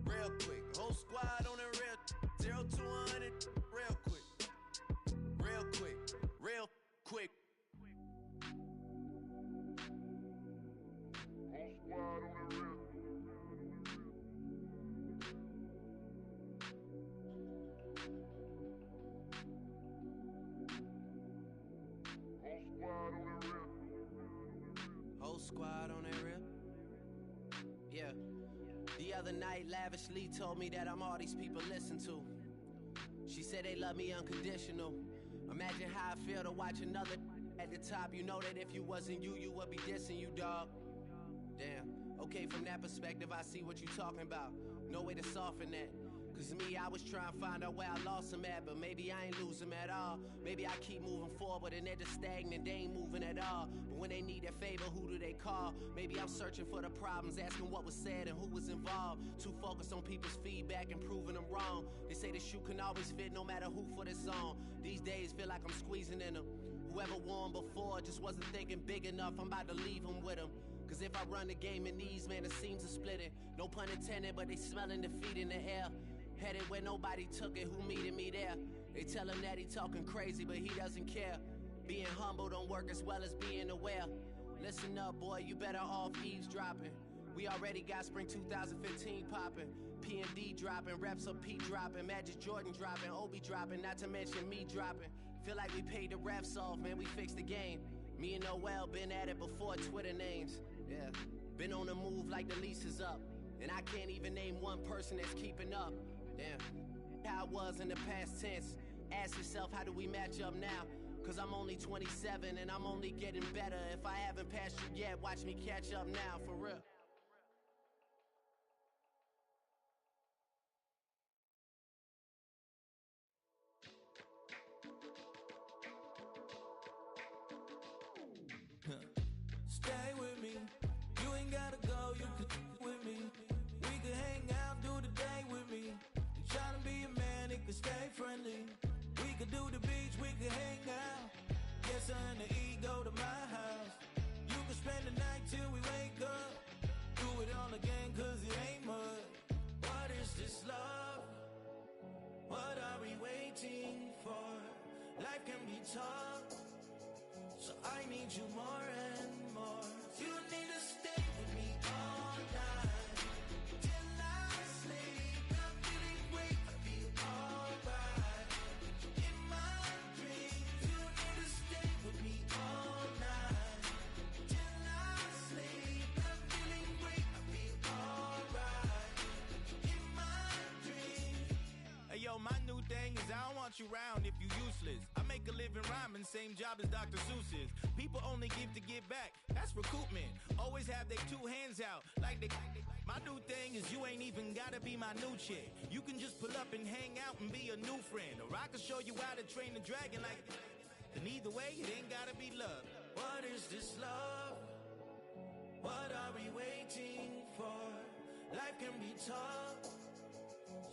Real quick. Whole squad on that real 0 to 100 real quick. Real quick. Real quick. Whole squad on that real. Yeah. The other night, lavishly told me that I'm all these people listen to. She said they love me unconditional. Imagine how I feel to watch another at the top. You know that if you wasn't you, you would be dissing you, dog. Damn. Okay, from that perspective, I see what you talking about. No way to soften that. Cause me, I was trying to find out where I lost them at, but maybe I ain't lose them at all. Maybe I keep moving forward and they're just stagnant, they ain't moving at all. But when they need that favor, who do they call? Maybe I'm searching for the problems, asking what was said and who was involved. Too focused on people's feedback and proving them wrong. They say the shoe can always fit no matter who for this song. These days feel like I'm squeezing in them. Whoever won before just wasn't thinking big enough, I'm about to leave them with them. Cause if I run the game in these, man, the seams are splitting. No pun intended, but they smelling defeat in the air. Headed where nobody took it, who meeted me there? They tell him that he talking crazy, but he doesn't care. Being humble don't work as well as being aware. Listen up, boy, you better off eavesdropping. We already got spring 2015 popping. P&D dropping, reps of P dropping, Magic Jordan dropping, Obi dropping, not to mention me dropping. Feel like we paid the refs off, man, we fixed the game. Me and Noel been at it before Twitter names. Yeah, been on the move like the lease is up. And I can't even name one person that's keeping up. Damn, how I was in the past tense. Ask yourself, how do we match up now? Cause I'm only 27 and I'm only getting better. If I haven't passed you yet, watch me catch up now, for real. Stay with me, you ain't gotta go, you could with me. We could hang out, do the day with me. And tryna be a man, it could stay friendly. We could do the beach, we could hang out. Get something to eat, go to my house. You could spend the night till we wake up. Do it all again, cause it ain't much. tough, so I need you more and more. You need to stay with me all night till I sleep. I'm feeling great, I feel alright. In my dreams, you need to stay with me all night till I sleep. I'm feeling great, I feel alright. In my dreams. Hey yo, my new thing is I don't want you round if you useless. I make a living rhyming, same job as Dr. Seuss's. People only give to get back, that's recoupment. Always have their two hands out, like they. My new thing is you ain't even gotta be my new chick. You can just pull up and hang out and be a new friend. Or I can show you how to train the dragon like. And either way, it ain't gotta be love. What is this love? What are we waiting for? Life can be tough,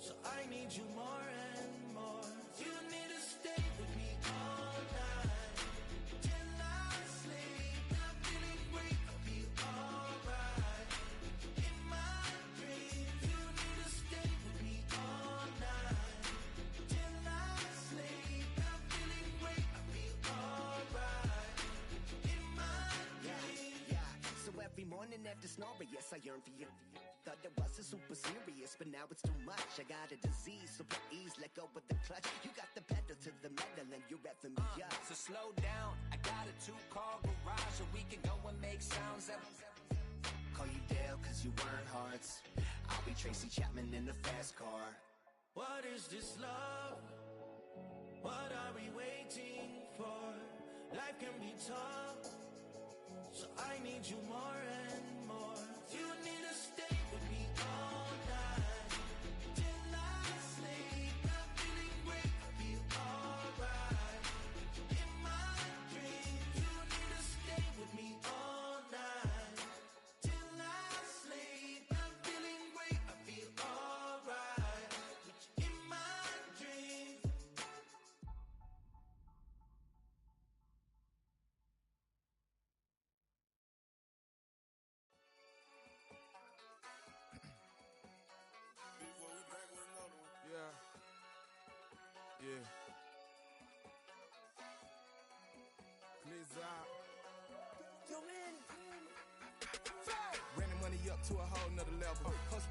so I need you more and more. You need to stay with me all night till I sleep. I'm feeling great, I feel alright. In my dreams, you need to stay with me all night till I sleep. I'm feeling great, I feel alright. In my dreams. Yeah. So every morning after snoring, yes, I yearn for you. Thought it wasn't super serious, but now it's too much. I got a disease, so please let go with the clutch. You got the pedal to the metal and you're revving me up. So slow down, I got a 2-car garage, and we can go and make sounds that. Call you Dale, cause you weren't hearts. I'll be Tracy Chapman in the fast car. What is this love? What are we waiting for? Life can be tough, so I need you more and more. You need to stay with me all night till I sleep. I'm feeling great, I feel alright. In my dreams, you need to stay with me all night till I sleep. I'm feeling great, I feel alright. In my dreams. Yeah. Yeah. Blizzard. Yo, man. Running money up to a whole nother level. Hustle,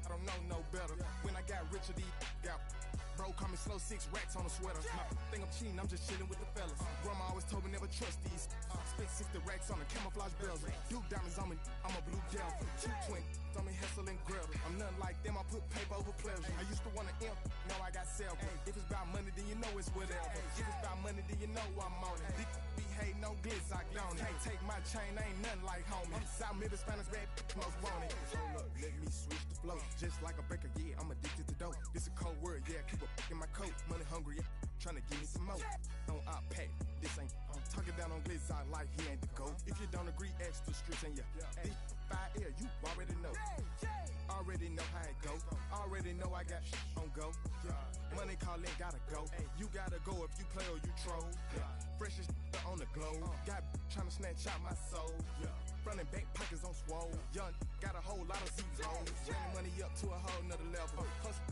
I don't know no better. When I got richer, these got. Bro, call me slow 6 racks on a sweater. My think I'm cheating, I'm just chilling with the fellas. Grandma always told me never trust these. Spent 60 racks on the camouflage bells. Duke diamonds on me, I'm a blue devil. 220 on me, Hessel and Gretel. I'm nothing like them, I put paper over pleasure. I used to want to imp, now I got self. If it's about money, then you know it's whatever. If it's about money, then you know I'm on it. These be hating no glitz, I don't it. Can't take my chain, ain't nothing like homie. South Middle Spanish red, most want it. Hold up, let me switch the flow. Just like a baker, yeah, I'm addicted to dope. This a cold word, yeah, keep a in my coat. Money hungry, yeah, tryna give me some more. On our pack, this ain't. I'm talking down on glitz, I like he ain't the go. If you don't agree, ask the streets and yeah. This 5 air, you already know. Already know how it go. Already know I got on go. Money calling, gotta go. You gotta go if you play or you troll. Freshest on the globe. Got tryna snatch out my soul. Front and back pockets on swole. Young, got a whole lot of zeros. Running money up to a whole nother level. Hustle,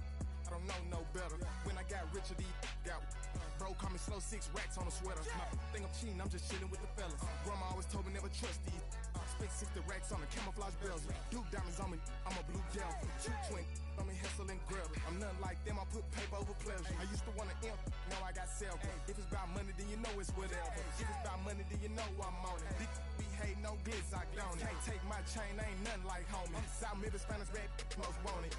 I don't know no better. When I got richer, these got. Bro, call me slow 6 racks on a sweater. Think I'm cheating, I'm just chilling with the fellas. Grandma always told me never trust these. Spent 60 racks on the camouflage bells. Duke diamonds on me, I'm a blue devil. 220 on me, Hessel and Gretel. I'm nothing like them, I put paper over pleasure. I used to want to imp, now I got self. If it's about money, then you know it's whatever. If it's about money, then you know I'm on it. These be hating no glitz, I don't it. Can't take my chain, ain't nothing like homie. South Middle Spanish red, most want it.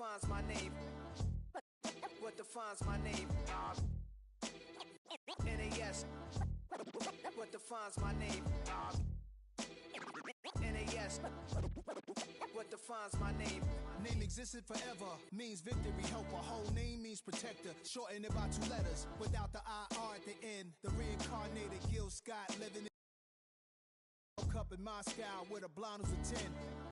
defines my name? What defines my name? NAS. What defines my name? NAS. What defines my name? Name existed forever, means victory, helper. Whole name means protector. Shorten it by 2 letters, without the IR at the end. The reincarnated Gil Scott living in cup in Moscow with a blonde who's a 10.